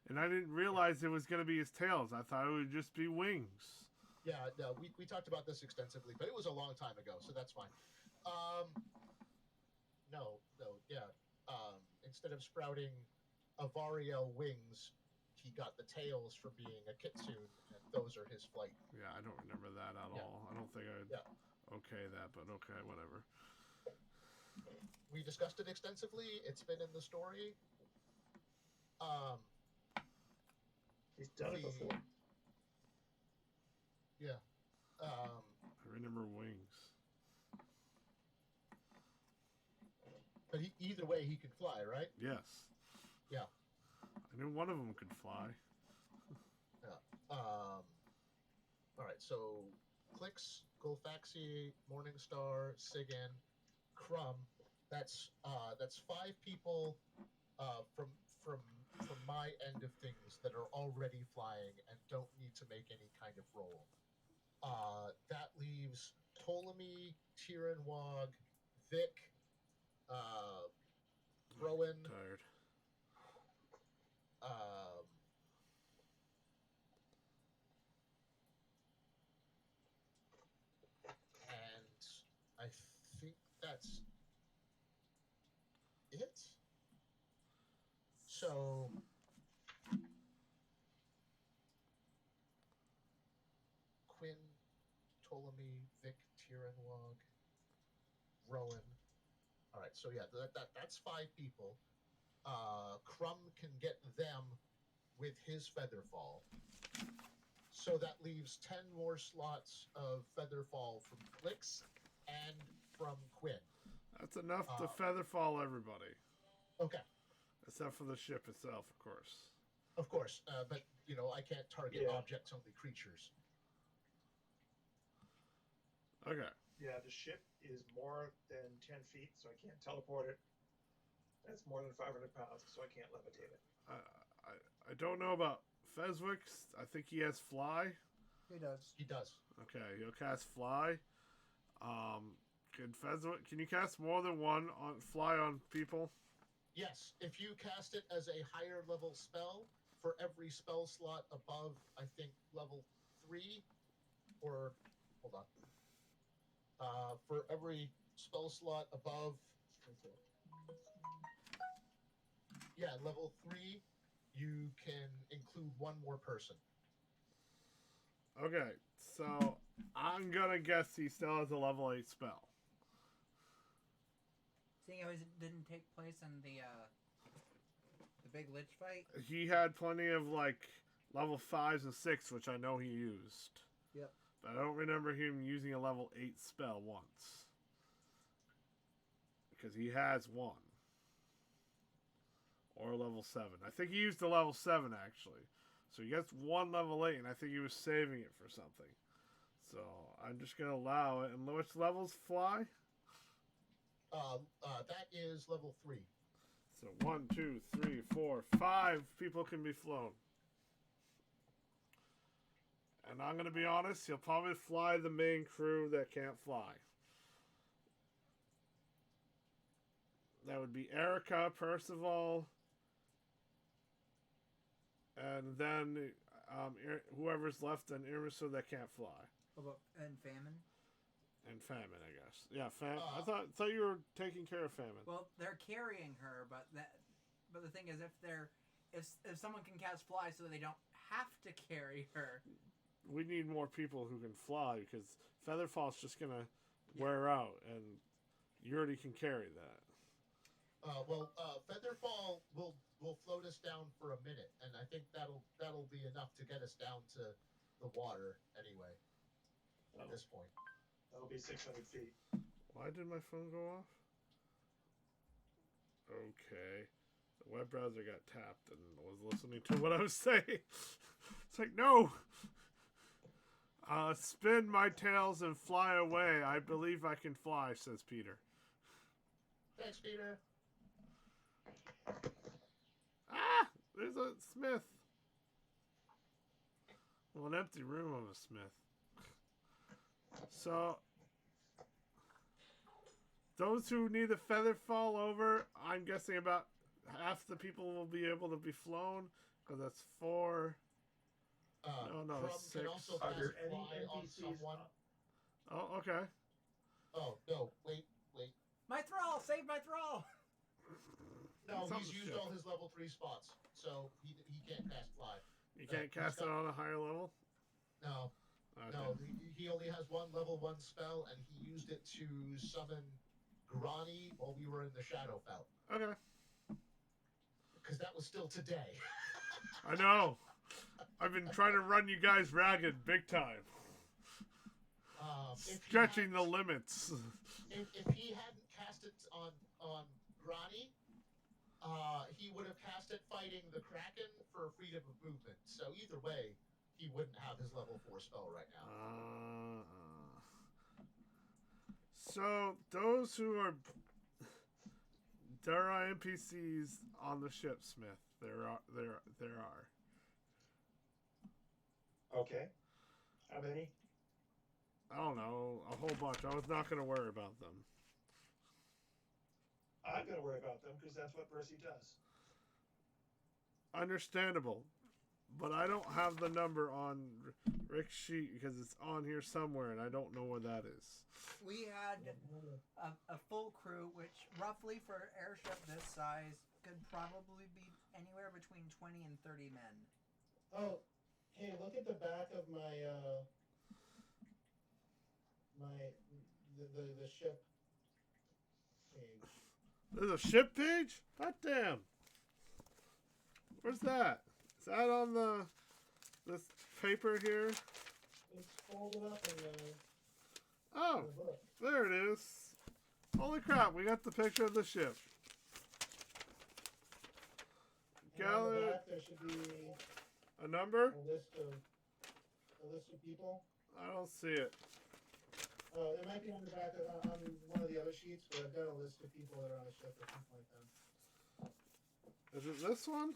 [SPEAKER 1] and I didn't realize it was going to be his tails. I thought it would just be wings.
[SPEAKER 5] Yeah, no, we talked about this extensively, but it was a long time ago, so that's fine. No, yeah. Instead of sprouting Avariel wings, he got the tails for being a kitsune, and those are his flight.
[SPEAKER 1] Yeah, I don't remember that at all. I don't think I'd okay that, but okay, whatever.
[SPEAKER 5] We discussed it extensively. It's been in the story.
[SPEAKER 2] He's done it before.
[SPEAKER 5] Yeah.
[SPEAKER 1] I remember wings.
[SPEAKER 5] But either way, he could fly, right?
[SPEAKER 1] Yes.
[SPEAKER 5] Yeah.
[SPEAKER 1] I knew one of them could fly.
[SPEAKER 5] Yeah. All right. So, Clicks, Golfaxi, Morningstar, Sigan, Crumb. That's 5 people from my end of things that are already flying and don't need to make any kind of roll. That leaves Ptolemy, Tiranwag, Vic, Rowan.
[SPEAKER 1] Tired.
[SPEAKER 5] And I think that's it. So Quinn, Ptolemy, Vic, Tiranwag, Rowan. All right, so yeah, that's 5 people. Crumb can get them with his Featherfall. So that leaves 10 more slots of Featherfall from Clicks and from Quinn.
[SPEAKER 1] That's enough to featherfall everybody.
[SPEAKER 5] Okay.
[SPEAKER 1] Except for the ship itself, of course.
[SPEAKER 5] Of course, but I can't target objects, only creatures.
[SPEAKER 1] Okay.
[SPEAKER 2] Yeah, the ship is more than 10 feet, so I can't teleport it. That's more than 500 pounds, so I can't levitate it.
[SPEAKER 1] I don't know about Fezwick. I think he has fly.
[SPEAKER 3] He does.
[SPEAKER 5] He does.
[SPEAKER 1] Okay, he'll cast fly. Can you cast more than one on fly on people?
[SPEAKER 5] Yes, if you cast it as a higher level spell, for every spell slot above, I think, level 3, or hold on, for every spell slot above, level 3, you can include one more person.
[SPEAKER 1] Okay, so I'm gonna guess he still has a level 8 spell.
[SPEAKER 3] Seeing how it didn't take place in the big lich fight.
[SPEAKER 1] He had plenty of level 5s and 6, which I know he used.
[SPEAKER 3] Yep.
[SPEAKER 1] But I don't remember him using a level 8 spell once. Because he has one. Or a level 7. I think he used a level 7 actually. So he gets 1 level 8, and I think he was saving it for something. So I'm just gonna allow it. And which levels fly?
[SPEAKER 5] That is level 3.
[SPEAKER 1] So 1, 2, 3, 4, 5 people can be flown. And I'm gonna be honest, he'll probably fly the main crew that can't fly. That would be Erica, Percival, and then whoever's left in Irmisu that can't fly.
[SPEAKER 3] And Famine?
[SPEAKER 1] And Famine, I guess. Yeah, I thought you were taking care of Famine.
[SPEAKER 3] Well, they're carrying her, but the thing is, if someone can cast fly so they don't have to carry her.
[SPEAKER 1] We need more people who can fly because Featherfall's just gonna wear out, and you already can carry that.
[SPEAKER 5] Featherfall will float us down for a minute, and I think that'll be enough to get us down to the water anyway. At this point,
[SPEAKER 2] That'll be 600 feet.
[SPEAKER 1] Why did my phone go off? Okay, the web browser got tapped and was listening to what I was saying. It's like, no. Spin my tails and fly away. I believe I can fly, says Peter.
[SPEAKER 5] Thanks, Peter.
[SPEAKER 1] Ah! There's a smith. Well, an empty room of a smith. So, those who need a feather fall over, I'm guessing about half the people will be able to be flown, because that's 4. No,
[SPEAKER 5] Crumb
[SPEAKER 1] 6.
[SPEAKER 5] can also
[SPEAKER 2] Are
[SPEAKER 5] cast
[SPEAKER 2] there any
[SPEAKER 5] fly on
[SPEAKER 2] NPCs?
[SPEAKER 5] someone.
[SPEAKER 1] Oh, okay.
[SPEAKER 5] Oh, no, wait.
[SPEAKER 3] My thrall! Save my thrall!
[SPEAKER 5] No,
[SPEAKER 1] It's on
[SPEAKER 5] he's
[SPEAKER 1] the
[SPEAKER 5] used
[SPEAKER 1] ship.
[SPEAKER 5] all his level 3 spots, so he can't cast fly.
[SPEAKER 1] You can't cast it on a higher level?
[SPEAKER 5] No,
[SPEAKER 1] Okay.
[SPEAKER 5] no, he only has 1 level 1 spell, and he used it to summon Grani while we were in the Shadowfell.
[SPEAKER 1] Okay.
[SPEAKER 5] Because that was still today.
[SPEAKER 1] I know. I've been trying to run you guys ragged big time. Stretching the limits.
[SPEAKER 5] If he hadn't cast it on Grani, he would have cast it fighting the Kraken for freedom of movement. So either way, he wouldn't have his level 4 spell right now.
[SPEAKER 1] So those who are there are NPCs on the ship, Smith. There are.
[SPEAKER 2] Okay. How many?
[SPEAKER 1] I don't know, a whole bunch. I was not going to worry about them.
[SPEAKER 2] I'm going to worry about them because that's what Percy does.
[SPEAKER 1] Understandable. But I don't have the number on Rick's sheet because it's on here somewhere and I don't know where that is.
[SPEAKER 3] We had a full crew, which roughly for an airship this size could probably be anywhere between 20 and 30 men.
[SPEAKER 4] Oh, hey, look at the back of my the ship page.
[SPEAKER 1] There's a ship page? God damn. Where's that? Is that on this paper here?
[SPEAKER 4] It's folded up in the
[SPEAKER 1] Oh,
[SPEAKER 4] book.
[SPEAKER 1] there it is. Holy crap, we got the picture of the ship.
[SPEAKER 4] And on the
[SPEAKER 1] Gather
[SPEAKER 4] back there should be
[SPEAKER 1] a number?
[SPEAKER 4] a list of people.
[SPEAKER 1] I don't see it.
[SPEAKER 4] Oh, it might be on the back of, on one of the other sheets, but I've got a list of people that are on the ship or something like that.
[SPEAKER 1] Is it this one?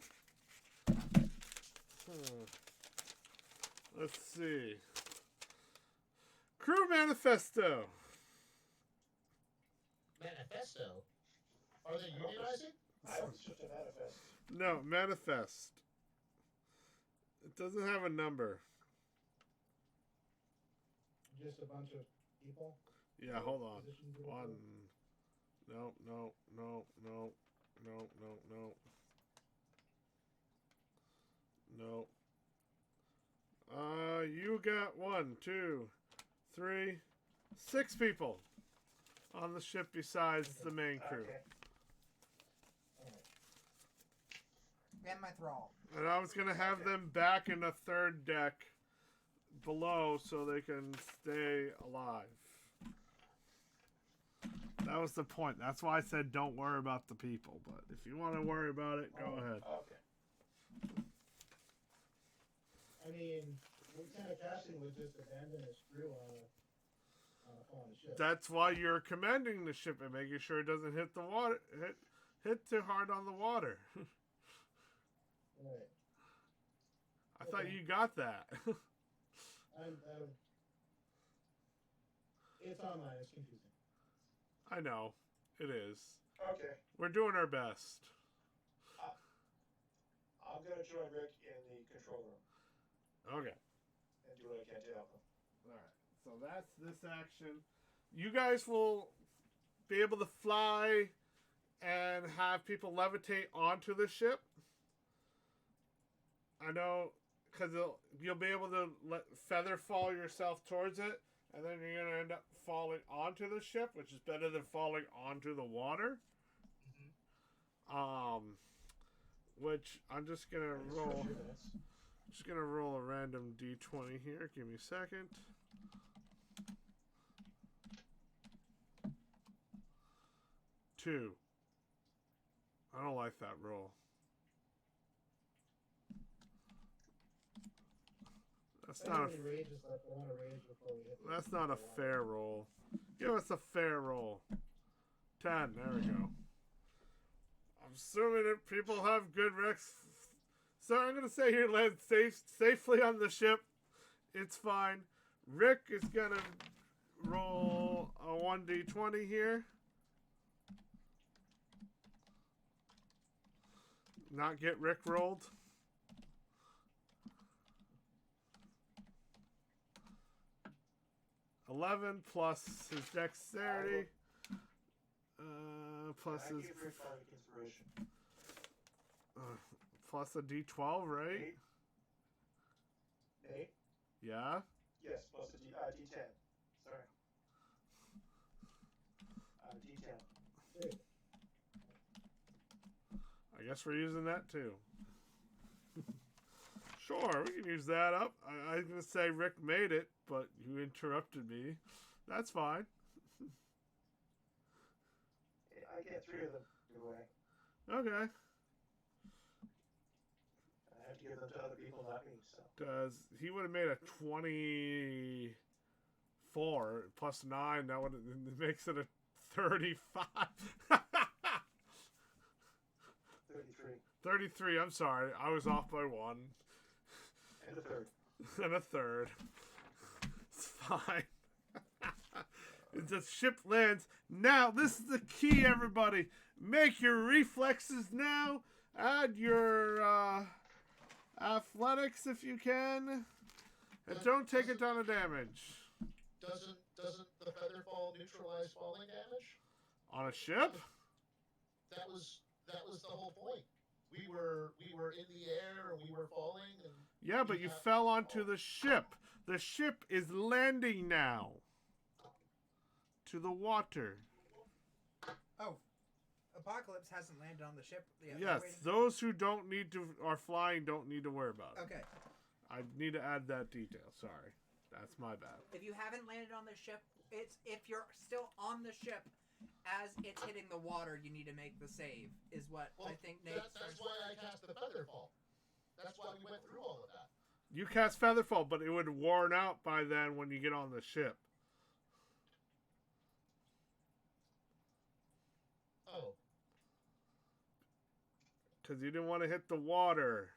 [SPEAKER 1] Let's see. Crew manifesto.
[SPEAKER 5] Manifesto? Are they unionizing?
[SPEAKER 2] I was just a manifest.
[SPEAKER 1] No, manifest. It doesn't have a number.
[SPEAKER 4] Just a bunch of people.
[SPEAKER 1] Yeah, hold on.
[SPEAKER 4] Positions of the
[SPEAKER 1] One.
[SPEAKER 4] crew.
[SPEAKER 1] No. No. You got 1, 2, 3, 6 people on the ship besides the main crew.
[SPEAKER 2] Okay.
[SPEAKER 3] And my thrall.
[SPEAKER 1] And I was gonna have them back in the 3rd deck below so they can stay alive. That was the point. That's why I said don't worry about the people. But if you want to worry about it, go ahead.
[SPEAKER 2] Okay.
[SPEAKER 4] I mean, what kind of casting would just abandon its crew on a fallen ship?
[SPEAKER 1] That's why you're commanding the ship and making sure it doesn't hit the water, hit too hard on the water.
[SPEAKER 4] Right.
[SPEAKER 1] I thought you got that.
[SPEAKER 4] It's online. It's confusing.
[SPEAKER 1] I know. It is.
[SPEAKER 2] Okay.
[SPEAKER 1] We're doing our best.
[SPEAKER 2] I'm gonna join Rick in the control room
[SPEAKER 1] Okay.
[SPEAKER 2] and do what I can to help him.
[SPEAKER 1] Alright. So that's this action. You guys will be able to fly and have people levitate onto the ship. I know, because you'll be able to feather fall yourself towards it, and then you're going to end up falling onto the ship, which is better than falling onto the water.
[SPEAKER 2] Mm-hmm.
[SPEAKER 1] Which I'm just going to roll. Just going to roll a random d20 here. Give me a second. Two. I don't like that roll. That's not a fair roll. Give us a fair roll. 10. There we go. I'm assuming that people have good recs. So I'm going to say here, land safely on the ship. It's fine. Rick is going to roll a 1d20 here. Not get Rick rolled. $11 plus his dexterity. Plus his. Plus a d12, right?
[SPEAKER 2] 8.
[SPEAKER 1] Yeah?
[SPEAKER 2] Yes, plus a d10. Sorry. D10.
[SPEAKER 1] I guess we're using that too. Sure, we can use that up. I was going to say Rick made it, but you interrupted me. That's fine.
[SPEAKER 2] I get 3 of them away.
[SPEAKER 1] Okay.
[SPEAKER 2] I have to give them to other people, not me. So.
[SPEAKER 1] Does he would have made a 24 plus 9? That would makes it a 35.
[SPEAKER 2] 33.
[SPEAKER 1] 33. I'm sorry, I was off by 1.
[SPEAKER 2] And a third.
[SPEAKER 1] And a third. It's fine. The ship lands. Now, this is the key, everybody. Make your reflexes now. Add your athletics if you can. And don't take a ton of damage.
[SPEAKER 5] Doesn't the feather fall neutralize falling damage?
[SPEAKER 1] On a ship?
[SPEAKER 5] That was the whole point. We were in the air and we were falling and
[SPEAKER 1] yeah, but you fell onto the ship. The ship is landing now. To the water.
[SPEAKER 3] Oh, Apocalypse hasn't landed on the ship yet.
[SPEAKER 1] Yes, those who are flying don't need to worry about it.
[SPEAKER 3] Okay.
[SPEAKER 1] I need to add that detail. Sorry, that's my bad.
[SPEAKER 3] If you haven't landed on the ship, if you're still on the ship as it's hitting the water, you need to make the save. Is what I think Nate.
[SPEAKER 5] That's why I cast the Featherfall. That's why we went through all of that.
[SPEAKER 1] You cast Featherfall, but it would worn out by then when you get on the ship.
[SPEAKER 5] Oh.
[SPEAKER 1] Because you didn't want to hit the water.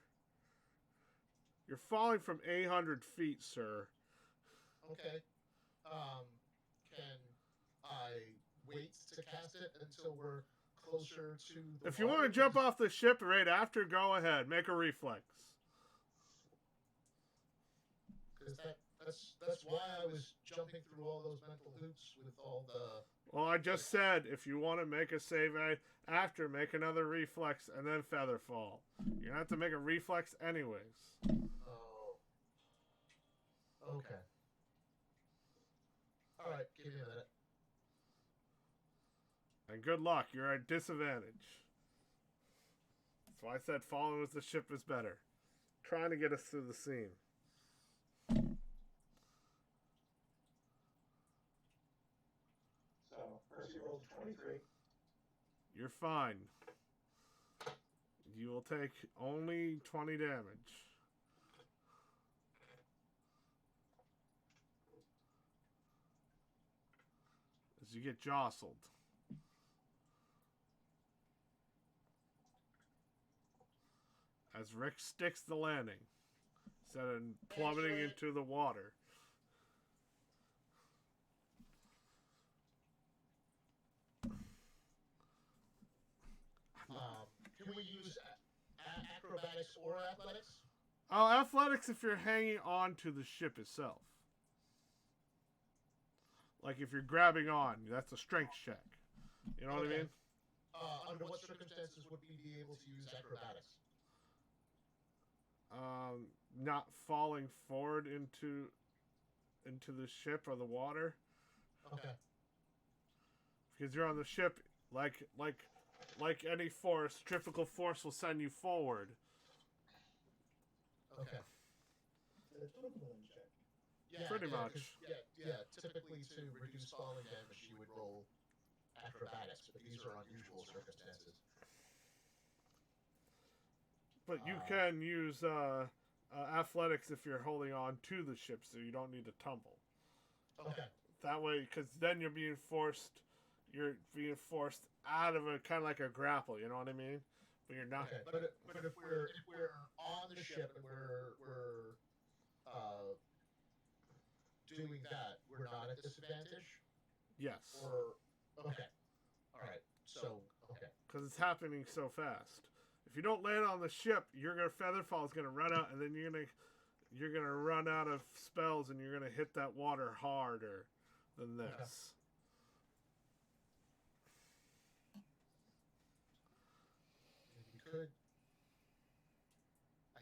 [SPEAKER 1] You're falling from 800 feet, sir.
[SPEAKER 5] Okay. Can I wait to cast it until we're closer to the
[SPEAKER 1] If you want to jump off the ship right after, go ahead. Make a reflex.
[SPEAKER 5] Because that's why I was jumping through all those mental hoops with all the...
[SPEAKER 1] Well, I just said, if you want to make a save after, make another reflex and then Featherfall. You're going to have to make a reflex anyways.
[SPEAKER 5] Oh. Okay. Alright, give me a minute.
[SPEAKER 1] And good luck. You're at disadvantage. That's why I said falling with the ship is better. Trying to get us through the scene.
[SPEAKER 2] So, Percy rolled a 23.
[SPEAKER 1] You're fine. You will take only 20 damage. You get jostled. As Rick sticks the landing instead of plummeting into the water.
[SPEAKER 5] Can we use acrobatics or athletics?
[SPEAKER 1] Oh, athletics if you're hanging on to the ship itself. Like if you're grabbing on, that's a strength check. You know what I mean?
[SPEAKER 5] Under what circumstances would we be able to use acrobatics?
[SPEAKER 1] Not falling forward into the ship or the water.
[SPEAKER 5] Okay.
[SPEAKER 1] Because you're on the ship, like any force, centrifugal force will send you forward.
[SPEAKER 5] Okay. Yeah,
[SPEAKER 1] Pretty much.
[SPEAKER 5] Yeah. Typically, to reduce falling damage, you would roll acrobatics, but these are unusual circumstances.
[SPEAKER 1] But you can use athletics if you're holding on to the ship, so you don't need to tumble.
[SPEAKER 5] Okay.
[SPEAKER 1] That way, because then you're being forced out of a kind of like a grapple. You know what I mean? But you're not.
[SPEAKER 5] Okay. But if we're on the ship and we're doing that, we're not at disadvantage?
[SPEAKER 1] Yes.
[SPEAKER 5] Or okay. All right. So okay.
[SPEAKER 1] Because it's happening so fast. If you don't land on the ship, Featherfall is gonna run out, and then you're gonna run out of spells, and you're gonna hit that water harder than this.
[SPEAKER 5] Okay. We could.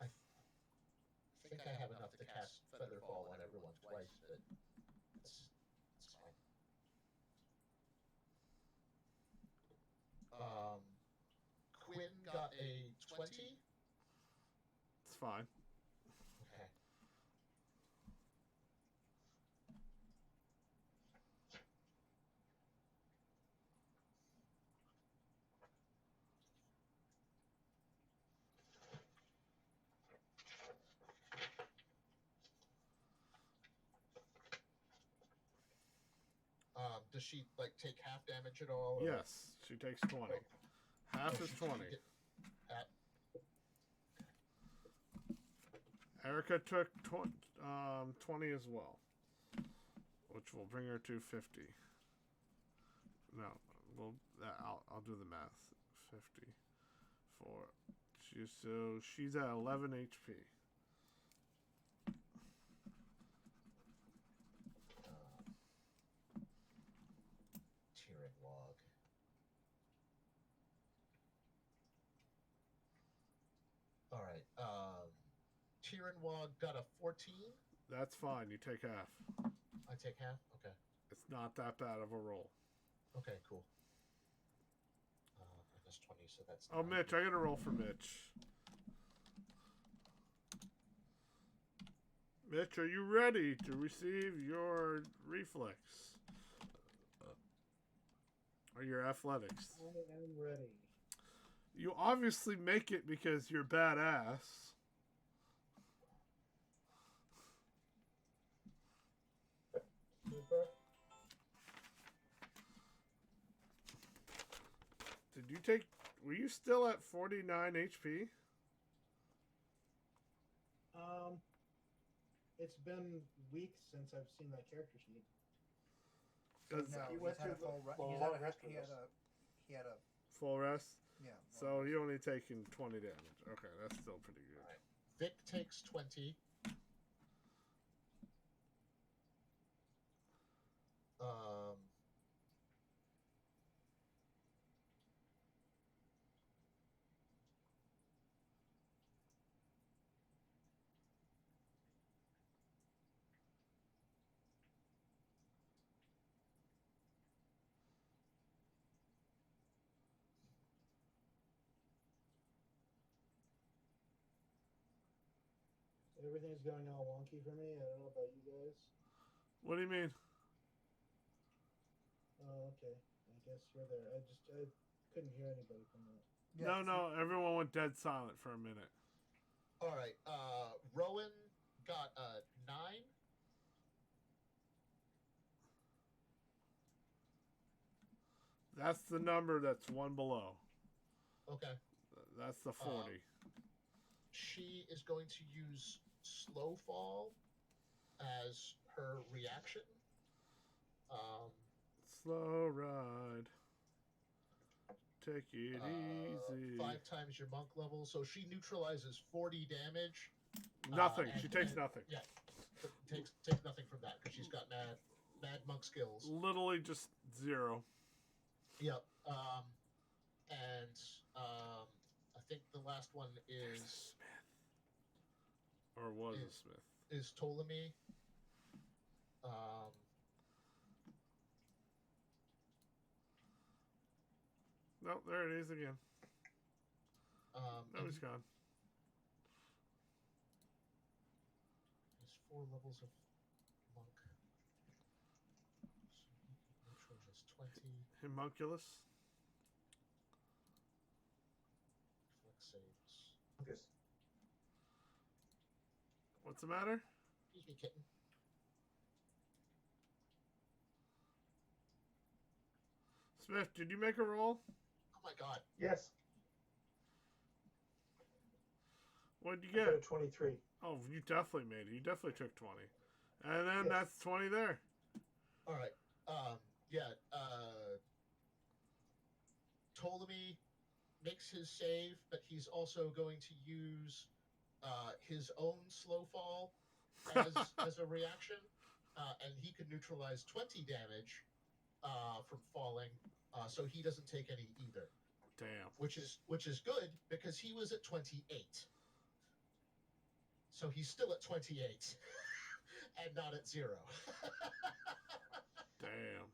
[SPEAKER 5] I think I have enough to cast Featherfall on everyone twice, but it's fine. Quinn got a 20.
[SPEAKER 1] It's fine.
[SPEAKER 5] Okay. Does she take half damage at all? Or?
[SPEAKER 1] Yes, she takes 20. Half is 20. Erica took 20 as well, which will bring her to 50. No, I'll do the math. 50 for she's at 11 HP.
[SPEAKER 5] Tearing log. All right. Tiranwog got a 14.
[SPEAKER 1] That's fine. You take half.
[SPEAKER 5] I take half? Okay.
[SPEAKER 1] It's not that bad of a roll.
[SPEAKER 5] Okay, cool. Minus 20, so that's...
[SPEAKER 1] Oh, Mitch, I got to roll for Mitch. Mitch, are you ready to receive your reflex? Or your athletics?
[SPEAKER 4] I am ready.
[SPEAKER 1] You obviously make it because you're badass.
[SPEAKER 2] Super.
[SPEAKER 1] Did you take... Were you still at 49 HP?
[SPEAKER 4] It's been weeks since I've seen that character sheet.
[SPEAKER 1] Does
[SPEAKER 3] No,
[SPEAKER 2] He
[SPEAKER 3] he's
[SPEAKER 2] went
[SPEAKER 3] had a
[SPEAKER 2] through
[SPEAKER 3] full
[SPEAKER 2] the
[SPEAKER 3] rest.
[SPEAKER 2] full rest with us.
[SPEAKER 3] He had a
[SPEAKER 1] full rest?
[SPEAKER 3] yeah.
[SPEAKER 1] So you only taking 20 damage. Okay, that's still pretty good.
[SPEAKER 5] Right. Vic takes 20.
[SPEAKER 4] Everything's going all wonky for me. I don't know about you guys.
[SPEAKER 1] What do you mean?
[SPEAKER 4] Oh, okay. I guess you're there. I couldn't hear anybody from that.
[SPEAKER 1] No, everyone went dead silent for a minute.
[SPEAKER 5] All right. Rowan got a 9.
[SPEAKER 1] That's the number that's one below.
[SPEAKER 5] Okay.
[SPEAKER 1] That's the 40.
[SPEAKER 5] She is going to use slow fall as her reaction.
[SPEAKER 1] Slow ride. Take it easy.
[SPEAKER 5] 5 times your monk level, so she neutralizes 40 damage.
[SPEAKER 1] Nothing. She takes nothing.
[SPEAKER 5] Yeah, takes nothing from that because she's got mad monk skills.
[SPEAKER 1] Literally just 0.
[SPEAKER 5] Yep. And I think the last one is
[SPEAKER 1] Smith. Or was a Smith.
[SPEAKER 5] Is Ptolemy.
[SPEAKER 1] No, there it is again. No, he's
[SPEAKER 5] and
[SPEAKER 1] gone.
[SPEAKER 5] There's 4 levels of monk. So neutral is 20.
[SPEAKER 1] Homunculus.
[SPEAKER 5] Reflex saves.
[SPEAKER 2] Yes.
[SPEAKER 1] What's the matter?
[SPEAKER 5] Excuse me, kitten.
[SPEAKER 1] Smith, did you make a roll?
[SPEAKER 5] Oh my god.
[SPEAKER 2] Yes.
[SPEAKER 1] What did you
[SPEAKER 2] I got a
[SPEAKER 1] get?
[SPEAKER 2] 23.
[SPEAKER 1] Oh, you definitely made it. You definitely took 20. And then
[SPEAKER 2] Yes.
[SPEAKER 1] that's 20 there.
[SPEAKER 5] All right. Yeah. Ptolemy makes his save, but he's also going to use his own slow fall as a reaction, and he can neutralize 20 damage from falling, so he doesn't take any either.
[SPEAKER 1] Damn.
[SPEAKER 5] Which is good because he was at 28. So he's still at 28 and not at 0.
[SPEAKER 1] Damn.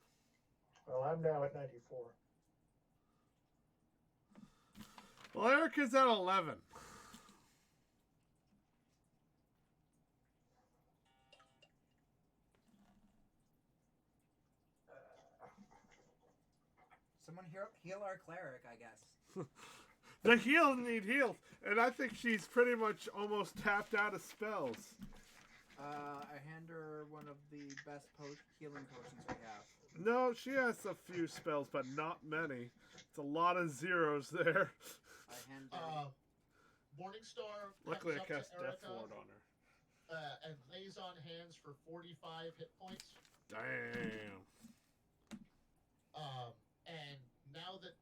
[SPEAKER 2] Well, I'm now at 94.
[SPEAKER 1] Well, Eric is at 11.
[SPEAKER 3] Someone heal our cleric, I guess.
[SPEAKER 1] The heals need healed. And I think she's pretty much almost tapped out of spells.
[SPEAKER 3] I hand her one of the best healing potions we have.
[SPEAKER 1] No, she has a few spells, but not many. It's a lot of zeros there.
[SPEAKER 3] I hand her...
[SPEAKER 5] Morningstar
[SPEAKER 1] Luckily, I
[SPEAKER 5] comes up
[SPEAKER 1] cast
[SPEAKER 5] to
[SPEAKER 1] Death
[SPEAKER 5] Erica,
[SPEAKER 1] Ward on her.
[SPEAKER 5] and lays on hands for 45 hit points.
[SPEAKER 1] Damn.
[SPEAKER 5] And now that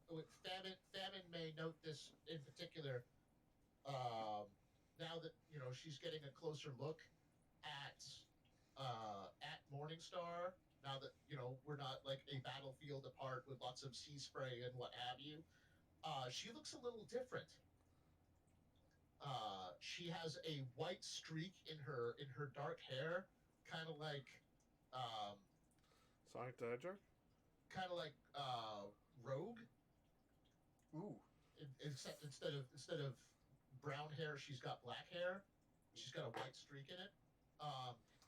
[SPEAKER 5] with famine may note this in particular. Now that she's getting a closer look at Morningstar. Now that we're not like a battlefield apart with lots of sea spray and what have you. She looks a little different. She has a white streak in her dark hair, kind of like
[SPEAKER 1] Sonic the Hedgehog?
[SPEAKER 5] kind of like Rogue.
[SPEAKER 3] Ooh.
[SPEAKER 5] Except instead of brown hair, she's got black hair. She's got a white streak in it.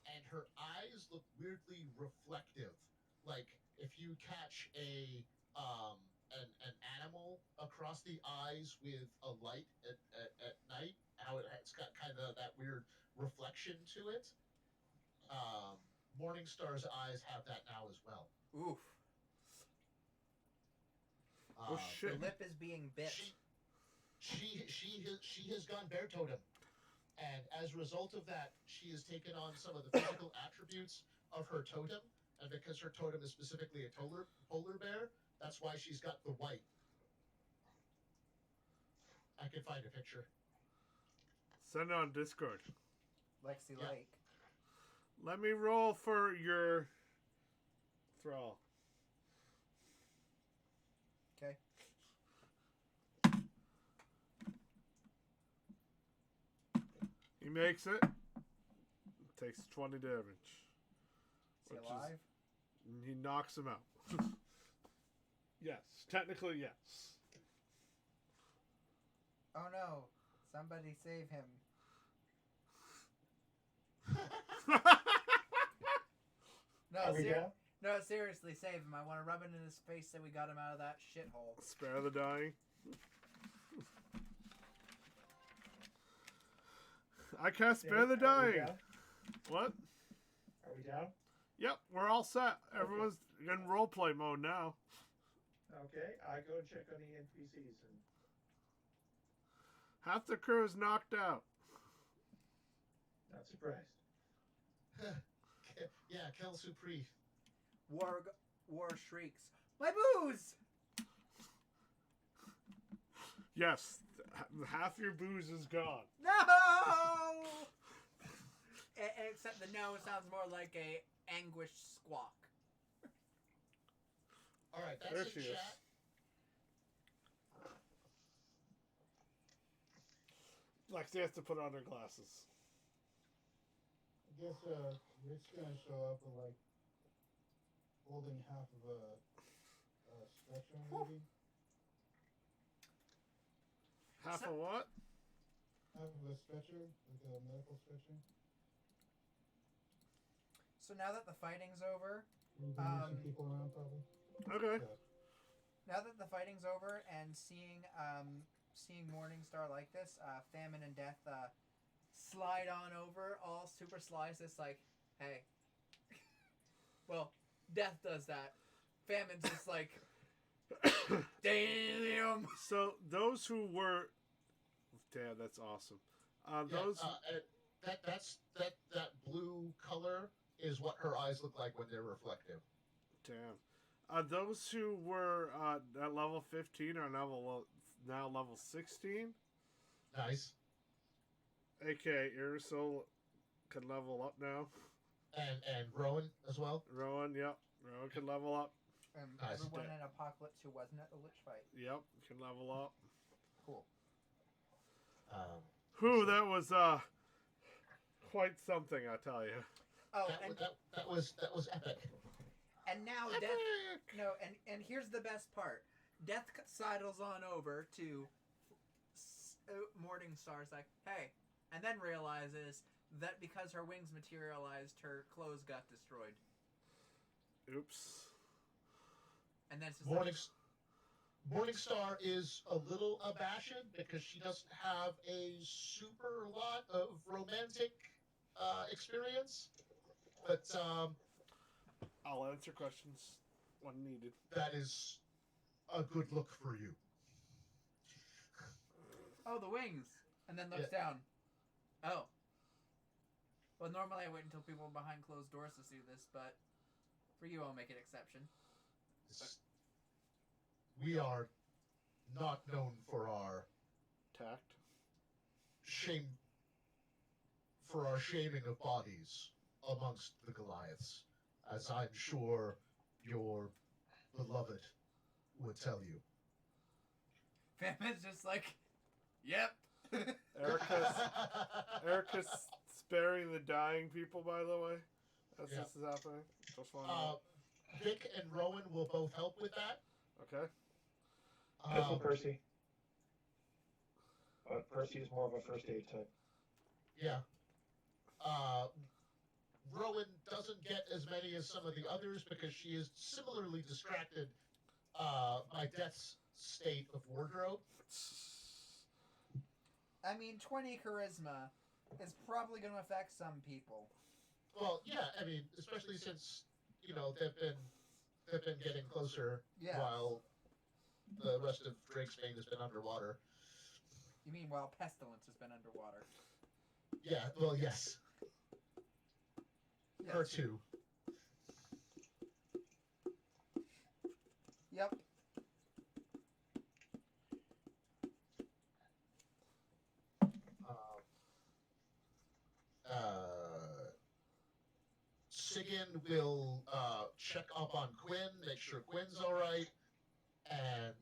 [SPEAKER 5] And her eyes look weirdly reflective. Like if you catch an animal across the eyes with a light at night, how it's got kind of that weird reflection to it. Morningstar's eyes have that now as well.
[SPEAKER 3] Oof.
[SPEAKER 1] Oh shit.
[SPEAKER 3] The lip is being bit.
[SPEAKER 5] She has gone bear totem, and as a result of that, she has taken on some of the physical attributes of her totem. And because her totem is specifically a polar bear, that's why she's got the white. I can find a picture.
[SPEAKER 1] Send it on Discord.
[SPEAKER 3] Lexi
[SPEAKER 5] Yeah.
[SPEAKER 3] Lake.
[SPEAKER 1] Let me roll for your thrall.
[SPEAKER 3] Okay.
[SPEAKER 1] He makes it. Takes 20 damage.
[SPEAKER 3] Is he alive?
[SPEAKER 1] He knocks him out. Yes. Technically, yes.
[SPEAKER 3] Oh no. Somebody save him. No, seriously, save him. I want to rub it in his face so we got him out of that shithole.
[SPEAKER 1] Spare the dying. I cast Spare the Dying. What?
[SPEAKER 2] Are we down?
[SPEAKER 1] Yep, we're all set. Everyone's in roleplay mode now.
[SPEAKER 2] Okay, I go and check on the NPCs and
[SPEAKER 1] Half the crew is knocked out.
[SPEAKER 2] not surprised.
[SPEAKER 5] Yeah, kill Supri.
[SPEAKER 3] War shrieks. My booze!
[SPEAKER 1] Yes, half your booze is gone.
[SPEAKER 3] No! Except the no sounds more like a anguished squawk.
[SPEAKER 5] All right,
[SPEAKER 1] There
[SPEAKER 5] that's
[SPEAKER 1] she
[SPEAKER 5] in
[SPEAKER 1] is.
[SPEAKER 5] chat.
[SPEAKER 1] Lexi has to put on her glasses.
[SPEAKER 4] I guess Rick's gonna show up with like holding half of a stretcher, maybe.
[SPEAKER 1] Half a what?
[SPEAKER 4] Half of a stretcher, like a medical stretcher.
[SPEAKER 3] So now that the fighting's over,
[SPEAKER 4] You can move some people around, probably.
[SPEAKER 1] Okay.
[SPEAKER 4] Yeah.
[SPEAKER 3] now that the fighting's over and seeing Morningstar like this, Famine and Death slide on over, all super slices like, hey. Well, Death does that. Famine's just like, damn.
[SPEAKER 1] So those who were, damn, that's awesome. Those
[SPEAKER 5] That blue color is what her eyes look like when they're reflective.
[SPEAKER 1] damn. Those who were at level 15 are now level 16.
[SPEAKER 5] Nice.
[SPEAKER 1] AKA Irisol can level up now.
[SPEAKER 5] And Rowan as well.
[SPEAKER 1] Rowan, yep. Rowan can level up.
[SPEAKER 3] And
[SPEAKER 5] Nice.
[SPEAKER 3] everyone in Apocalypse who wasn't at the Lich fight.
[SPEAKER 1] Yep, can level up.
[SPEAKER 3] Cool.
[SPEAKER 1] Whew, that was quite something, I tell you.
[SPEAKER 3] Oh,
[SPEAKER 5] that was epic.
[SPEAKER 3] and now Death. No, and here's the best part. Death sidles on over to Morningstar's like, hey, and then realizes that because her wings materialized, her clothes got destroyed.
[SPEAKER 1] Oops.
[SPEAKER 3] And then it's just like,
[SPEAKER 5] Morningstar is a little abashed because she doesn't have a super lot of romantic experience, but
[SPEAKER 1] I'll answer questions when needed.
[SPEAKER 5] that is a good look for you.
[SPEAKER 3] oh, the wings, and then looks down. Oh. Well, normally I wait until people are behind closed doors to see this, but for you, I'll make an exception.
[SPEAKER 5] We are not known for our
[SPEAKER 1] Tact.
[SPEAKER 5] shaming of bodies amongst the Goliaths, as I'm sure your beloved would tell you.
[SPEAKER 3] Famine's just like, yep.
[SPEAKER 1] Erica's sparing the dying people, by the way, as this is happening. Just want to know.
[SPEAKER 5] Vic and Rowan will both help with that.
[SPEAKER 1] Okay.
[SPEAKER 2] As will Percy. But Percy is more of a first aid type.
[SPEAKER 5] Yeah. Rowan doesn't get as many as some of the others because she is similarly distracted by Death's state of wardrobe.
[SPEAKER 3] I mean, 20 charisma is probably going to affect some people.
[SPEAKER 5] Well, yeah, I mean, especially since they've been getting closer while the rest of Drake's Bane has been underwater.
[SPEAKER 3] You mean while Pestilence has been underwater?
[SPEAKER 5] Yeah, well, yes. Her too.
[SPEAKER 3] Yep.
[SPEAKER 5] Sigyn will check up on Quinn, make sure Quinn's all right, and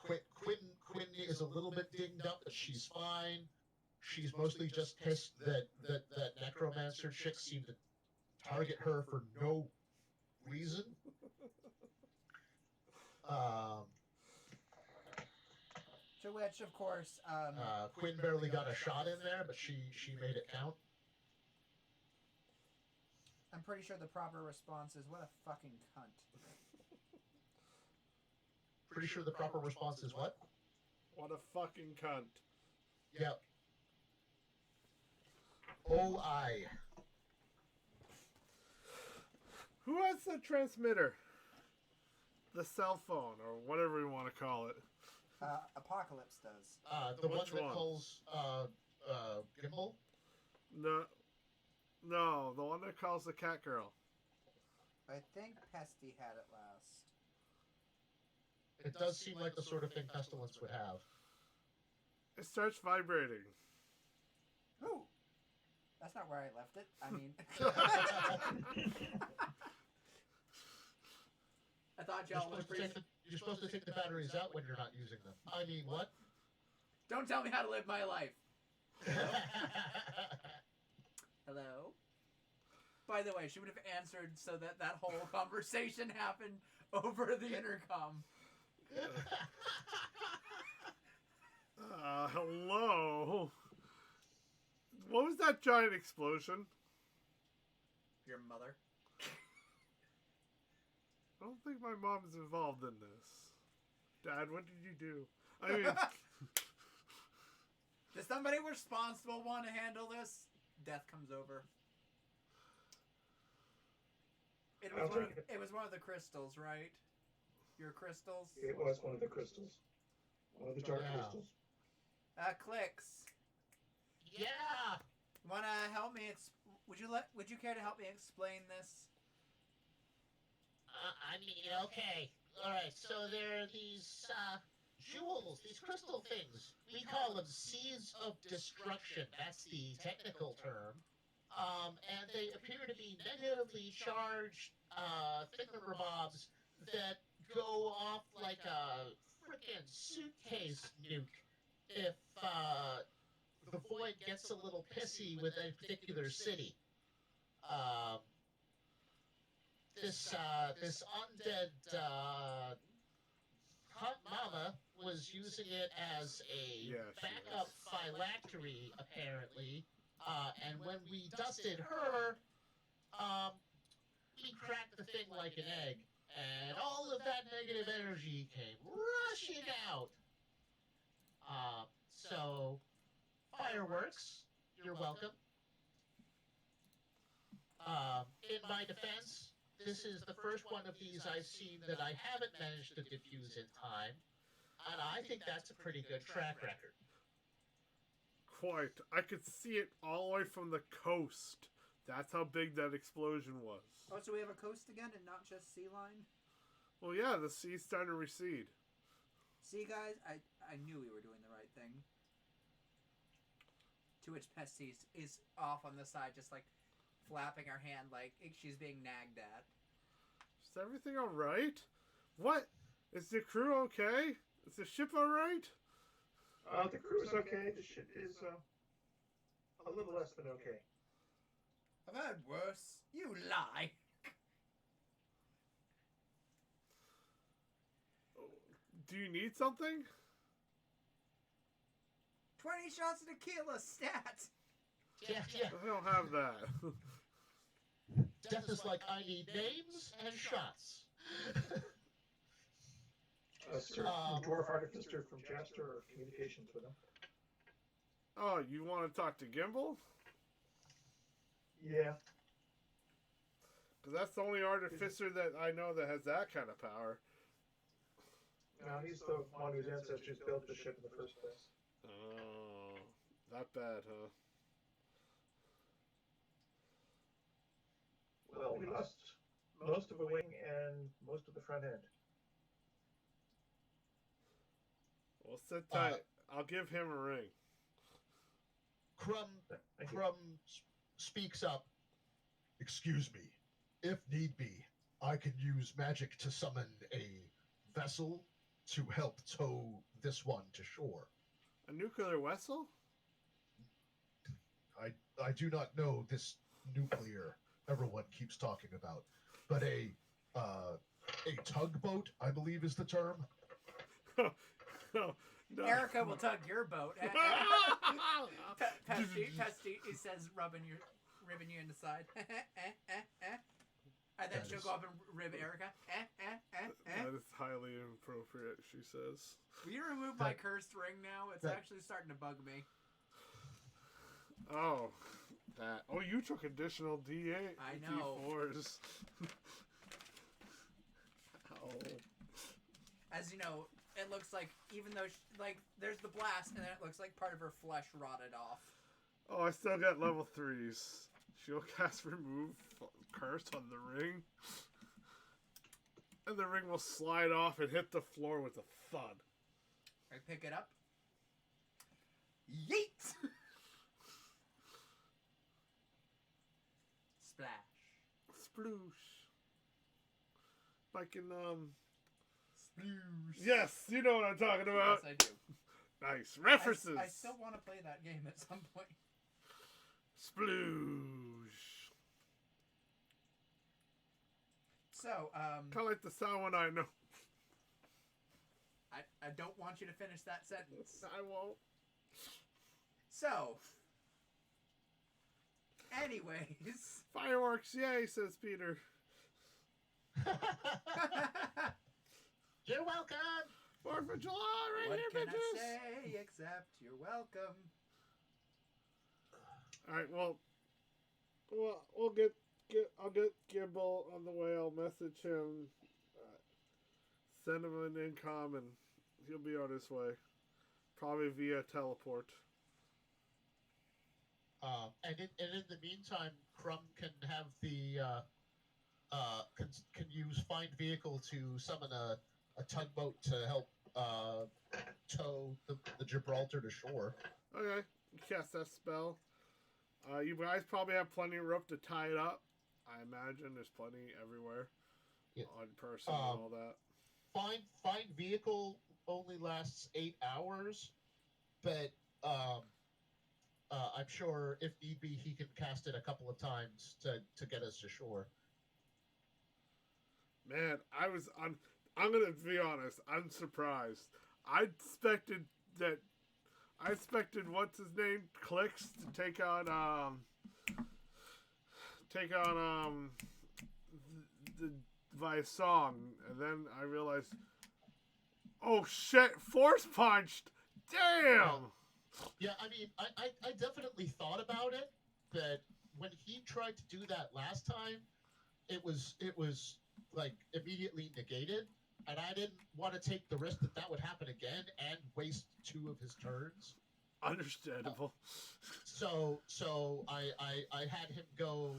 [SPEAKER 5] Quinn is a little bit dinged up, but she's fine. She's mostly just pissed that necromancer chick seemed to target her for no reason.
[SPEAKER 3] To which, of course,
[SPEAKER 5] Quinn barely got a shot in there, but she made it count.
[SPEAKER 3] I'm pretty sure the proper response is, what a fucking cunt.
[SPEAKER 5] Pretty sure the proper response is what?
[SPEAKER 1] What a fucking cunt.
[SPEAKER 5] Yep. Oh, I.
[SPEAKER 1] Who has the transmitter? The cell phone, or whatever you want to call it.
[SPEAKER 6] Apocalypse does.
[SPEAKER 5] The
[SPEAKER 1] Which
[SPEAKER 5] one that
[SPEAKER 1] one?
[SPEAKER 5] calls Gimbal.
[SPEAKER 1] No, the one that calls the cat girl.
[SPEAKER 6] I think Pesty had it last.
[SPEAKER 5] It does seem like the sort of thing Pestilence would have.
[SPEAKER 1] It starts vibrating.
[SPEAKER 6] Ooh! That's not where I left it. I mean...
[SPEAKER 3] I thought
[SPEAKER 5] You're
[SPEAKER 3] y'all would
[SPEAKER 5] supposed, you're supposed to take the batteries out when you're not using them. I mean, what?
[SPEAKER 3] Don't tell me how to live my life. Hello? By the way, she would have answered so that that whole conversation happened over the intercom.
[SPEAKER 1] Hello? What was that giant explosion?
[SPEAKER 3] Your mother.
[SPEAKER 1] I don't think my mom's involved in this. Dad, what did you do? I mean...
[SPEAKER 3] Does somebody responsible want to handle this? Death comes over. It was one of the crystals, right? Your crystals?
[SPEAKER 2] It was one of the crystals. One of the dark
[SPEAKER 5] Yeah.
[SPEAKER 2] crystals.
[SPEAKER 3] Clicks.
[SPEAKER 5] Yeah.
[SPEAKER 3] Wanna help me? Would you care to help me explain this?
[SPEAKER 5] I mean, okay. All right. So there are these jewels, these crystal things. We call them seeds of destruction. That's the technical term. And they appear to be negatively charged thingamabobs that go off like a frickin' suitcase nuke if the void gets a little pissy with a particular city. This undead Hunt Mama was using it as a backup phylactery, apparently. And when we dusted her, we cracked the thing like an egg, and all of that negative energy came rushing out. So, fireworks, you're welcome. In my defense, this is the first one of these I've seen that I haven't managed to defuse in time, and I think that's a pretty good track record.
[SPEAKER 1] Quite. I could see it all the way from the coast. That's how big that explosion was.
[SPEAKER 3] Oh, so we have a coast again and not just sea line?
[SPEAKER 1] Well, yeah, the sea's starting to recede.
[SPEAKER 3] See, guys, I knew we were doing the right thing. To which Pesty is off on the side, just like flapping her hand like she's being nagged at.
[SPEAKER 1] Is everything alright? What? Is the crew okay? Is the ship alright?
[SPEAKER 2] The crew is okay. The ship is a little less than okay.
[SPEAKER 3] I've heard worse. You lie.
[SPEAKER 1] Do you need something?
[SPEAKER 3] 20 shots of tequila, stat.
[SPEAKER 5] Yeah.
[SPEAKER 1] I don't have that.
[SPEAKER 5] Death is like, I need names and shots.
[SPEAKER 2] Sir, dwarf artificer from Chester or communications with him.
[SPEAKER 1] Oh, you want to talk to Gimbal?
[SPEAKER 2] Yeah.
[SPEAKER 1] Because that's the only artificer that I know that has that kind of power.
[SPEAKER 2] No, he's the one whose ancestors built the ship in the first place.
[SPEAKER 1] Oh, that bad, huh?
[SPEAKER 2] Well, we lost most of a wing and most of the front end.
[SPEAKER 1] Well, sit tight. I'll give him a ring.
[SPEAKER 5] Crumb
[SPEAKER 2] Thank you.
[SPEAKER 5] speaks up. Excuse me. If need be, I can use magic to summon a vessel to help tow this one to shore.
[SPEAKER 1] A nuclear vessel?
[SPEAKER 5] I do not know this nuclear everyone keeps talking about, but a tugboat, I believe is the term.
[SPEAKER 1] No.
[SPEAKER 3] Erica will tug your boat. Pesty, he says, ribbing you in the side. And then she'll go up and rib Erica.
[SPEAKER 1] That is highly inappropriate, she says.
[SPEAKER 3] Will you remove my cursed ring now? It's actually starting to bug me.
[SPEAKER 1] Oh, that. Oh, you took additional D8.
[SPEAKER 3] I know.
[SPEAKER 1] D4s.
[SPEAKER 3] it looks like, even though like there's the blast, and then it looks like part of her flesh rotted off.
[SPEAKER 1] Oh, I still got level 3s. She'll cast remove curse on the ring. And the ring will slide off and hit the floor with a thud.
[SPEAKER 3] I pick it up. Yeet! Splash.
[SPEAKER 1] Sploosh. Like in,
[SPEAKER 3] Sploosh.
[SPEAKER 1] Yes, you know what I'm talking about.
[SPEAKER 3] Yes, I do.
[SPEAKER 1] Nice. References.
[SPEAKER 3] I still want to play that game at some point.
[SPEAKER 1] Sploosh.
[SPEAKER 3] So,
[SPEAKER 1] Kind of like the sound one I know.
[SPEAKER 3] I don't want you to finish that sentence.
[SPEAKER 1] I won't.
[SPEAKER 3] So, anyways.
[SPEAKER 1] Fireworks, yay, says Peter.
[SPEAKER 5] You're welcome.
[SPEAKER 1] 4th of July, right
[SPEAKER 3] What
[SPEAKER 1] here,
[SPEAKER 3] can
[SPEAKER 1] bitches.
[SPEAKER 3] I say except you're welcome?
[SPEAKER 1] Alright, well, I'll get Gimbal on the way. I'll message him, send him an income, and he'll be on his way. Probably via teleport.
[SPEAKER 5] And in the meantime, Crumb can have the can use find vehicle to summon a tugboat to help tow the Gibraltar to shore.
[SPEAKER 1] Okay, cast that spell. You guys probably have plenty of rope to tie it up. I imagine there's plenty everywhere.
[SPEAKER 5] Yeah.
[SPEAKER 1] On person and all that.
[SPEAKER 5] Find vehicle only lasts 8 hours, but I'm sure if need be he can cast it a couple of times to get us to shore.
[SPEAKER 1] Man, I'm gonna be honest. I'm surprised. I expected what's his name, Clicks, to take on the by song, and then I realized, oh shit, force punched. Damn.
[SPEAKER 5] Yeah, I mean, I definitely thought about it, but when he tried to do that last time, it was like immediately negated, and I didn't want to take the risk that would happen again and waste 2 of his turns.
[SPEAKER 1] Understandable.
[SPEAKER 5] So I had him go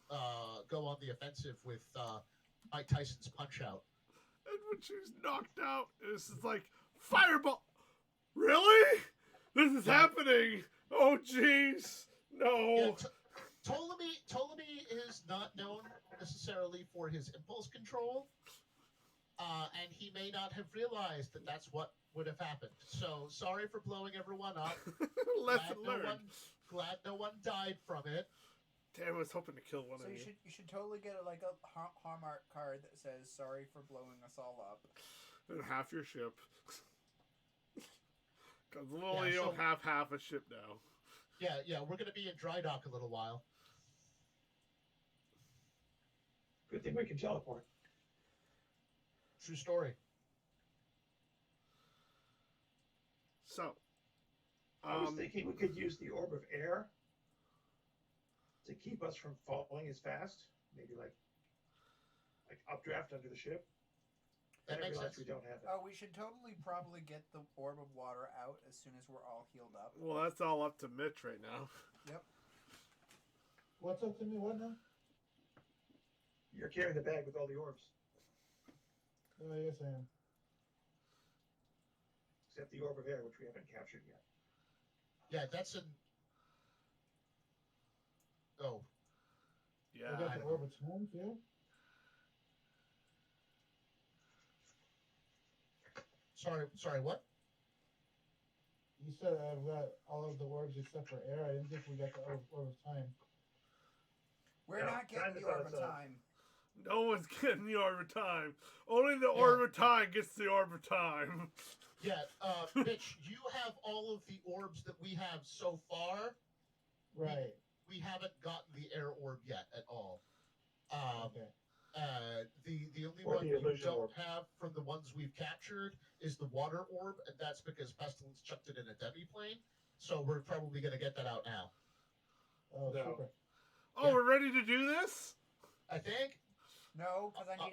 [SPEAKER 5] on the offensive with Mike Tyson's Punch Out.
[SPEAKER 1] And when she's knocked out, it's just like fireball. Really? This is happening. Oh jeez. No.
[SPEAKER 5] Yeah, Ptolemy is not known necessarily for his impulse control, and he may not have realized that that's what would have happened. So sorry for blowing everyone up.
[SPEAKER 1] Lesson learned.
[SPEAKER 5] Glad no one died from it.
[SPEAKER 1] Damn, I was hoping to kill one
[SPEAKER 6] So
[SPEAKER 1] of
[SPEAKER 6] you
[SPEAKER 1] you.
[SPEAKER 6] should totally get a Hallmark card that says "Sorry for blowing us all up."
[SPEAKER 1] And half your ship. Because literally you'll have half a ship now.
[SPEAKER 5] Yeah, we're gonna be in dry dock a little while.
[SPEAKER 2] Good thing we can teleport.
[SPEAKER 5] True story.
[SPEAKER 1] So,
[SPEAKER 2] I was thinking we could use the Orb of Air to keep us from falling as fast. Maybe like updraft under the ship.
[SPEAKER 5] That
[SPEAKER 2] I
[SPEAKER 5] makes
[SPEAKER 2] realize
[SPEAKER 5] sense.
[SPEAKER 2] we don't have it.
[SPEAKER 6] Oh, we should probably get the orb of water out as soon as we're all healed up.
[SPEAKER 1] well, that's all up to Mitch right now.
[SPEAKER 6] Yep.
[SPEAKER 4] What's up to me? What now?
[SPEAKER 2] You're carrying the bag with all the orbs,
[SPEAKER 4] Oh, yes, I am.
[SPEAKER 2] except the Orb of Air, which we haven't captured yet.
[SPEAKER 5] Yeah, that's an. Oh,
[SPEAKER 1] Yeah.
[SPEAKER 4] I got the orb of time too.
[SPEAKER 5] sorry. What?
[SPEAKER 4] You said I've got all of the orbs except for air. I didn't think we got the orb of time.
[SPEAKER 6] We're
[SPEAKER 2] Yeah,
[SPEAKER 6] not getting
[SPEAKER 2] time
[SPEAKER 6] the
[SPEAKER 2] is
[SPEAKER 6] orb
[SPEAKER 2] on
[SPEAKER 6] of
[SPEAKER 2] its own.
[SPEAKER 6] time.
[SPEAKER 1] No one's getting the Orb of Time. Only the Orb of Time gets the Orb of Time.
[SPEAKER 5] Yeah, Mitch, you have all of the orbs that we have so far.
[SPEAKER 4] Right.
[SPEAKER 5] We haven't gotten the air orb yet at all.
[SPEAKER 4] Okay.
[SPEAKER 5] The only
[SPEAKER 2] Or
[SPEAKER 5] one
[SPEAKER 2] the
[SPEAKER 5] you
[SPEAKER 2] illusion
[SPEAKER 5] don't
[SPEAKER 2] orb.
[SPEAKER 5] have from the ones we've captured is the water orb, and that's because Pestilence chucked it in a demi-plane. So we're probably going to get that out now.
[SPEAKER 4] Oh,
[SPEAKER 2] No.
[SPEAKER 4] super.
[SPEAKER 1] Oh,
[SPEAKER 5] Yeah.
[SPEAKER 1] we're ready to do this?
[SPEAKER 5] I think.
[SPEAKER 6] No, because I need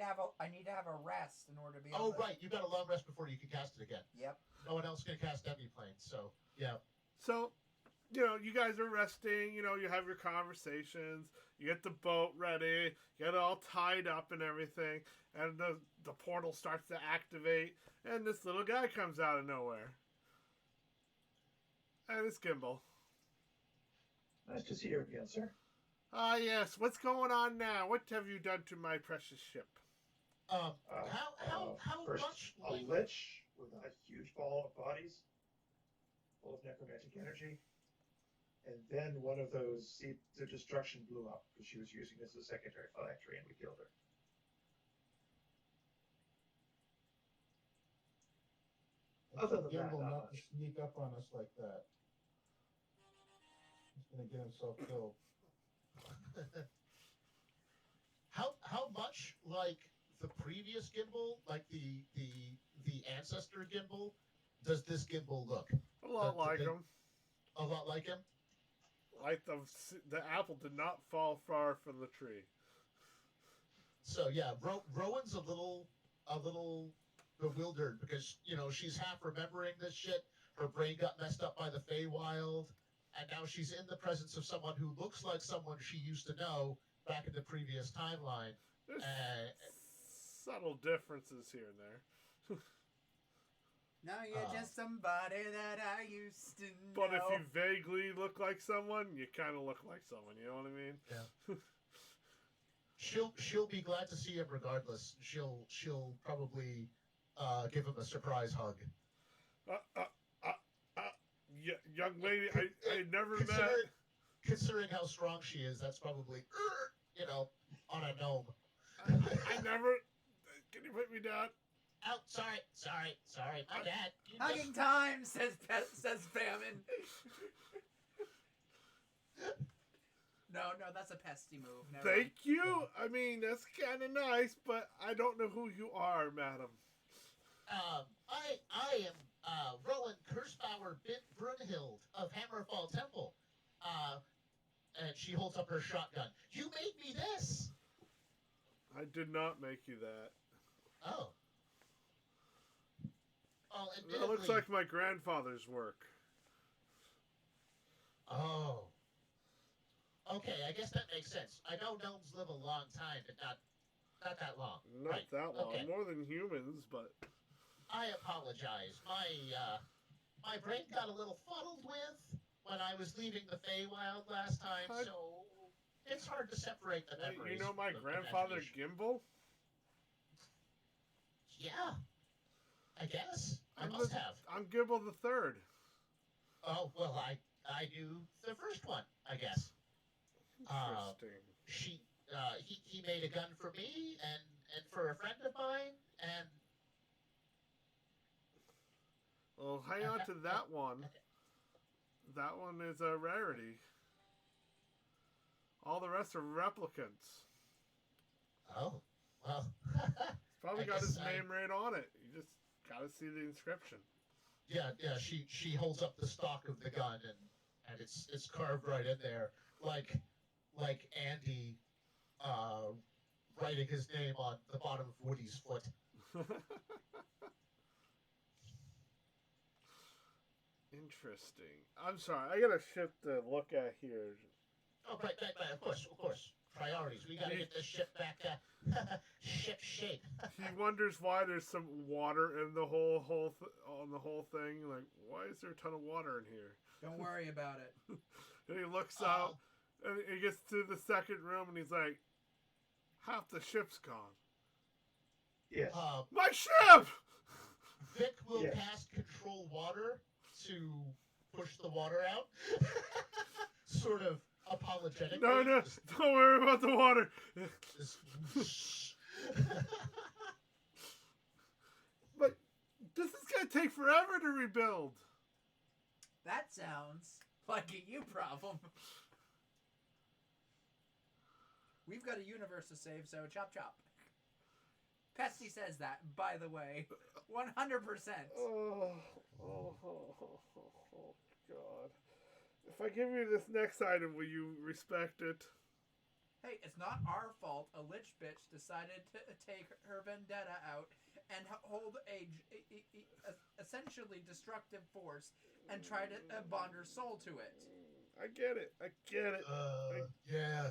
[SPEAKER 6] to have a rest in order to be able
[SPEAKER 5] Oh,
[SPEAKER 6] to...
[SPEAKER 5] right. You got a long rest before you can cast it again.
[SPEAKER 6] Yep.
[SPEAKER 5] No one else can cast Demiplane, so yeah.
[SPEAKER 1] So, you guys are resting. You have your conversations. You get the boat ready. You get it all tied up and everything. And the portal starts to activate. And this little guy comes out of nowhere. And it's Gimbal.
[SPEAKER 2] Nice to see you again, sir.
[SPEAKER 1] Ah, yes. What's going on now? What have you done to my precious ship?
[SPEAKER 5] How
[SPEAKER 2] First,
[SPEAKER 5] much
[SPEAKER 2] a
[SPEAKER 5] like
[SPEAKER 2] lich with a huge ball of bodies, full of necromantic energy, and then one of those seeds of destruction blew up because she was using this as a secondary phylactery, and we killed her. Other than that,
[SPEAKER 4] Gimbal
[SPEAKER 2] not
[SPEAKER 4] not to
[SPEAKER 2] much.
[SPEAKER 4] sneak up on us like that. He's gonna get himself killed.
[SPEAKER 5] how much like the previous gimbal, like the ancestor gimbal, does this gimbal look?
[SPEAKER 1] A lot like him.
[SPEAKER 5] A lot like him.
[SPEAKER 1] Like the apple did not fall far from the tree.
[SPEAKER 5] So yeah, Rowan's a little bewildered because she's half remembering this shit. Her brain got messed up by the Feywild, and now she's in the presence of someone who looks like someone she used to know back in the previous timeline.
[SPEAKER 1] There's subtle differences here and there.
[SPEAKER 6] No, you're just somebody that I used to know.
[SPEAKER 1] But if you vaguely look like someone, you kind of look like someone. You know what I mean?
[SPEAKER 5] Yeah. She'll be glad to see him regardless. She'll probably give him a surprise hug.
[SPEAKER 1] Young lady, I never met.
[SPEAKER 5] Considering how strong she is, that's probably on a gnome.
[SPEAKER 1] I never. Can you put me down?
[SPEAKER 5] Oh, sorry, my bad.
[SPEAKER 6] Hugging time, says Famine. No, that's a pesty move. Never mind.
[SPEAKER 1] Thank you. I mean, that's kind of nice, but I don't know who you are, madam.
[SPEAKER 5] I am Rowan Kursbauer Brunhild of Hammerfall Temple. And she holds up her shotgun. You made me this.
[SPEAKER 1] I did not make you that.
[SPEAKER 5] Oh. Well,
[SPEAKER 1] That looks like my grandfather's work.
[SPEAKER 5] Oh. Okay, I guess that makes sense. I know gnomes live a long time, but not that long.
[SPEAKER 1] Not
[SPEAKER 5] right.
[SPEAKER 1] that long.
[SPEAKER 5] Okay.
[SPEAKER 1] More than humans, but...
[SPEAKER 5] I apologize. My brain got a little fuddled with when I was leaving the Feywild last time, so it's hard to separate the memories.
[SPEAKER 1] You know my grandfather Gimbal?
[SPEAKER 5] Yeah. I guess. I must have.
[SPEAKER 1] I'm Gimbal the Third.
[SPEAKER 5] Oh, well, I knew the first one, I guess.
[SPEAKER 1] Interesting.
[SPEAKER 5] He made a gun for me and for a friend of mine, and...
[SPEAKER 1] Well, hang on to that one. That one is a rarity. All the rest are replicants.
[SPEAKER 5] Oh, well.
[SPEAKER 1] Probably got his name right on it. You just gotta see the inscription.
[SPEAKER 5] Yeah. She holds up the stock of the gun and it's carved right in there, like Andy, writing his name on the bottom of Woody's foot.
[SPEAKER 1] Interesting. I'm sorry. I got a ship to look at here.
[SPEAKER 5] Oh, right. Of course. Priorities. We gotta get this ship back ship shape.
[SPEAKER 1] He wonders why there's some water in the on the whole thing. Like, why is there a ton of water in here?
[SPEAKER 3] Don't worry about it.
[SPEAKER 1] And he looks out, and he gets to the second room, and he's like, half the ship's gone.
[SPEAKER 2] Yes.
[SPEAKER 1] My ship!
[SPEAKER 5] Vic will cast control water to push the water out. Sort of apologetically.
[SPEAKER 1] No, don't worry about the water. But this is gonna take forever to rebuild.
[SPEAKER 3] That sounds like a you problem. We've got a universe to save, so chop chop. Pesty says that, by the way. 100%.
[SPEAKER 1] Oh, God. If I give you this next item, will you respect it?
[SPEAKER 3] Hey, it's not our fault a lich bitch decided to take her vendetta out and hold essentially destructive force and try to bond her soul to it.
[SPEAKER 1] I get it.
[SPEAKER 5] Yeah,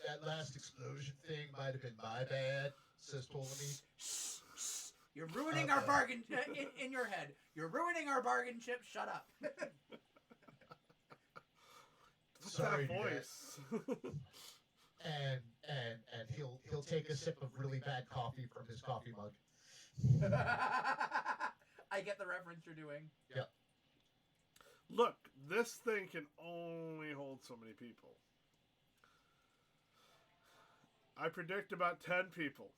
[SPEAKER 5] that last explosion thing might have been my bad, says Ptolemy.
[SPEAKER 3] You're ruining our bargain in your head. You're ruining our bargain chip. Shut up.
[SPEAKER 5] Sorry,
[SPEAKER 1] voice.
[SPEAKER 5] and he'll take a sip of really bad coffee from his coffee mug.
[SPEAKER 3] I get the reference you're doing.
[SPEAKER 5] Yep.
[SPEAKER 1] Look, this thing can only hold so many people. I predict about 10 people.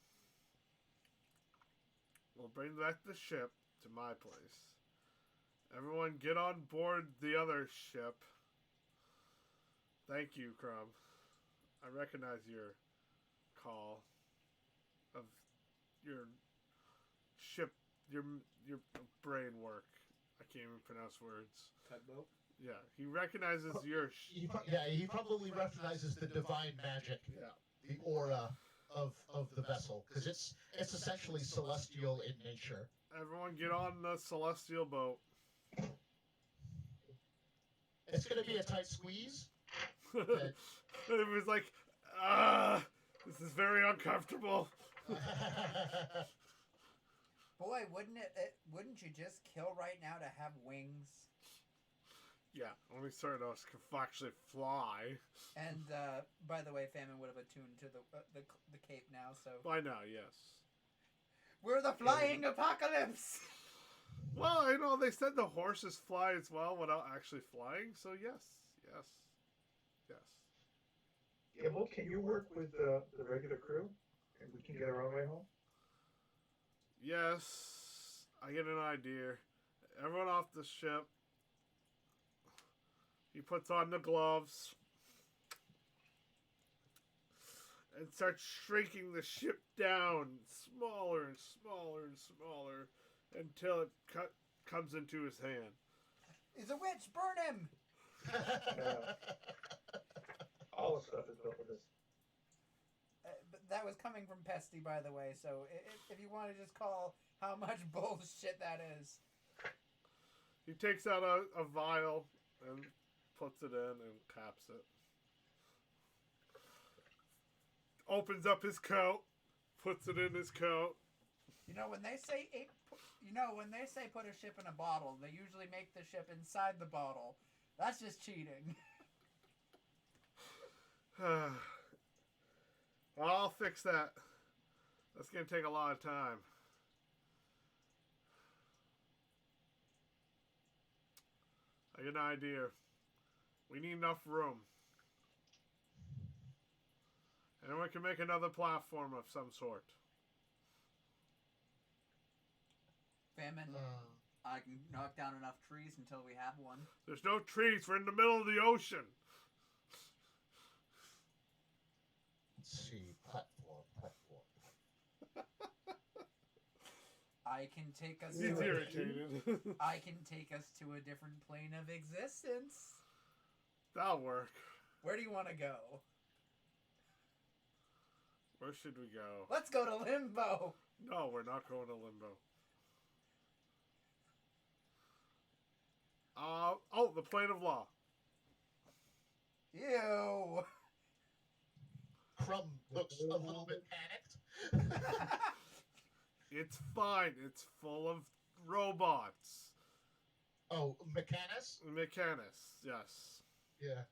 [SPEAKER 1] We'll bring back the ship to my place. Everyone get on board the other ship. Thank you, Crumb. I recognize your call of your ship, your brain work. I can't even pronounce words.
[SPEAKER 3] Tugboat?
[SPEAKER 1] Yeah, he recognizes your...
[SPEAKER 5] He probably recognizes the divine magic.
[SPEAKER 1] Yeah.
[SPEAKER 5] The aura of the vessel, because it's essentially celestial in nature.
[SPEAKER 1] Everyone get on the celestial boat.
[SPEAKER 5] It's going to be a tight squeeze.
[SPEAKER 1] It was like, this is very uncomfortable.
[SPEAKER 6] Boy, wouldn't you just kill right now to have wings?
[SPEAKER 1] Yeah, only certain of us can actually fly.
[SPEAKER 3] And by the way, Famine would have attuned to the cape now, so
[SPEAKER 1] By now, yes.
[SPEAKER 3] we're the flying apocalypse.
[SPEAKER 1] Well, they said the horses fly as well without actually flying, so yes.
[SPEAKER 2] Gibble, can you work with the regular crew? And we can get our own way home?
[SPEAKER 1] Yes, I get an idea. Everyone off the ship. He puts on the gloves and starts shrinking the ship down smaller and smaller and smaller until it comes into his hand.
[SPEAKER 6] He's a witch! Burn him!
[SPEAKER 2] All the stuff is built with this.
[SPEAKER 6] But that was coming from Pesty, by the way, so if you want to just call how much bullshit that is.
[SPEAKER 1] He takes out a vial and puts it in and caps it. Opens up his coat, puts it in his coat.
[SPEAKER 6] When they say put a ship in a bottle, they usually make the ship inside the bottle. That's just cheating.
[SPEAKER 1] I'll fix that. That's going to take a lot of time. I get an idea. We need enough room. And then we can make another platform of some sort.
[SPEAKER 3] Famine, I can knock down enough trees until we have one.
[SPEAKER 1] There's no trees. We're in the middle of the ocean.
[SPEAKER 5] Let's see. Platform.
[SPEAKER 3] I can take us.
[SPEAKER 1] He's irritated.
[SPEAKER 3] I can take us to a different plane of existence.
[SPEAKER 1] That'll work.
[SPEAKER 3] Where do you want to go?
[SPEAKER 1] Where should we go?
[SPEAKER 3] Let's go to Limbo.
[SPEAKER 1] No, we're not going to Limbo. The plane of law.
[SPEAKER 3] Ew.
[SPEAKER 5] Crumb looks a little bit panicked.
[SPEAKER 1] It's fine. It's full of robots.
[SPEAKER 5] Oh, Mechanus?
[SPEAKER 1] Mechanus, yes.
[SPEAKER 5] Yeah.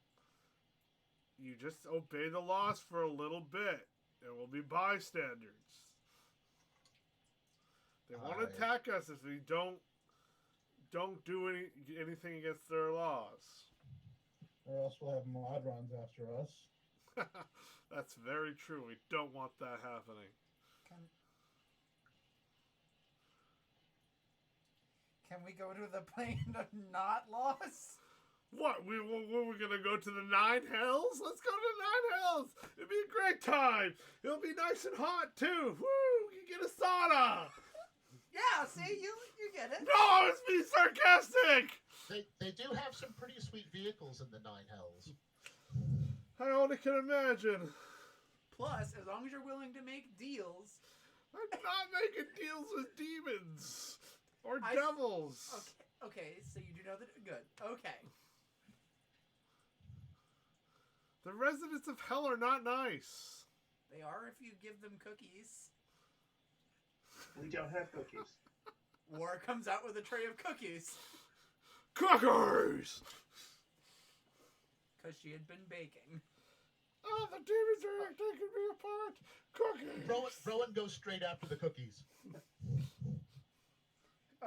[SPEAKER 1] You just obey the laws for a little bit. There will be bystanders. They won't attack us if we don't do anything against their laws.
[SPEAKER 4] Or else we'll have Modrons after us.
[SPEAKER 1] That's very true. We don't want that happening.
[SPEAKER 6] Can we go to the plane of not loss?
[SPEAKER 1] What? We're gonna go to the Nine Hells? Let's go to the Nine Hells! It'll be a great time! It'll be nice and hot, too! Woo! You get a sauna!
[SPEAKER 6] Yeah, see, you get it.
[SPEAKER 1] No, I was being sarcastic!
[SPEAKER 5] They do have some pretty sweet vehicles in the Nine Hells.
[SPEAKER 1] I only can imagine.
[SPEAKER 3] Plus, as long as you're willing to make deals.
[SPEAKER 1] I'm not making deals with demons or
[SPEAKER 3] I-
[SPEAKER 1] devils.
[SPEAKER 3] Okay, so you do know that. Good. Okay.
[SPEAKER 1] The residents of hell are not nice.
[SPEAKER 3] They are if you give them cookies.
[SPEAKER 2] We don't have cookies.
[SPEAKER 3] War comes out with a tray of cookies.
[SPEAKER 1] Cookies!
[SPEAKER 3] Because she had been baking.
[SPEAKER 1] Oh, the demons are taking me apart. Cookies!
[SPEAKER 5] Rowan goes straight after the cookies.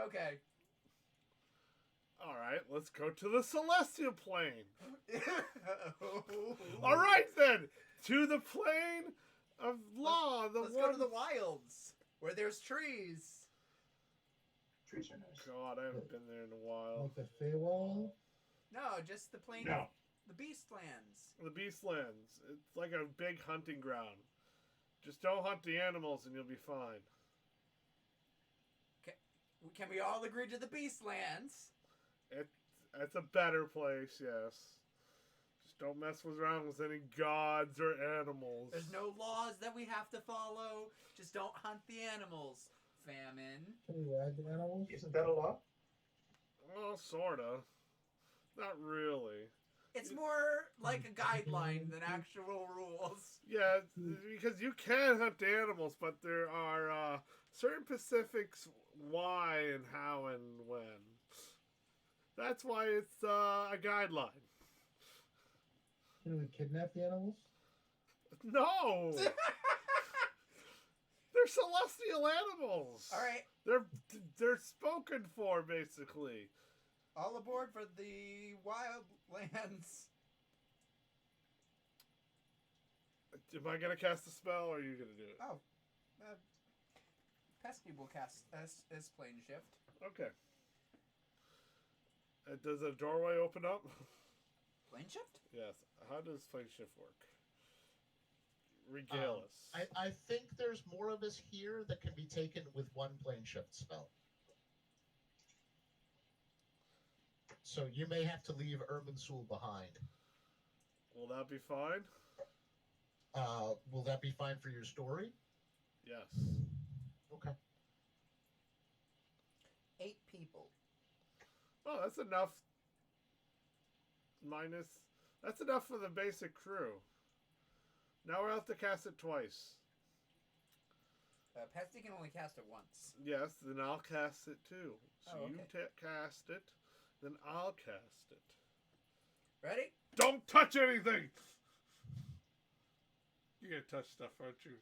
[SPEAKER 3] Okay.
[SPEAKER 1] Alright, let's go to the celestial plane. Alright then! To the plane of law.
[SPEAKER 3] Let's go to the wilds, where there's trees.
[SPEAKER 2] Trees are nice.
[SPEAKER 1] God, I haven't been there in a while.
[SPEAKER 4] Like the Feywild.
[SPEAKER 3] No, just the plain.
[SPEAKER 2] No.
[SPEAKER 3] The Beastlands.
[SPEAKER 1] The Beastlands. It's like a big hunting ground. Just don't hunt the animals and you'll be fine.
[SPEAKER 3] Can we all agree to the Beastlands?
[SPEAKER 1] It's a better place, yes. Just don't mess around with any gods or animals.
[SPEAKER 3] There's no laws that we have to follow. Just don't hunt the animals. Famine.
[SPEAKER 4] Can we ride the animals?
[SPEAKER 2] Isn't that a law?
[SPEAKER 1] Well, sorta. Not really.
[SPEAKER 3] It's more like a guideline than actual rules.
[SPEAKER 1] Yeah, because you can hunt the animals, but there are certain specifics why and how and when. That's why it's a guideline.
[SPEAKER 4] Can we kidnap the animals?
[SPEAKER 1] No! They're celestial animals!
[SPEAKER 3] All right,
[SPEAKER 1] They're spoken for, basically.
[SPEAKER 3] all aboard for the wildlands.
[SPEAKER 1] Am I gonna cast a spell, or are you gonna do it?
[SPEAKER 3] Oh, Pesky will cast S plane shift.
[SPEAKER 1] Okay. Does a doorway open up?
[SPEAKER 3] Plane shift?
[SPEAKER 1] Yes. How does plane shift work? Regale us.
[SPEAKER 5] I think there's more of us here that can be taken with one plane shift spell. So you may have to leave Irminsul behind.
[SPEAKER 1] Will that be fine?
[SPEAKER 5] Will that be fine for your story?
[SPEAKER 1] Yes.
[SPEAKER 5] Okay.
[SPEAKER 3] 8 people.
[SPEAKER 1] Oh, that's enough. That's enough for the basic crew. Now we'll have to cast it twice.
[SPEAKER 3] Pesky can only cast it once.
[SPEAKER 1] Yes, then I'll cast it too. So
[SPEAKER 3] Oh,
[SPEAKER 1] you
[SPEAKER 3] okay.
[SPEAKER 1] cast it, then I'll cast it.
[SPEAKER 3] Ready?
[SPEAKER 1] Don't touch anything! You're gonna touch stuff, aren't you?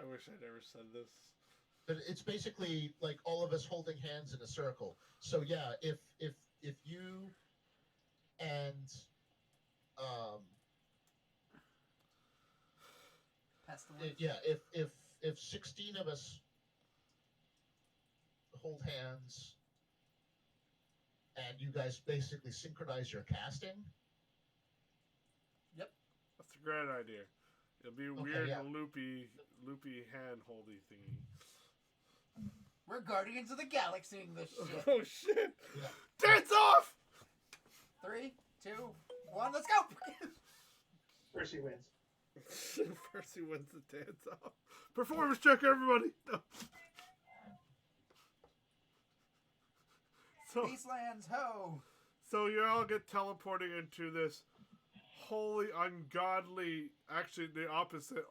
[SPEAKER 1] I wish I never said this.
[SPEAKER 5] But it's basically like all of us holding hands in a circle. So yeah, if you and
[SPEAKER 3] Pestilence.
[SPEAKER 5] yeah, if 16 of us hold hands and you guys basically synchronize your casting.
[SPEAKER 1] That's a great idea. It'll be
[SPEAKER 5] Okay,
[SPEAKER 1] weird
[SPEAKER 5] yeah.
[SPEAKER 1] and loopy hand-holdy thingy.
[SPEAKER 3] We're Guardians of the Galaxy in this shit.
[SPEAKER 1] Oh shit!
[SPEAKER 5] Yeah.
[SPEAKER 1] Dance off!
[SPEAKER 3] 3, 2, 1, let's go!
[SPEAKER 2] Percy wins.
[SPEAKER 1] Percy wins the dance off. Performance check, everybody! No.
[SPEAKER 3] Beastlands, ho!
[SPEAKER 1] So you all get teleported into this holy, ungodly, actually the opposite,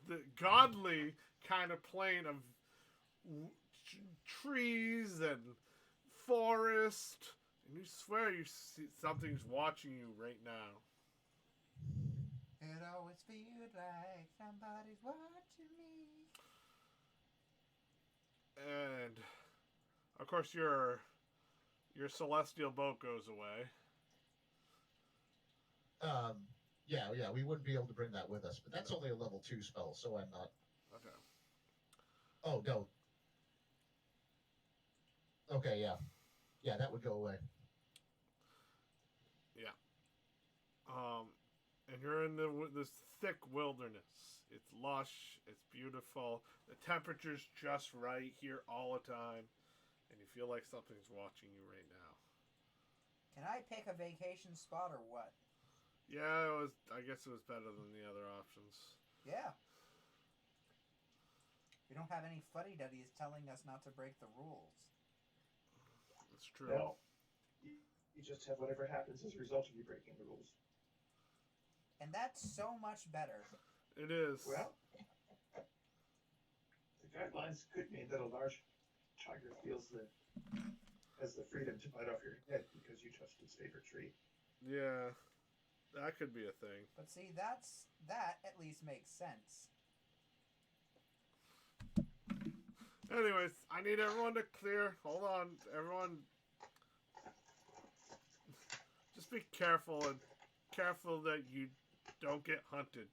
[SPEAKER 1] the godly kind of plane of trees and forest, and you swear you see something's watching you right now.
[SPEAKER 3] It always feels like somebody's watching me.
[SPEAKER 1] And of course your celestial boat goes away.
[SPEAKER 5] Yeah, we wouldn't be able to bring that with us, but that's only a level 2 spell, so I'm not.
[SPEAKER 1] Okay.
[SPEAKER 5] Oh no. Okay, yeah, that would go away.
[SPEAKER 1] And you're in this thick wilderness. It's lush. It's beautiful. The temperature's just right here all the time, and you feel like something's watching you right now.
[SPEAKER 6] Can I pick a vacation spot or what?
[SPEAKER 1] Yeah, it was. I guess it was better than the other options.
[SPEAKER 6] Yeah. We don't have any fuddy-duddies telling us not to break the rules.
[SPEAKER 1] It's true.
[SPEAKER 2] No. You just have whatever happens as a result of you breaking the rules.
[SPEAKER 6] And that's so much better.
[SPEAKER 1] It is.
[SPEAKER 2] Well, the guidelines could mean that a large tiger has the freedom to bite off your head because you touched its favorite tree.
[SPEAKER 1] Yeah, that could be a thing.
[SPEAKER 6] But see, that at least makes sense.
[SPEAKER 1] Anyways, I need everyone to clear. Hold on, everyone. Just be careful and careful that you don't get hunted.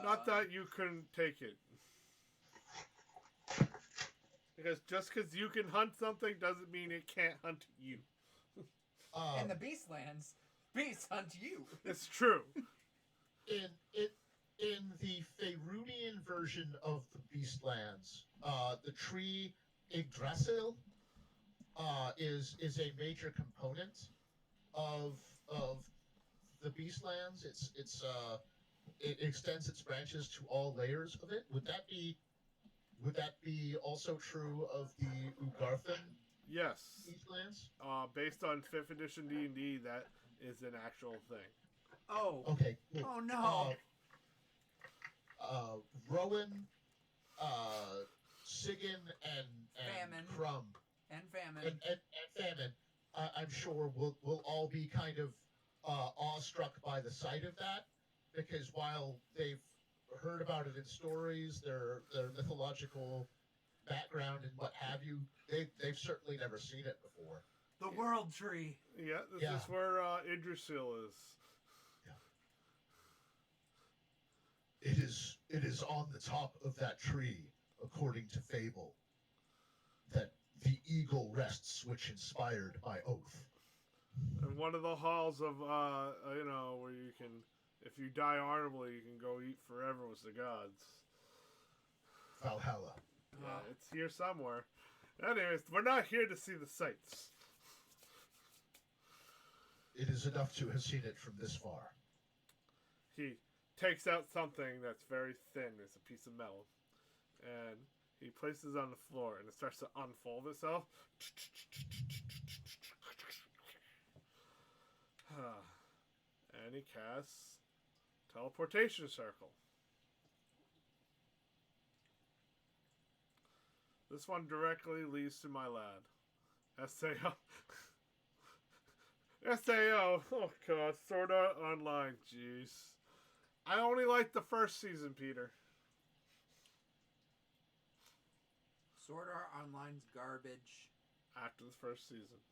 [SPEAKER 1] Not that you couldn't take it. Because just because you can hunt something doesn't mean it can't hunt you.
[SPEAKER 6] In the Beastlands, beasts hunt you.
[SPEAKER 1] It's true.
[SPEAKER 5] In the Faerunian version of the Beastlands, the tree Yggdrasil is a major component of the Beastlands. It extends its branches to all layers of it. Would that be also true of the Ugarthan
[SPEAKER 1] Yes.
[SPEAKER 5] Beastlands?
[SPEAKER 1] Based on 5th edition D&D, that is an actual thing.
[SPEAKER 3] Oh.
[SPEAKER 5] Okay. Cool.
[SPEAKER 3] Oh no.
[SPEAKER 5] Rowan, Sigan, and
[SPEAKER 3] Famine.
[SPEAKER 5] Crumb
[SPEAKER 3] And famine.
[SPEAKER 5] and Famine, I'm sure will all be kind of awestruck by the sight of that, because while they've heard about it in stories, their mythological background and what have you, they've certainly never seen it before.
[SPEAKER 3] The world tree.
[SPEAKER 1] Yeah, this is where Yggdrasil is.
[SPEAKER 5] It is on the top of that tree, according to fable, that the eagle rests, which inspired my oath.
[SPEAKER 1] And one of the halls of, where you can, if you die honorably, you can go eat forever with the gods.
[SPEAKER 5] Valhalla.
[SPEAKER 1] Yeah, it's here somewhere. Anyways, we're not here to see the sights.
[SPEAKER 5] It is enough to have seen it from this far.
[SPEAKER 1] He takes out something that's very thin. It's a piece of metal. And he places it on the floor, and it starts to unfold itself. And he casts Teleportation Circle. This one directly leads to my lad. SAO. SAO. Oh god, Sword Art Online. Jeez. I only liked the first season, Peter.
[SPEAKER 3] Sword Art Online's garbage.
[SPEAKER 1] After the first season.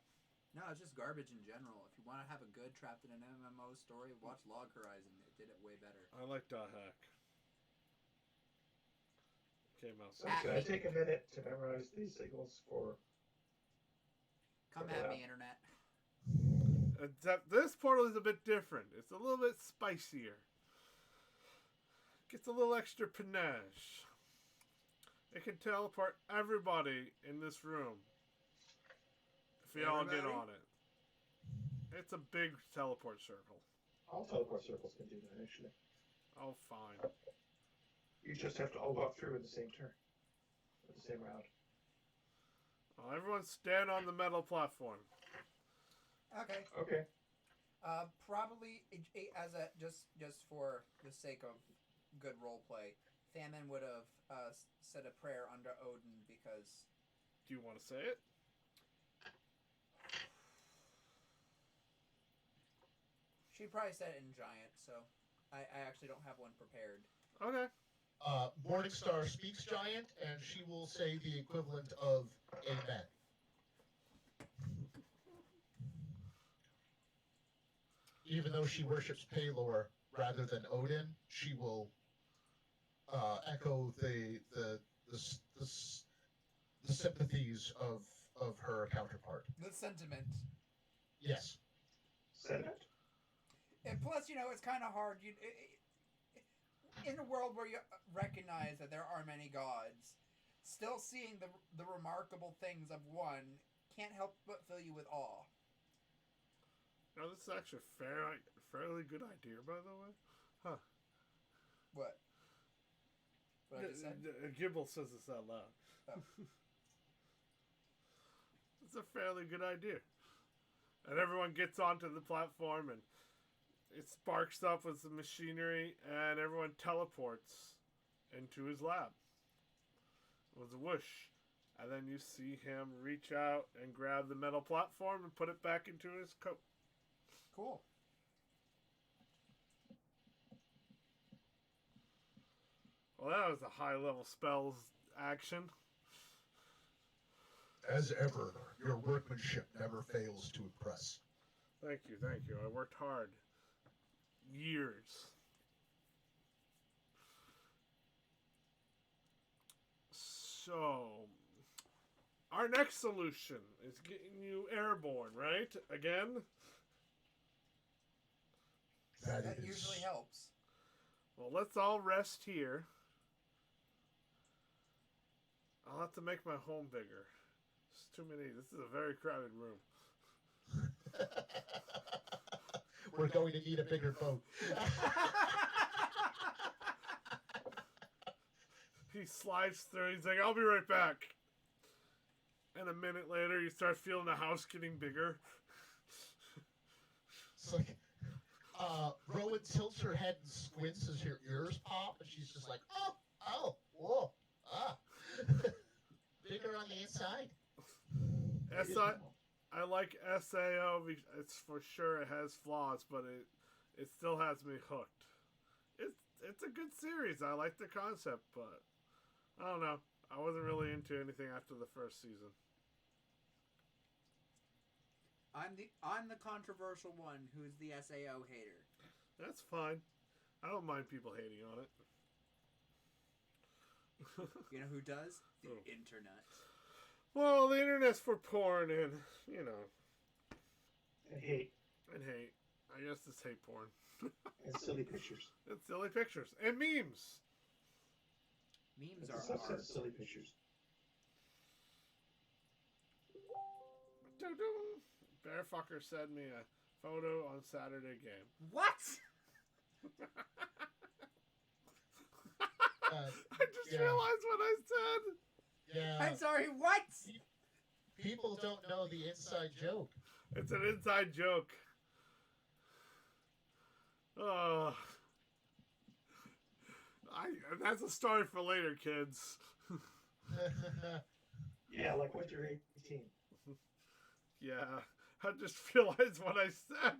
[SPEAKER 3] No, it's just garbage in general. If you want to have a good trapped in an MMO story, watch Log Horizon. They did it way better.
[SPEAKER 1] I like .hack. Came out.
[SPEAKER 2] So can I take a minute to memorize these signals for...
[SPEAKER 3] Come at me, Internet.
[SPEAKER 1] Except this portal is a bit different. It's a little bit spicier. Gets a little extra panache. It can teleport everybody in this room. If we all get on it. It's a big teleport circle.
[SPEAKER 2] All teleport circles can do that, actually.
[SPEAKER 1] Oh, fine.
[SPEAKER 2] You just have to all walk through in the same turn. Or the same round.
[SPEAKER 1] Well, everyone stand on the metal platform.
[SPEAKER 6] Okay.
[SPEAKER 2] Okay.
[SPEAKER 6] Probably as a just for the sake of good role play, Famine would have said a prayer under Odin because.
[SPEAKER 1] Do you want to say it?
[SPEAKER 6] She probably said it in Giant, so I actually don't have one prepared.
[SPEAKER 1] Okay.
[SPEAKER 5] Morningstar speaks Giant, and she will say the equivalent of Amen. Even though she worships Pelor rather than Odin, she will echo the sympathies of her counterpart.
[SPEAKER 6] The sentiment.
[SPEAKER 5] Yes.
[SPEAKER 2] Sentiment?
[SPEAKER 6] And plus, it's kind of hard. In a world where you recognize that there are many gods, still seeing the remarkable things of one can't help but fill you with awe.
[SPEAKER 1] Now, this is actually a fairly good idea, by the way. Huh.
[SPEAKER 6] What? What I just said?
[SPEAKER 1] Gibble says this out loud.
[SPEAKER 6] Oh.
[SPEAKER 1] It's a fairly good idea. And everyone gets onto the platform and it sparks up with some machinery and everyone teleports into his lab. With a whoosh. And then you see him reach out and grab the metal platform and put it back into his coat.
[SPEAKER 6] Cool.
[SPEAKER 1] Well, that was a high-level spells action.
[SPEAKER 5] As ever, your workmanship never fails to impress.
[SPEAKER 1] Thank you, thank you. I worked hard. Years. So, our next solution is getting you airborne, right? Again?
[SPEAKER 6] That usually helps.
[SPEAKER 1] Well, let's all rest here. I'll have to make my home bigger. It's too many. This is a very crowded room.
[SPEAKER 5] We're going to need a bigger boat.
[SPEAKER 1] He slides through. He's like, I'll be right back. And a minute later, you start feeling the house getting bigger.
[SPEAKER 5] It's like, Rowan tilts her head and squints as her ears pop, and she's just like, whoa, bigger on the inside.
[SPEAKER 1] I like SAO. It's for sure it has flaws, but it still has me hooked. It's a good series. I like the concept, but I don't know. I wasn't really into anything after the first season.
[SPEAKER 3] I'm the controversial one who's the SAO hater.
[SPEAKER 1] That's fine. I don't mind people hating on it.
[SPEAKER 3] You know who does? The
[SPEAKER 1] Oh.
[SPEAKER 3] internet.
[SPEAKER 1] Well, the internet's for porn and, you know.
[SPEAKER 2] And hate.
[SPEAKER 1] And hate. I guess it's hate porn.
[SPEAKER 2] And silly pictures.
[SPEAKER 1] It's silly pictures. And memes.
[SPEAKER 3] Memes
[SPEAKER 2] It's a
[SPEAKER 3] are
[SPEAKER 2] subset
[SPEAKER 3] art.
[SPEAKER 2] of silly pictures.
[SPEAKER 1] Doo-doo. Bearfucker sent me a photo on Saturday game.
[SPEAKER 3] What?
[SPEAKER 1] I just realized what I said.
[SPEAKER 5] Yeah.
[SPEAKER 3] I'm sorry, what?
[SPEAKER 5] People don't know the inside joke.
[SPEAKER 1] It's an inside joke. Oh. That's a story for later, kids.
[SPEAKER 2] Yeah, like when you're 18.
[SPEAKER 1] Yeah. I just realized what I said.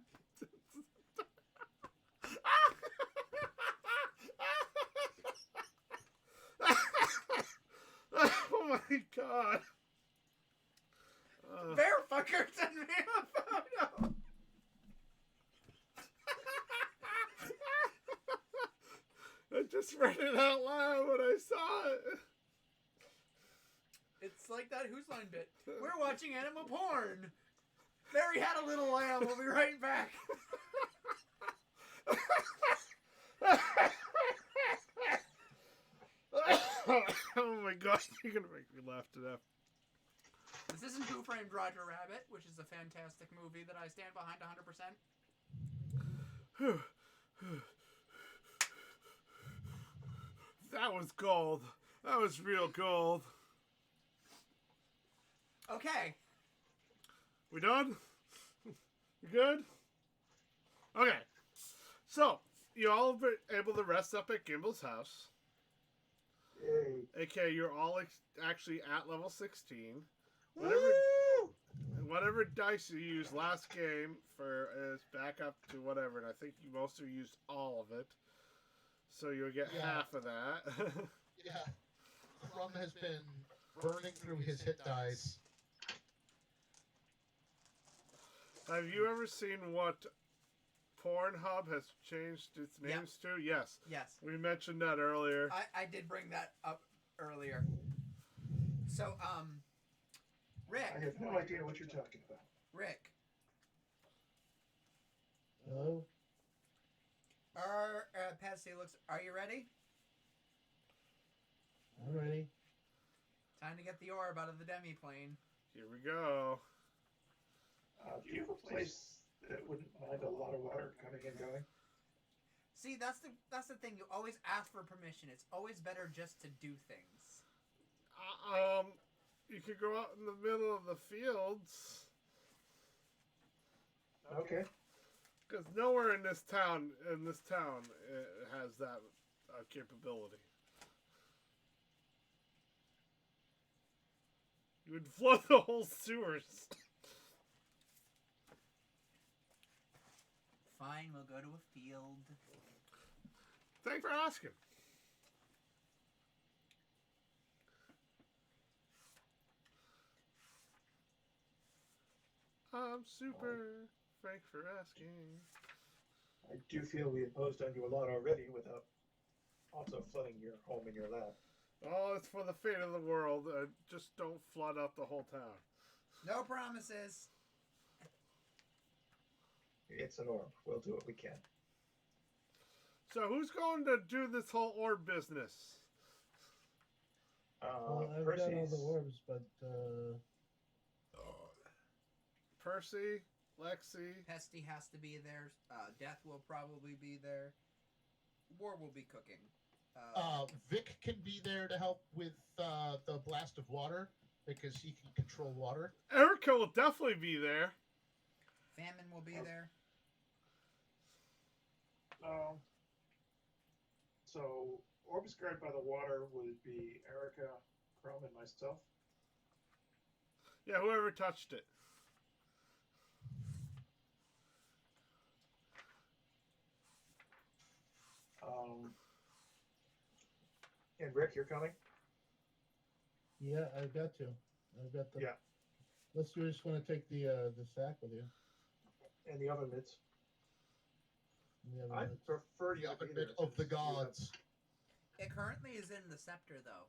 [SPEAKER 1] Oh my god.
[SPEAKER 3] Bearfucker sent me a photo.
[SPEAKER 1] I just read it out loud when I saw it.
[SPEAKER 3] It's like that Who's Line bit. We're watching animal porn. Mary had a little lamb. We'll be right back.
[SPEAKER 1] Oh my god, you're gonna make me laugh to death.
[SPEAKER 3] This isn't Who Framed Roger Rabbit, which is a fantastic movie that I stand behind 100%.
[SPEAKER 1] That was gold. That was real gold.
[SPEAKER 3] Okay.
[SPEAKER 1] We done? You good? Okay. So, you all been able to rest up at Gimble's house.
[SPEAKER 2] Yay.
[SPEAKER 1] Okay, you're all actually at level 16. Whatever dice you used last game for is back up to whatever, and I think you most of you used all of it. So you'll get half of that.
[SPEAKER 5] Yeah. Rum has been burning through his hit dice.
[SPEAKER 1] Have you ever seen what Pornhub has changed its names to? Yes.
[SPEAKER 3] Yes.
[SPEAKER 1] We mentioned that earlier.
[SPEAKER 3] I did bring that up earlier. So, Rick.
[SPEAKER 2] I have no idea what you're talking about.
[SPEAKER 3] Rick.
[SPEAKER 4] Hello?
[SPEAKER 3] Patsy looks. Are you ready?
[SPEAKER 4] I'm ready.
[SPEAKER 3] Time to get the orb out of the demi-plane.
[SPEAKER 1] Here we go.
[SPEAKER 2] Do you have a place that wouldn't mind a lot of water coming and going?
[SPEAKER 3] See, that's the thing. You always ask for permission. It's always better just to do things.
[SPEAKER 1] You could go out in the middle of the fields.
[SPEAKER 2] Okay.
[SPEAKER 1] Because nowhere in this town, has that capability. You would flood the whole sewers.
[SPEAKER 3] Fine, we'll go to a field.
[SPEAKER 1] Thanks for asking. I'm super. Thanks for asking.
[SPEAKER 2] I do feel we imposed on you a lot already without also flooding your home and your lab.
[SPEAKER 1] Oh, it's for the fate of the world. Just don't flood out the whole town.
[SPEAKER 3] No promises.
[SPEAKER 2] It's an orb. We'll do what we can.
[SPEAKER 1] So who's going to do this whole orb business?
[SPEAKER 4] Well, I've got all the orbs, but
[SPEAKER 1] Percy, Lexi.
[SPEAKER 3] Pesty has to be there. Death will probably be there. War will be cooking.
[SPEAKER 5] Vic can be there to help with the blast of water because he can control water.
[SPEAKER 1] Erica will definitely be there.
[SPEAKER 3] Famine will be there.
[SPEAKER 2] So, Orbs guarded by the water would be Erica, Chrome, and myself.
[SPEAKER 1] Yeah, whoever touched it.
[SPEAKER 2] And Rick, you're coming?
[SPEAKER 4] yeah, I've got to. I've got the.
[SPEAKER 2] Yeah.
[SPEAKER 4] Unless you just want to take the sack with you.
[SPEAKER 2] And the oven mitts.
[SPEAKER 4] The other
[SPEAKER 2] I
[SPEAKER 4] ones.
[SPEAKER 2] prefer
[SPEAKER 5] The
[SPEAKER 2] you
[SPEAKER 5] oven
[SPEAKER 2] to be
[SPEAKER 5] mitt
[SPEAKER 2] there
[SPEAKER 5] of the
[SPEAKER 2] since you have-
[SPEAKER 5] gods.
[SPEAKER 3] It currently is in the scepter, though.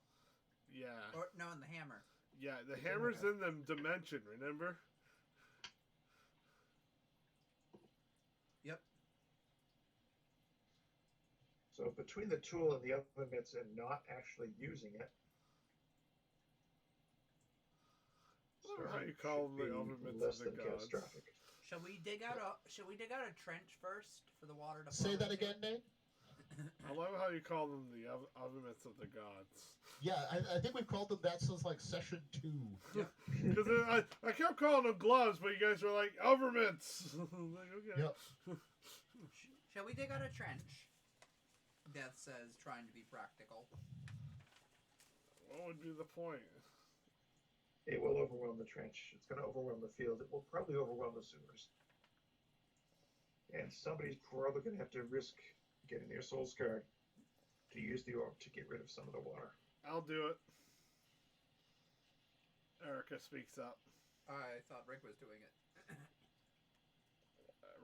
[SPEAKER 1] Yeah.
[SPEAKER 3] Or no, in the hammer.
[SPEAKER 1] Yeah, the hammer's in the dimension, remember?
[SPEAKER 3] Yep.
[SPEAKER 2] So between the tool and the oven mitts and not actually using it,
[SPEAKER 1] I don't know how you
[SPEAKER 2] should
[SPEAKER 1] call them the
[SPEAKER 2] be
[SPEAKER 1] oven mitts
[SPEAKER 2] less
[SPEAKER 1] of the
[SPEAKER 2] than
[SPEAKER 1] gods.
[SPEAKER 2] catastrophic.
[SPEAKER 3] Shall we dig out a trench first for the water to
[SPEAKER 5] Say
[SPEAKER 3] flow
[SPEAKER 5] that
[SPEAKER 3] into?
[SPEAKER 5] again, Nate.
[SPEAKER 1] I love how you call them the oven mitts of the gods.
[SPEAKER 5] Yeah, I think we've called them that since like session 2.
[SPEAKER 1] Because I kept calling them gloves, but you guys were like, oven mitts. Like, okay.
[SPEAKER 5] Yep.
[SPEAKER 3] Shall we dig out a trench? Death says, trying to be practical.
[SPEAKER 1] What would be the point?
[SPEAKER 2] It will overwhelm the trench. It's going to overwhelm the field. It will probably overwhelm the sewers. And somebody's probably going to have to risk getting their soul scarred to use the orb to get rid of some of the water.
[SPEAKER 1] I'll do it. Erica speaks up.
[SPEAKER 3] I thought Rick was doing it.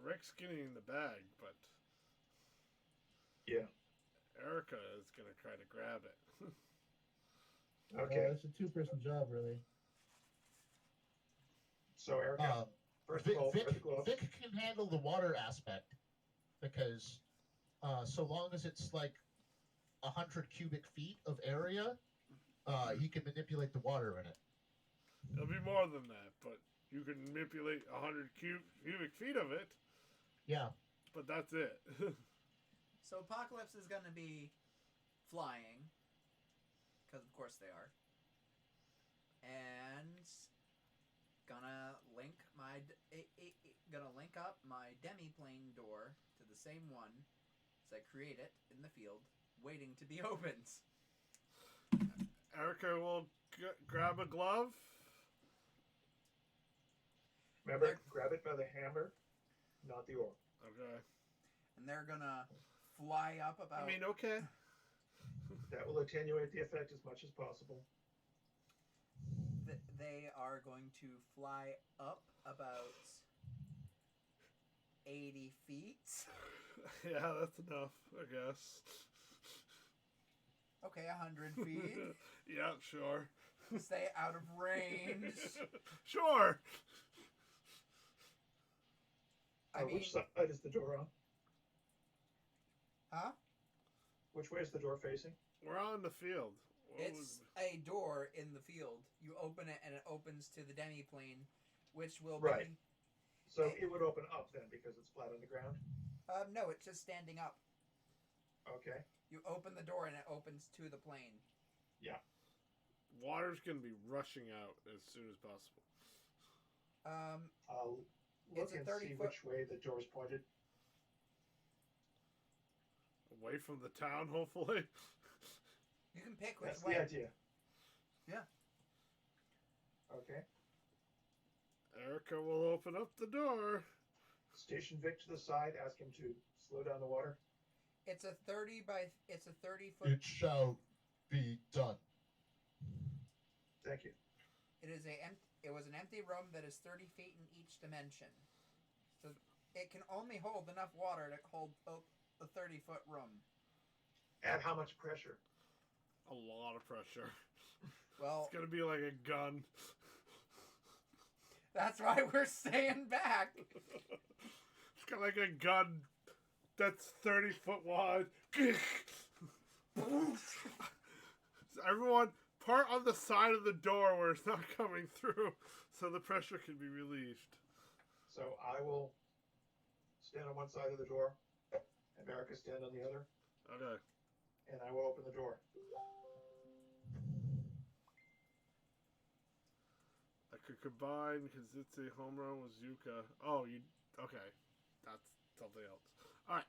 [SPEAKER 1] Rick's getting in the bag, but
[SPEAKER 2] Yeah.
[SPEAKER 1] Erica is going to try to grab it.
[SPEAKER 2] Okay.
[SPEAKER 4] It's a two-person job, really.
[SPEAKER 2] So Erica, first of all,
[SPEAKER 5] Vic,
[SPEAKER 2] wear the gloves.
[SPEAKER 5] Vic can handle the water aspect because so long as it's like 100 cubic feet of area, he can manipulate the water in it.
[SPEAKER 1] It'll be more than that, but you can manipulate 100 cubic feet of it,
[SPEAKER 5] Yeah.
[SPEAKER 1] but that's it.
[SPEAKER 3] So Apocalypse is gonna be flying, because of course they are, and gonna link up my demi-plane door to the same one as I create it in the field, waiting to be opened.
[SPEAKER 1] Erica will grab a glove.
[SPEAKER 2] Remember, grab it by the hammer, not the orb.
[SPEAKER 1] Okay.
[SPEAKER 3] And they're gonna fly up about...
[SPEAKER 1] I mean, okay.
[SPEAKER 2] That will attenuate the effect as much as possible.
[SPEAKER 3] They are going to fly up about 80 feet.
[SPEAKER 1] Yeah, that's enough, I guess.
[SPEAKER 3] Okay, 100 feet.
[SPEAKER 1] Yeah, sure.
[SPEAKER 3] Stay out of range.
[SPEAKER 1] Sure.
[SPEAKER 3] I mean,
[SPEAKER 2] Which side is the door on?
[SPEAKER 3] huh?
[SPEAKER 2] Which way is the door facing?
[SPEAKER 1] We're on the field.
[SPEAKER 6] It's a door in the field. You open it and it opens to the demi-plane, which will
[SPEAKER 2] Right.
[SPEAKER 6] be...
[SPEAKER 2] So it would open up then because it's flat on the ground?
[SPEAKER 6] No, it's just standing up.
[SPEAKER 2] Okay.
[SPEAKER 6] You open the door and it opens to the plane.
[SPEAKER 2] Yeah.
[SPEAKER 1] Water's going to be rushing out as soon as possible.
[SPEAKER 2] I'll look
[SPEAKER 6] It's a
[SPEAKER 2] and
[SPEAKER 6] 30
[SPEAKER 2] see
[SPEAKER 6] foot-
[SPEAKER 2] which way the door's pointed.
[SPEAKER 1] Away from the town, hopefully.
[SPEAKER 6] You can pick which
[SPEAKER 2] That's
[SPEAKER 6] way.
[SPEAKER 2] the idea.
[SPEAKER 6] Yeah.
[SPEAKER 2] Okay.
[SPEAKER 6] Erica
[SPEAKER 1] Erica will open up the door.
[SPEAKER 2] Station Vic to the side. Ask him to slow down the water.
[SPEAKER 6] It's a 30 foot.
[SPEAKER 5] It shall be done.
[SPEAKER 2] Thank you.
[SPEAKER 6] It was an empty room that is 30 feet in each dimension. So it can only hold enough water to hold a 30-foot room.
[SPEAKER 2] At how much pressure?
[SPEAKER 1] A lot of pressure.
[SPEAKER 6] Well,
[SPEAKER 1] It's going to be like a gun.
[SPEAKER 6] that's why we're staying back.
[SPEAKER 1] It's got like a gun that's 30 foot wide. Everyone, part on the side of the door where it's not coming through so the pressure can be relieved.
[SPEAKER 2] So I will stand on one side of the door, and America stand on the other,
[SPEAKER 1] Okay.
[SPEAKER 2] and I will open the door.
[SPEAKER 1] I could combine Kazitsu home run with Zuka. Oh, you... Okay. That's something else. Alright.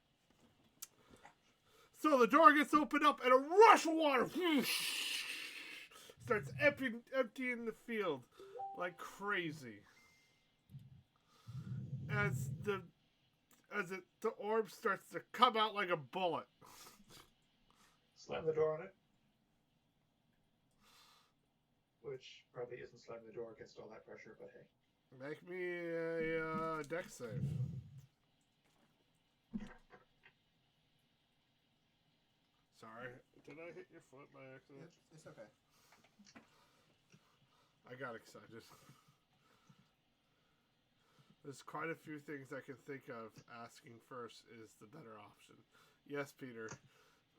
[SPEAKER 1] So the door gets opened up and a rush of water starts emptying the field like crazy. As the orb starts to come out like a bullet.
[SPEAKER 2] Slam the door on it. Which probably isn't slamming the door against all that pressure, but hey.
[SPEAKER 1] Make me a dex save. Sorry, did I hit your foot by accident?
[SPEAKER 6] It's okay.
[SPEAKER 1] I got excited. There's quite a few things I can think of. Asking first is the better option. Yes, Peter.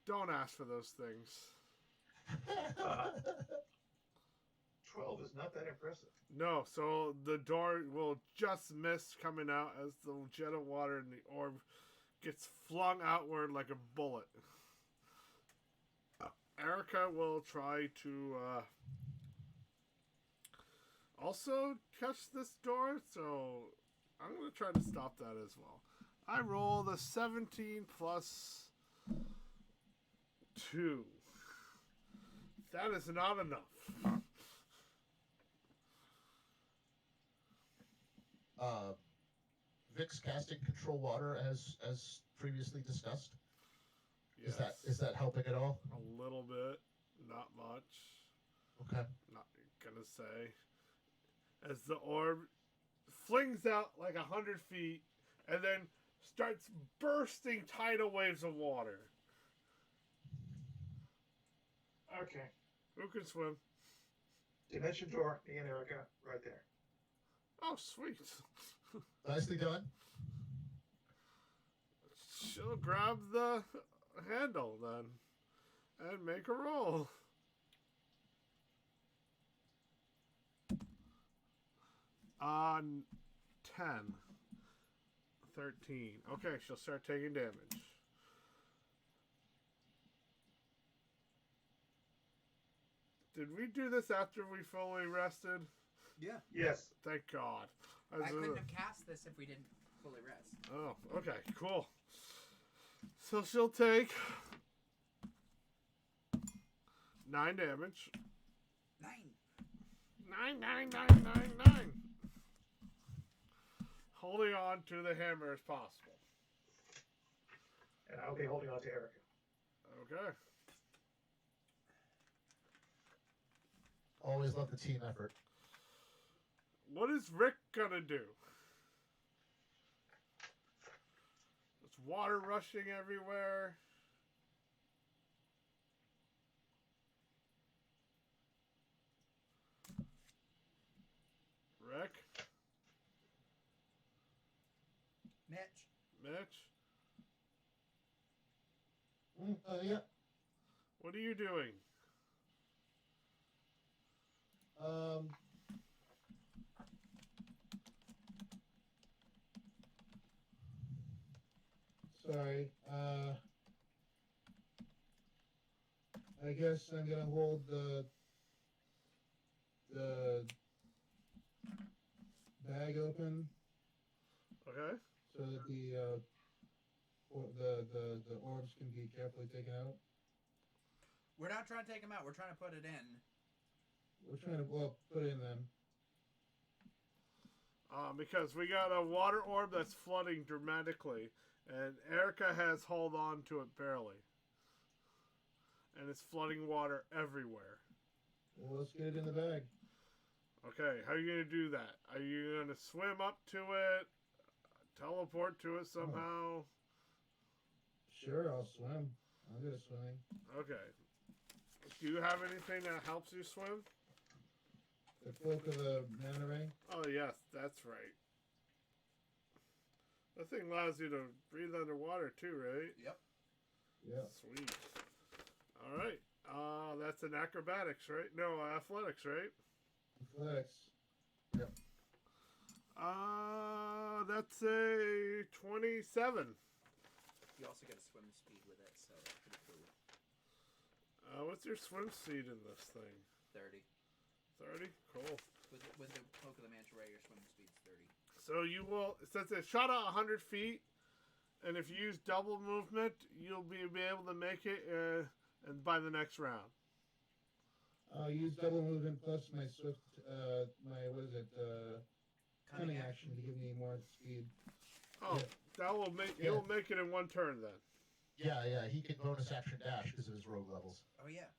[SPEAKER 1] Don't ask for those things.
[SPEAKER 2] 12 is not that impressive.
[SPEAKER 1] No, so the door will just miss coming out as the jet of water in the orb gets flung outward like a bullet. Erica will try to also catch this door, so I'm going to try to stop that as well. I roll the 17 plus 2. That is not enough.
[SPEAKER 5] Vic's casting control water as previously discussed.
[SPEAKER 1] Yes.
[SPEAKER 5] Is that helping at all?
[SPEAKER 1] A little bit, not much.
[SPEAKER 5] Okay.
[SPEAKER 1] Not gonna say. As the orb flings out like 100 feet and then starts bursting tidal waves of water.
[SPEAKER 2] Okay.
[SPEAKER 1] Who can swim?
[SPEAKER 2] Dimension door, me and Erica, right there.
[SPEAKER 1] Oh, sweet.
[SPEAKER 5] Nicely done.
[SPEAKER 1] She'll grab the handle then and make a roll. On 10. 13. Okay, she'll start taking damage. Did we do this after we fully rested?
[SPEAKER 6] Yeah.
[SPEAKER 2] Yes.
[SPEAKER 1] Thank God.
[SPEAKER 3] I couldn't have cast this if we didn't fully rest.
[SPEAKER 1] Oh, okay, cool. So she'll take 9 damage.
[SPEAKER 6] 9.
[SPEAKER 1] 9. Holding on to the hammer as possible.
[SPEAKER 2] And I'll be holding on to Erica.
[SPEAKER 1] Okay.
[SPEAKER 5] Always love the team effort.
[SPEAKER 1] What is Rick gonna do? There's water rushing everywhere. Rick? Mitch?
[SPEAKER 5] Yeah.
[SPEAKER 1] What are you doing?
[SPEAKER 4] Sorry. I guess I'm gonna hold the bag open
[SPEAKER 1] Okay.
[SPEAKER 4] so that the orbs can be carefully taken out.
[SPEAKER 6] We're not trying to take them out. We're trying to put it in.
[SPEAKER 4] We're trying to put it in them.
[SPEAKER 1] Because we got a water orb that's flooding dramatically, and Erica has held on to it barely. And it's flooding water everywhere.
[SPEAKER 4] Well, let's get it in the bag.
[SPEAKER 1] Okay, how are you going to do that? Are you going to swim up to it? Teleport to it somehow?
[SPEAKER 4] Sure, I'll swim. I'm good at swimming.
[SPEAKER 1] Okay. Do you have anything that helps you swim?
[SPEAKER 4] The cloak of the mana ray.
[SPEAKER 1] Oh, yes, that's right. That thing allows you to breathe underwater too, right?
[SPEAKER 6] Yep.
[SPEAKER 4] Yeah.
[SPEAKER 1] Sweet. All right. That's an acrobatics, right? No, athletics, right?
[SPEAKER 4] Athletics. Yep.
[SPEAKER 1] That's a 27.
[SPEAKER 6] You also get a swim speed with it, so that's pretty cool.
[SPEAKER 1] What's your swim speed in this thing?
[SPEAKER 6] 30.
[SPEAKER 1] 30? Cool.
[SPEAKER 6] With the cloak of the manta ray, your swim speed's 30.
[SPEAKER 1] So you will, since it shot at 100 feet, and if you use double movement, you'll be able to make it and by the next round.
[SPEAKER 4] I'll use double movement plus my swift, cunning action to give me more speed.
[SPEAKER 1] Oh,
[SPEAKER 4] yeah.
[SPEAKER 1] That will make,
[SPEAKER 5] Yeah.
[SPEAKER 1] you'll make it in one turn then.
[SPEAKER 5] Yeah, he can bonus action dash because of his rogue levels.
[SPEAKER 6] Oh, yeah.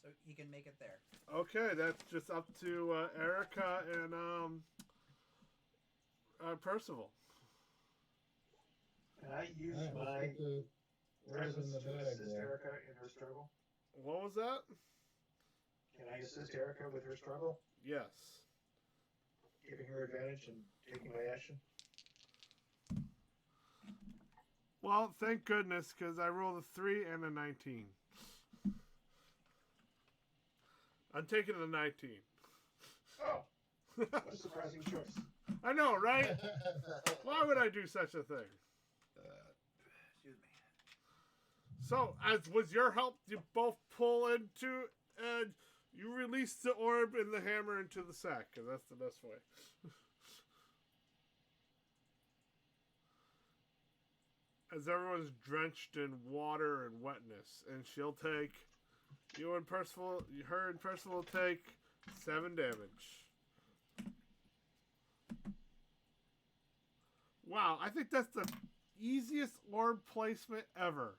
[SPEAKER 6] So he can make it there.
[SPEAKER 1] Okay, that's just up to Erica and Percival.
[SPEAKER 2] Can I use
[SPEAKER 4] Alright, let's
[SPEAKER 2] my
[SPEAKER 4] put the orbs in
[SPEAKER 2] presence
[SPEAKER 4] the
[SPEAKER 2] to
[SPEAKER 4] bag
[SPEAKER 2] assist
[SPEAKER 4] there.
[SPEAKER 2] Erica in her struggle?
[SPEAKER 1] What was that?
[SPEAKER 2] Can I assist Erica with her struggle,
[SPEAKER 1] Yes.
[SPEAKER 2] giving her advantage and taking my action?
[SPEAKER 1] Well, thank goodness, because I rolled a 3 and a 19. I'm taking the 19.
[SPEAKER 2] Oh, what a surprising choice.
[SPEAKER 1] I know, right? Why would I do such a thing?
[SPEAKER 6] Excuse me.
[SPEAKER 1] So, as was your help, you both pull into, and you release the orb and the hammer into the sack, because that's the best way. As everyone's drenched in water and wetness, and she'll take, her and Percival will take 7 damage. Wow, I think that's the easiest orb placement ever.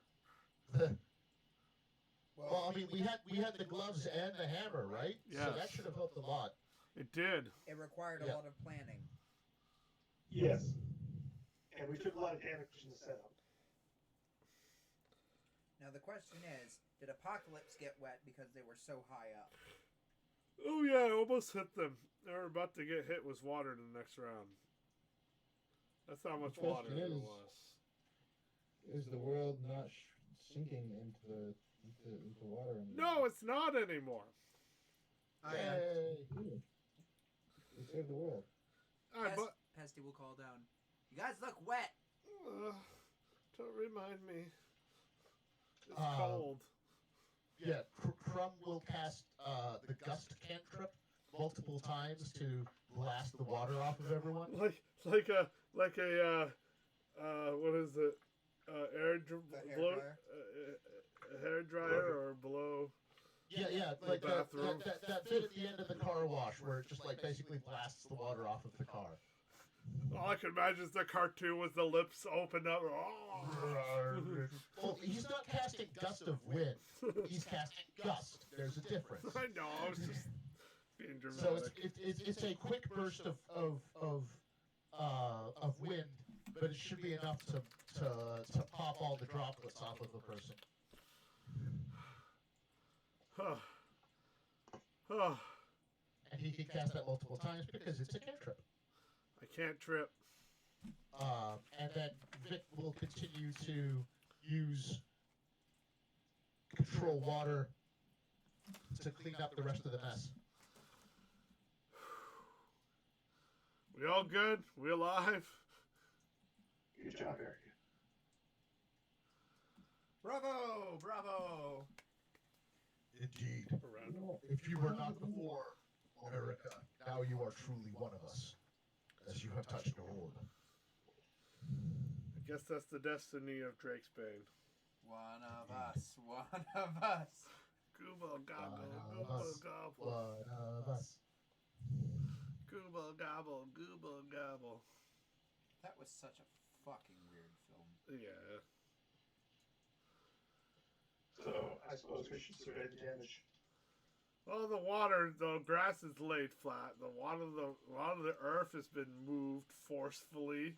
[SPEAKER 5] Well, I mean, we had the gloves and the hammer, right?
[SPEAKER 1] Yes.
[SPEAKER 5] So that should have helped a lot.
[SPEAKER 1] It did.
[SPEAKER 6] It required a
[SPEAKER 5] Yeah.
[SPEAKER 6] lot of planning.
[SPEAKER 2] Yes. And we took a lot of damage in the setup.
[SPEAKER 6] Now the question is, did Apocalypse get wet because they were so high up?
[SPEAKER 1] Oh yeah, I almost hit them. They were about to get hit with water in the next round. That's how much
[SPEAKER 4] The
[SPEAKER 1] water
[SPEAKER 4] question
[SPEAKER 1] there
[SPEAKER 4] is-
[SPEAKER 1] was.
[SPEAKER 4] Is the world not sinking into water anymore?
[SPEAKER 1] No, it's not anymore.
[SPEAKER 5] Yay!
[SPEAKER 4] We saved the world.
[SPEAKER 6] Pesty will call down. You guys look wet.
[SPEAKER 1] Don't remind me. It's
[SPEAKER 5] Uh,
[SPEAKER 1] cold.
[SPEAKER 5] Yeah, Crumb will cast the gust cantrip multiple times to blast the water off of everyone.
[SPEAKER 1] Like a what is it? Hair
[SPEAKER 6] dryer?
[SPEAKER 1] hair dryer or blow.
[SPEAKER 5] Yeah,
[SPEAKER 1] The
[SPEAKER 5] like
[SPEAKER 1] bathroom.
[SPEAKER 5] that bit at the end of the car wash where it just like basically blasts the water off of the car.
[SPEAKER 1] All I can imagine is the cartoon with the lips open up.
[SPEAKER 5] Well, he's not casting gust of wind. He's casting gust. There's a difference.
[SPEAKER 1] I know. I was just being
[SPEAKER 5] So
[SPEAKER 1] dramatic.
[SPEAKER 5] it's a quick burst of wind, but it should be enough to pop all the droplets off of a person. And he can cast that multiple times because it's a cantrip.
[SPEAKER 1] I can't trip.
[SPEAKER 5] And then Vic will continue to use control water to clean up the rest of the mess.
[SPEAKER 1] We all good? We alive?
[SPEAKER 2] Good job, Eric.
[SPEAKER 6] Bravo! Bravo!
[SPEAKER 5] Indeed.
[SPEAKER 1] Around.
[SPEAKER 5] If you were not before, America, now you are truly one of us, as you have touched your orb.
[SPEAKER 1] I guess that's the destiny of Drake's Bane.
[SPEAKER 6] One of us. One of us.
[SPEAKER 1] Gooble gobble,
[SPEAKER 5] One of
[SPEAKER 1] gooble
[SPEAKER 5] us.
[SPEAKER 1] gobble.
[SPEAKER 5] One of us.
[SPEAKER 1] Gooble gobble, gooble gobble.
[SPEAKER 6] That was such a fucking weird film.
[SPEAKER 1] Yeah.
[SPEAKER 2] So I suppose we should survey the damage.
[SPEAKER 1] Well, the grass is laid flat. A lot of the earth has been moved forcefully.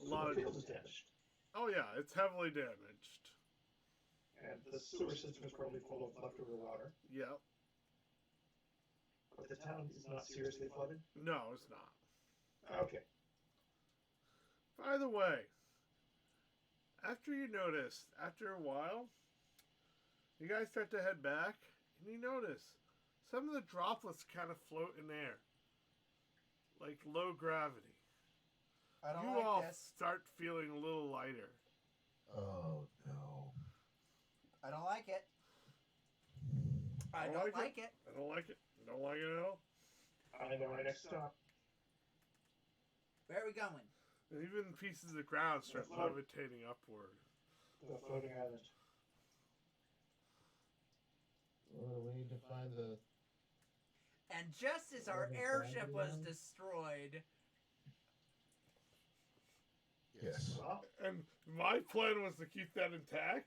[SPEAKER 2] So the field is damaged.
[SPEAKER 1] Oh yeah, it's heavily damaged.
[SPEAKER 2] And the sewer system is probably full of leftover water.
[SPEAKER 1] Yep.
[SPEAKER 2] But the town is not seriously flooded?
[SPEAKER 1] No, it's not.
[SPEAKER 2] Okay.
[SPEAKER 1] By the way, after a while, you guys start to head back, and you notice some of the droplets kind of float in air. Like low gravity.
[SPEAKER 6] I don't
[SPEAKER 1] You
[SPEAKER 6] like
[SPEAKER 1] all
[SPEAKER 6] this.
[SPEAKER 1] start feeling a little lighter.
[SPEAKER 5] Oh no.
[SPEAKER 6] I don't like it. I
[SPEAKER 1] Don't
[SPEAKER 6] don't
[SPEAKER 1] like
[SPEAKER 6] like it.
[SPEAKER 1] I don't like it. Don't like it at all.
[SPEAKER 2] I know my next stop.
[SPEAKER 6] Where are we going?
[SPEAKER 1] And even pieces of ground start
[SPEAKER 2] The float.
[SPEAKER 1] levitating upward.
[SPEAKER 2] The floating island.
[SPEAKER 4] Well, we need to find the.
[SPEAKER 6] And just as our airship was destroyed,
[SPEAKER 5] Yes.
[SPEAKER 2] Well,
[SPEAKER 1] And my plan was to keep that intact,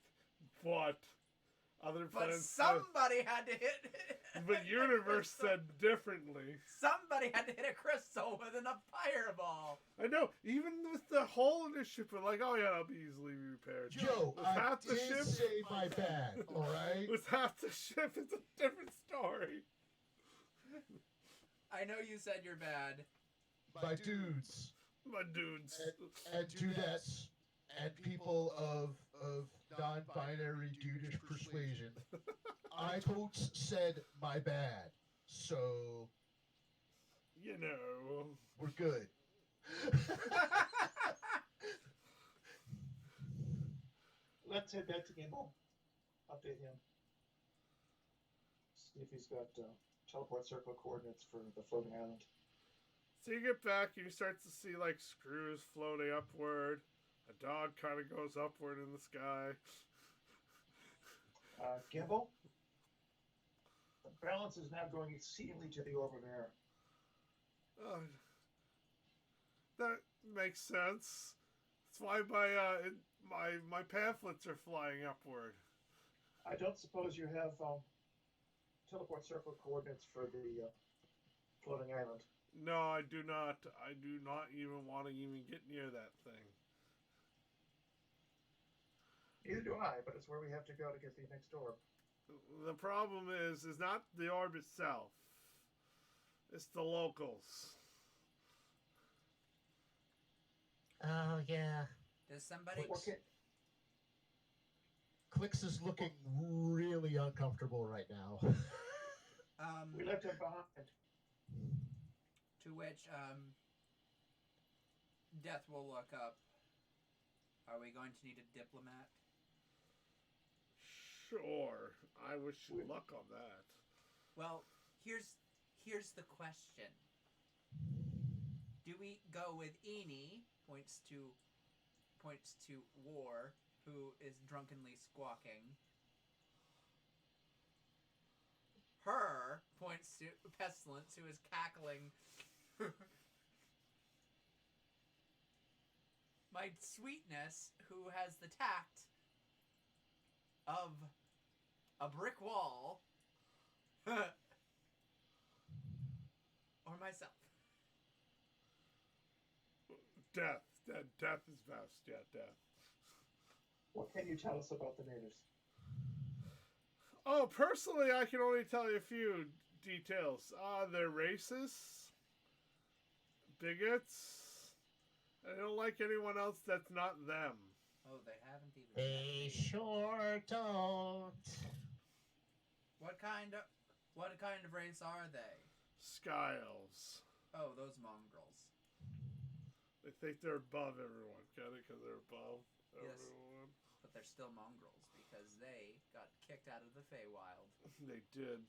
[SPEAKER 1] but other
[SPEAKER 6] but
[SPEAKER 1] plans
[SPEAKER 6] somebody had to hit.
[SPEAKER 1] but universe said differently.
[SPEAKER 6] Somebody had to hit a crystal with a fireball.
[SPEAKER 1] I know, even with the hole in the ship, we're like, oh yeah, that'll be easily repaired.
[SPEAKER 5] Joe,
[SPEAKER 1] With
[SPEAKER 5] I
[SPEAKER 1] half the
[SPEAKER 5] did
[SPEAKER 1] ship,
[SPEAKER 5] say my bad, alright?
[SPEAKER 1] with half the ship, it's a different story.
[SPEAKER 6] I know you said you're bad.
[SPEAKER 5] My dudes,
[SPEAKER 1] My dudes.
[SPEAKER 5] and dudettes, and people of non-binary dudeish persuasion, I totes said my bad, so
[SPEAKER 1] You know.
[SPEAKER 5] we're good.
[SPEAKER 2] let's head back to Gimbal. Update him. See if he's got teleport circle coordinates for the floating island.
[SPEAKER 1] So you get back and you start to see like screws floating upward. A dog kind of goes upward in the sky.
[SPEAKER 2] Gimbal? The balance is now going exceedingly to the orb of air.
[SPEAKER 1] That makes sense. That's why my pamphlets are flying upward.
[SPEAKER 2] I don't suppose you have teleport circle coordinates for the floating island.
[SPEAKER 1] No, I do not. I do not even want to even get near that thing.
[SPEAKER 2] Neither do I, but it's where we have to go to get the next orb.
[SPEAKER 1] The problem is not the orb itself. It's the locals.
[SPEAKER 5] Oh yeah.
[SPEAKER 6] Does somebody?
[SPEAKER 2] Okay.
[SPEAKER 5] Clicks is looking really uncomfortable right now.
[SPEAKER 2] We left him behind.
[SPEAKER 6] To which Death will look up. Are we going to need a diplomat?
[SPEAKER 1] Sure. I wish you luck on that.
[SPEAKER 6] Well, here's the question. Do we go with Eni, points to War, who is drunkenly squawking? Her, points to Pestilence, who is cackling. My Sweetness, who has the tact of a brick wall. Or myself.
[SPEAKER 1] Death. Death is best. Yeah, death.
[SPEAKER 2] What can you tell us about the natives?
[SPEAKER 1] Oh, personally, I can only tell you a few details. They're racist, bigots. I don't like anyone else that's not them.
[SPEAKER 6] Oh, they haven't even.
[SPEAKER 5] They sure don't.
[SPEAKER 6] What kind of race are they?
[SPEAKER 1] Sky elves.
[SPEAKER 6] Oh, those mongrels.
[SPEAKER 1] They think they're above everyone. Get it? Because they're above
[SPEAKER 6] Yes.
[SPEAKER 1] everyone.
[SPEAKER 6] But they're still mongrels because they got kicked out of the Feywild.
[SPEAKER 1] They did.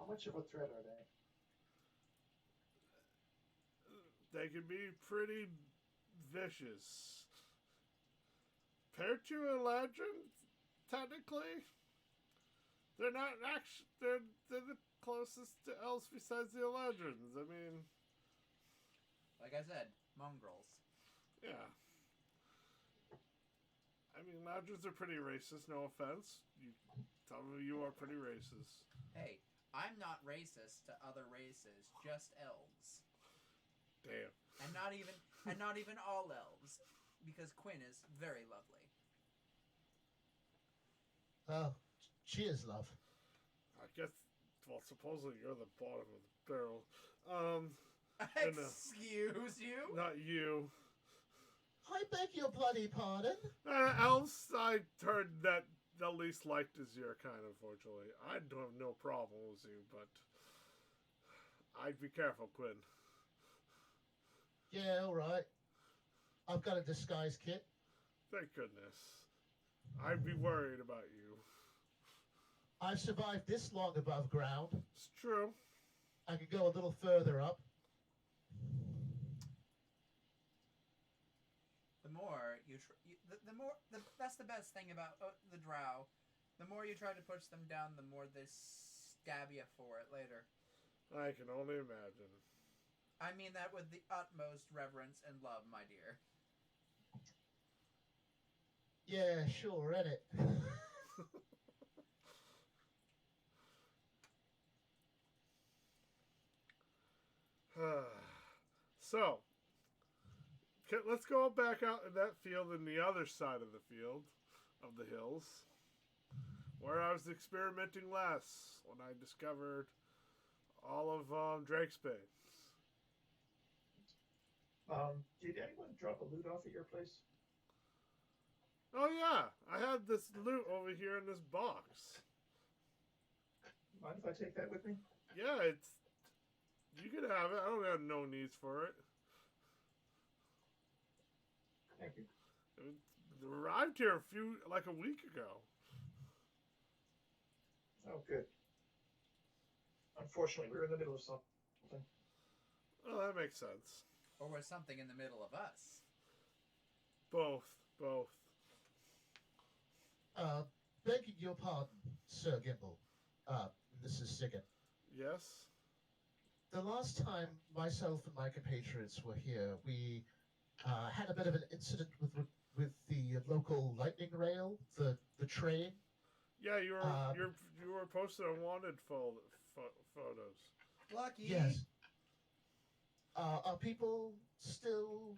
[SPEAKER 2] How much of a threat are they?
[SPEAKER 1] They can be pretty vicious. Compared to a legend, technically, they're not actually. They're the closest to elves besides the legends. I mean,
[SPEAKER 6] Like I said, mongrels.
[SPEAKER 1] yeah. I mean, legends are pretty racist. No offense. Some of you are pretty racist.
[SPEAKER 6] Hey, I'm not racist to other races, just elves.
[SPEAKER 1] Damn.
[SPEAKER 6] And not even all elves, because Quinn is very lovely.
[SPEAKER 5] Oh, cheers, love.
[SPEAKER 1] I guess. Well, supposedly you're the bottom of the barrel. And,
[SPEAKER 6] Excuse you?
[SPEAKER 1] not you.
[SPEAKER 5] I beg your bloody pardon.
[SPEAKER 1] Elves, I heard that the least liked is your kind, unfortunately. I don't have no problem with you, but I'd be careful, Quinn.
[SPEAKER 5] Yeah, all right. I've got a disguise kit.
[SPEAKER 1] Thank goodness. I'd be worried about you.
[SPEAKER 5] I've survived this long above ground.
[SPEAKER 1] It's true.
[SPEAKER 5] I could go a little further up.
[SPEAKER 6] The more that's the best thing about the drow. The more you try to push them down, the more they stab you for it later.
[SPEAKER 1] I can only imagine.
[SPEAKER 6] I mean that with the utmost reverence and love, my dear.
[SPEAKER 5] Yeah, sure, innit?
[SPEAKER 1] So, let's go back out in that field in the other side of the field, of the hills, where I was experimenting last when I discovered all of Drake's Bay.
[SPEAKER 2] Did anyone drop a loot off at your place?
[SPEAKER 1] Oh yeah, I had this loot over here in this box.
[SPEAKER 2] Mind if I take that with me?
[SPEAKER 1] Yeah, it's. You can have it. I don't have no needs for it.
[SPEAKER 2] Thank you.
[SPEAKER 1] It arrived here a week ago.
[SPEAKER 2] Oh, good. Unfortunately, we're in the middle of something.
[SPEAKER 1] Well, that makes sense.
[SPEAKER 6] Or was something in the middle of us?
[SPEAKER 1] Both.
[SPEAKER 5] Begging your pardon, Sir Gimble. This is Sigurd.
[SPEAKER 1] Yes?
[SPEAKER 5] The last time myself and my compatriots were here, we had a bit of an incident with the local lightning rail, the train.
[SPEAKER 1] Yeah, you were posted on wanted photos.
[SPEAKER 6] Lucky.
[SPEAKER 5] Yes. Are people still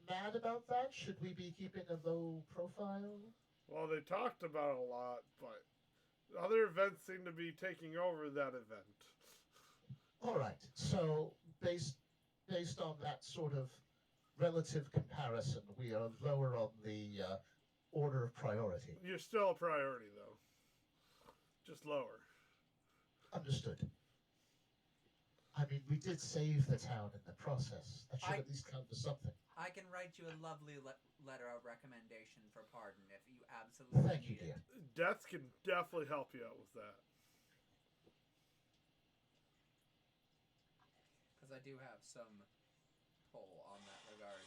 [SPEAKER 5] mad about that? Should we be keeping a low profile?
[SPEAKER 1] Well, they talked about it a lot, but other events seem to be taking over that event.
[SPEAKER 5] All right. So based on that sort of relative comparison, we are lower on the order of priority.
[SPEAKER 1] You're still a priority, though. Just lower.
[SPEAKER 5] Understood. I mean, we did save the town in the process. That should at least count for something.
[SPEAKER 6] I can write you a lovely letter of recommendation for pardon if you absolutely
[SPEAKER 5] Thank you,
[SPEAKER 6] need
[SPEAKER 5] dear.
[SPEAKER 6] it.
[SPEAKER 1] Death can definitely help you out with that.
[SPEAKER 6] Because I do have some pull on that regard.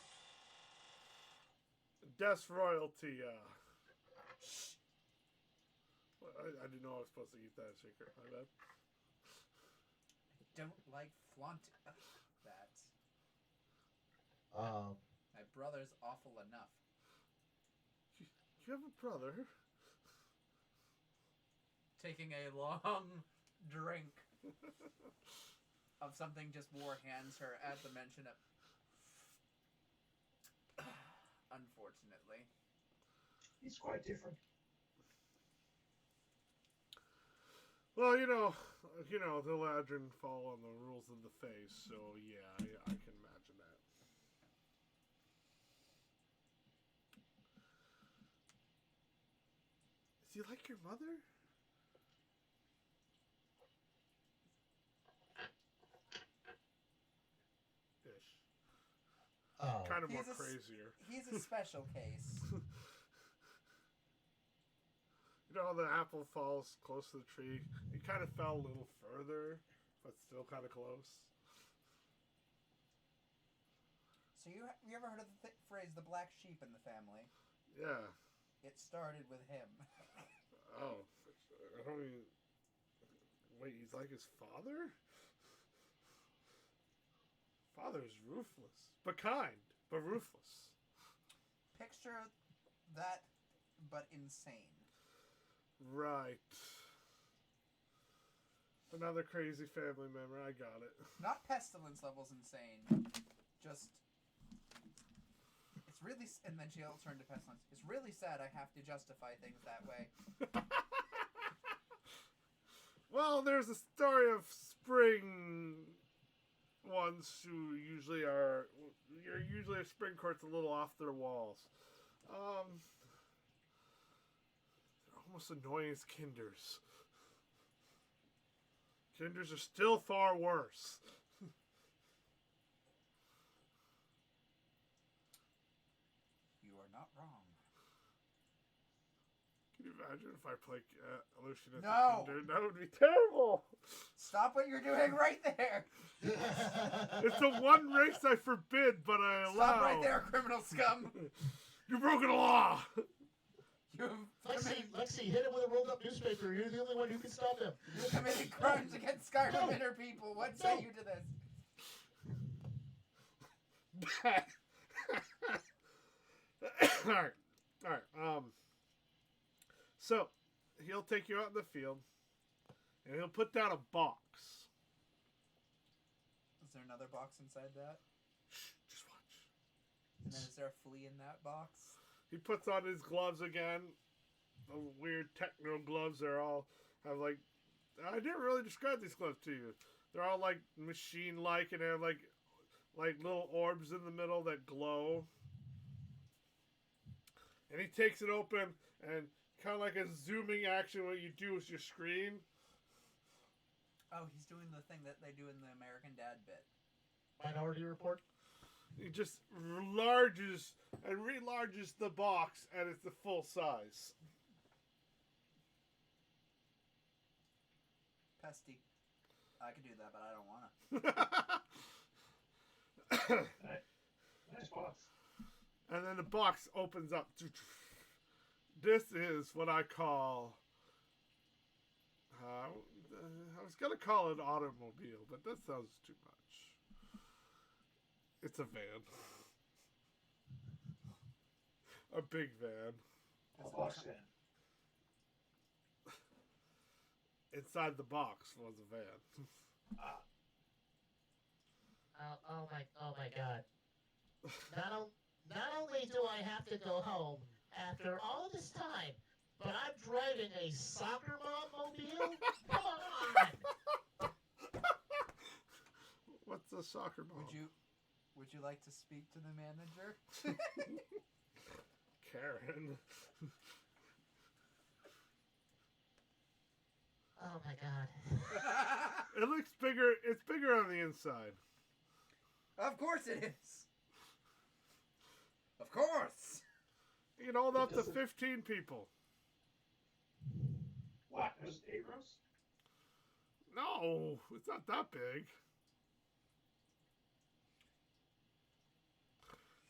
[SPEAKER 1] Death's royalty, I didn't know I was supposed to eat that secret. My bad.
[SPEAKER 6] Don't like flaunting that. My brother's awful enough.
[SPEAKER 1] You have a brother?
[SPEAKER 6] Taking a long drink of something just more hands her at the mention of. Unfortunately.
[SPEAKER 2] He's quite different.
[SPEAKER 1] Well, the Ladrin fall on the rules of the face, so yeah, I can imagine that. Is he like your mother?
[SPEAKER 5] Oh.
[SPEAKER 1] kind of more
[SPEAKER 6] He's a s-
[SPEAKER 1] crazier.
[SPEAKER 6] He's a special case.
[SPEAKER 1] You know, the apple falls close to the tree. It kind of fell a little further, but still kind of close.
[SPEAKER 6] So you ever heard of the phrase "the black sheep in the family"?
[SPEAKER 1] Yeah.
[SPEAKER 6] It started with him.
[SPEAKER 1] Oh, I don't even. Wait, he's like his father? Father's ruthless, but kind, but ruthless.
[SPEAKER 6] Picture that, but insane.
[SPEAKER 1] Right. Another crazy family member. I got it.
[SPEAKER 6] Not pestilence levels insane. Just. It's really. And then she'll turn to pestilence. It's really sad I have to justify things that way.
[SPEAKER 1] Well, there's a story of spring ones who usually are. You're usually a spring court's a little off their walls. They're almost annoying as kinders. Kinders are still far worse.
[SPEAKER 6] You are not wrong.
[SPEAKER 1] Can you imagine if I play Lucian as
[SPEAKER 6] No!
[SPEAKER 1] a kinder? That would be terrible.
[SPEAKER 6] Stop what you're doing right there.
[SPEAKER 1] It's the one race I forbid, but I allow.
[SPEAKER 6] Stop right there, criminal scum.
[SPEAKER 1] You've broken the law.
[SPEAKER 6] You've
[SPEAKER 5] Lexi, hit him with a rolled up newspaper. You're the only one who can stop him.
[SPEAKER 6] committed crimes against Skyrim inner people. What say you to this?
[SPEAKER 1] Alright. So, he'll take you out in the field, and he'll put down a box.
[SPEAKER 6] Is there another box inside that?
[SPEAKER 1] Shh, just watch.
[SPEAKER 6] And then is there a flea in that box?
[SPEAKER 1] He puts on his gloves again. The weird techno gloves. They're all have like. I didn't really describe these gloves to you. They're all like machine-like and they have like little orbs in the middle that glow. And he takes it open and kind of like a zooming action. What you do with your screen.
[SPEAKER 6] Oh, he's doing the thing that they do in the American Dad bit.
[SPEAKER 5] Minority Report.
[SPEAKER 1] He just enlarges and relarges the box, and it's the full size.
[SPEAKER 6] Pesty. I could do that, but I don't want to.
[SPEAKER 2] Nice box.
[SPEAKER 1] And then the box opens up. This is what I call. I was gonna call it an automobile, but that sounds too much. It's a van. A big van.
[SPEAKER 2] A box fan.
[SPEAKER 1] Inside the box was a van.
[SPEAKER 5] Oh my God. Not only do I have to go home after all this time, but I'm driving a soccer mom-mobile? Come on!
[SPEAKER 1] What's a soccer ball?
[SPEAKER 6] Would you like to speak to the manager?
[SPEAKER 1] Karen.
[SPEAKER 5] Oh my God.
[SPEAKER 1] It looks bigger. It's bigger on the inside.
[SPEAKER 6] Of course it is. Of course.
[SPEAKER 1] You can hold up to 15 people.
[SPEAKER 2] What? There's 8 rows?
[SPEAKER 1] No, it's not that big.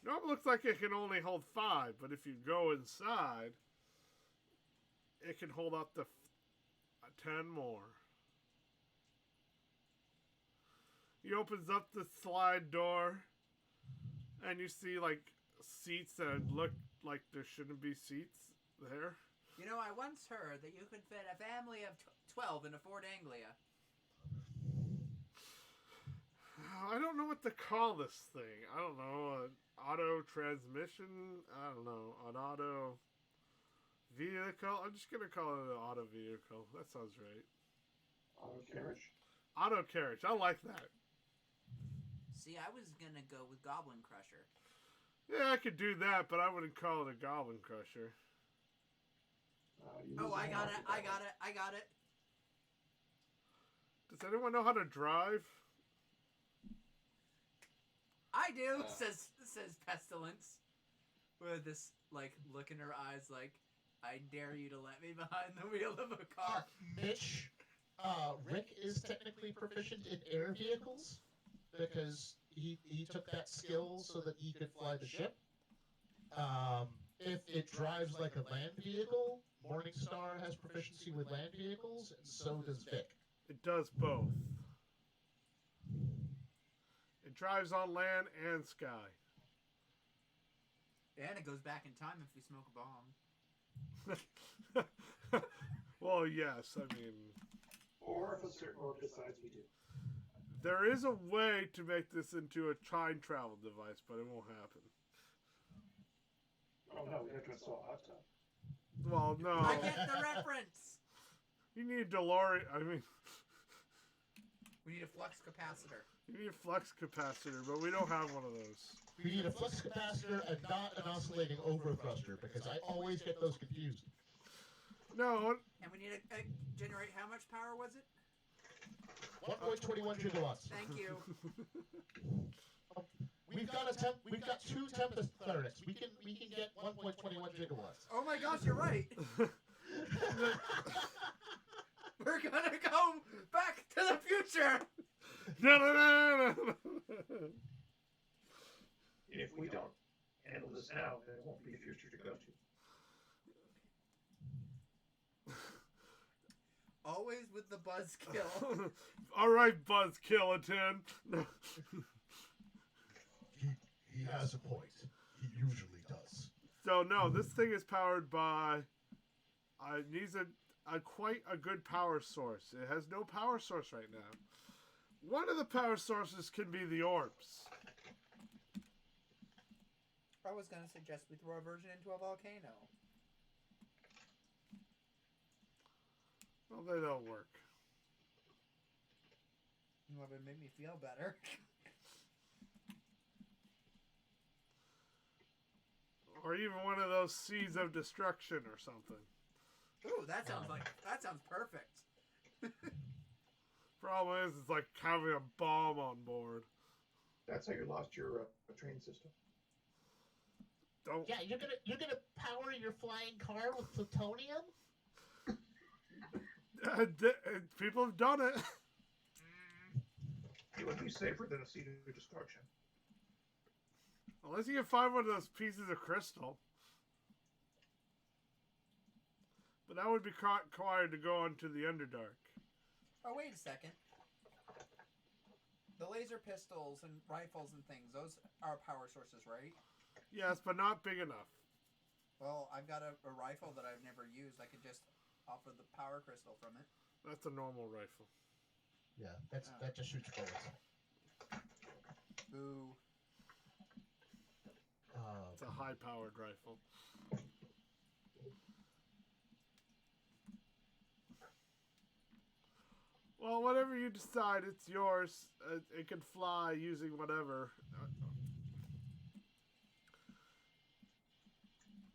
[SPEAKER 1] No, it looks like it can only hold 5, but if you go inside, it can hold up to 10 more. He opens up the slide door, and you see like seats that look like there shouldn't be seats there.
[SPEAKER 3] You know, I once heard that you could fit a family of 12 in a Ford Anglia.
[SPEAKER 1] I don't know what to call this thing. I don't know. An auto transmission? I don't know. An auto vehicle? I'm just going to call it an auto vehicle. That sounds right.
[SPEAKER 2] Auto carriage?
[SPEAKER 1] Auto carriage. I like that.
[SPEAKER 3] See, I was going to go with Goblin Crusher.
[SPEAKER 1] Yeah, I could do that, but I wouldn't call it a Goblin Crusher.
[SPEAKER 3] Oh, I got it.
[SPEAKER 1] Does anyone know how to drive?
[SPEAKER 3] I do, says Pestilence, with this like look in her eyes, like I dare you to let me behind the wheel of a car.
[SPEAKER 5] Mitch, Rick is technically proficient in air vehicles because he took that skill so that he could fly the ship. If it drives like a land vehicle, Morningstar has proficiency with land vehicles, and so does Vic.
[SPEAKER 1] It does both. It drives on land and sky.
[SPEAKER 3] And it goes back in time if we smoke a bomb.
[SPEAKER 1] Well, yes, I mean...
[SPEAKER 2] Or if a certain orb decides we do.
[SPEAKER 1] There is a way to make this into a time travel device, but it won't happen.
[SPEAKER 2] Oh no, we have to install a hot tub.
[SPEAKER 1] Well, no.
[SPEAKER 3] I get the reference!
[SPEAKER 1] You need DeLorean. I mean...
[SPEAKER 3] We need a flux capacitor.
[SPEAKER 1] You need a flux capacitor, but we don't have one of those.
[SPEAKER 5] We need a flux capacitor and not an oscillating overthruster, because I always get those confused.
[SPEAKER 1] No.
[SPEAKER 3] And we need to generate how much power was it?
[SPEAKER 5] 1.21 gigawatts.
[SPEAKER 3] Thank you.
[SPEAKER 5] We've got two Tempest clerics. We can get 1.21 gigawatts.
[SPEAKER 3] Oh my gosh, you're right. We're gonna go back to the future.
[SPEAKER 1] No.
[SPEAKER 2] If we don't handle this now, there won't be a future to go to.
[SPEAKER 3] Always with the buzzkill.
[SPEAKER 1] All right, Buzz Killatin.
[SPEAKER 5] He has a point. He usually does.
[SPEAKER 1] So no, this thing is powered by. It needs a quite a good power source. It has no power source right now. One of the power sources can be the orbs.
[SPEAKER 6] I was going to suggest we throw a version into a volcano.
[SPEAKER 1] Well, they don't work.
[SPEAKER 6] Well, it made me feel better.
[SPEAKER 1] Or even one of those seeds of destruction or something.
[SPEAKER 3] Ooh, that sounds perfect.
[SPEAKER 1] Problem is, it's like having a bomb on board.
[SPEAKER 2] That's how you lost your train system.
[SPEAKER 1] Don't.
[SPEAKER 5] Yeah, you're gonna power your flying car with plutonium?
[SPEAKER 1] People have done it.
[SPEAKER 2] It would be safer than a seed of destruction.
[SPEAKER 1] Unless you can find one of those pieces of crystal. But that would be required to go onto the Underdark.
[SPEAKER 6] Oh, wait a second. The laser pistols and rifles and things, those are power sources, right?
[SPEAKER 1] Yes, but not big enough.
[SPEAKER 6] Well, I've got a rifle that I've never used. I could just offer the power crystal from it.
[SPEAKER 1] That's a normal rifle.
[SPEAKER 5] Yeah, that just shoots bullets.
[SPEAKER 6] Boo.
[SPEAKER 1] It's a high-powered rifle. Well, whatever you decide, it's yours. It can fly using whatever.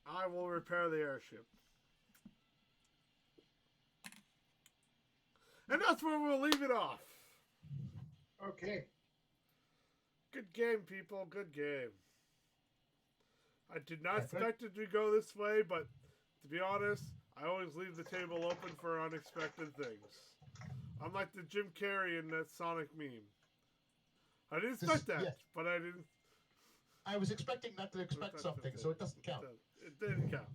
[SPEAKER 1] I will repair the airship. And that's where we'll leave it off.
[SPEAKER 2] Okay.
[SPEAKER 1] Good game, people. Good game. I did not expect it to go this way, but to be honest, I always leave the table open for unexpected things. I'm like the Jim Carrey in that Sonic meme. I didn't expect that, but I didn't.
[SPEAKER 5] I was expecting not to expect something, so it doesn't count.
[SPEAKER 1] It didn't count.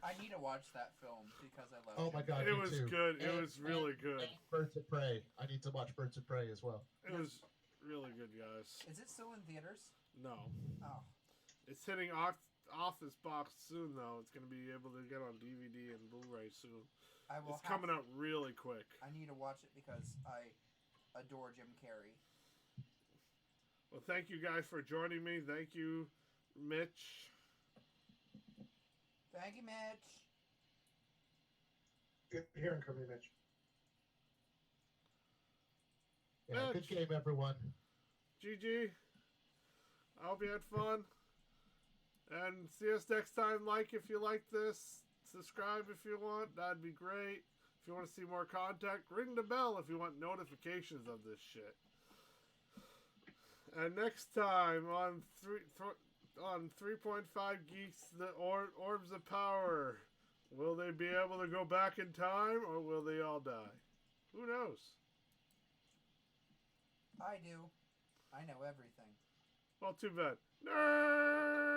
[SPEAKER 6] I need to watch that film because I love it.
[SPEAKER 5] Oh my god,
[SPEAKER 1] It
[SPEAKER 5] me
[SPEAKER 1] was
[SPEAKER 5] too.
[SPEAKER 1] good. It was really good.
[SPEAKER 5] And Birds of Prey. I need to watch Birds of Prey as well.
[SPEAKER 1] It was really good, guys.
[SPEAKER 6] Is it still in theaters?
[SPEAKER 1] No.
[SPEAKER 6] Oh.
[SPEAKER 1] It's hitting Office Box soon, though. It's going to be able to get on DVD and Blu-ray soon. It's coming out really quick.
[SPEAKER 6] I need to watch it because I adore Jim Carrey.
[SPEAKER 1] Well, thank you guys for joining me. Thank you, Mitch.
[SPEAKER 6] Thank you, Mitch.
[SPEAKER 2] Good hearing from you, Mitch.
[SPEAKER 5] Yeah,
[SPEAKER 1] Mitch.
[SPEAKER 5] good game, everyone.
[SPEAKER 1] GG. I hope you had fun. And see us next time. Like if you like this. Subscribe if you want. That'd be great. If you want to see more content, ring the bell if you want notifications of this shit. And next time on 3.5 Geeks, the Orbs of Power, will they be able to go back in time, or will they all die? Who knows?
[SPEAKER 6] I do. I know everything.
[SPEAKER 1] Well, too bad. Nerd!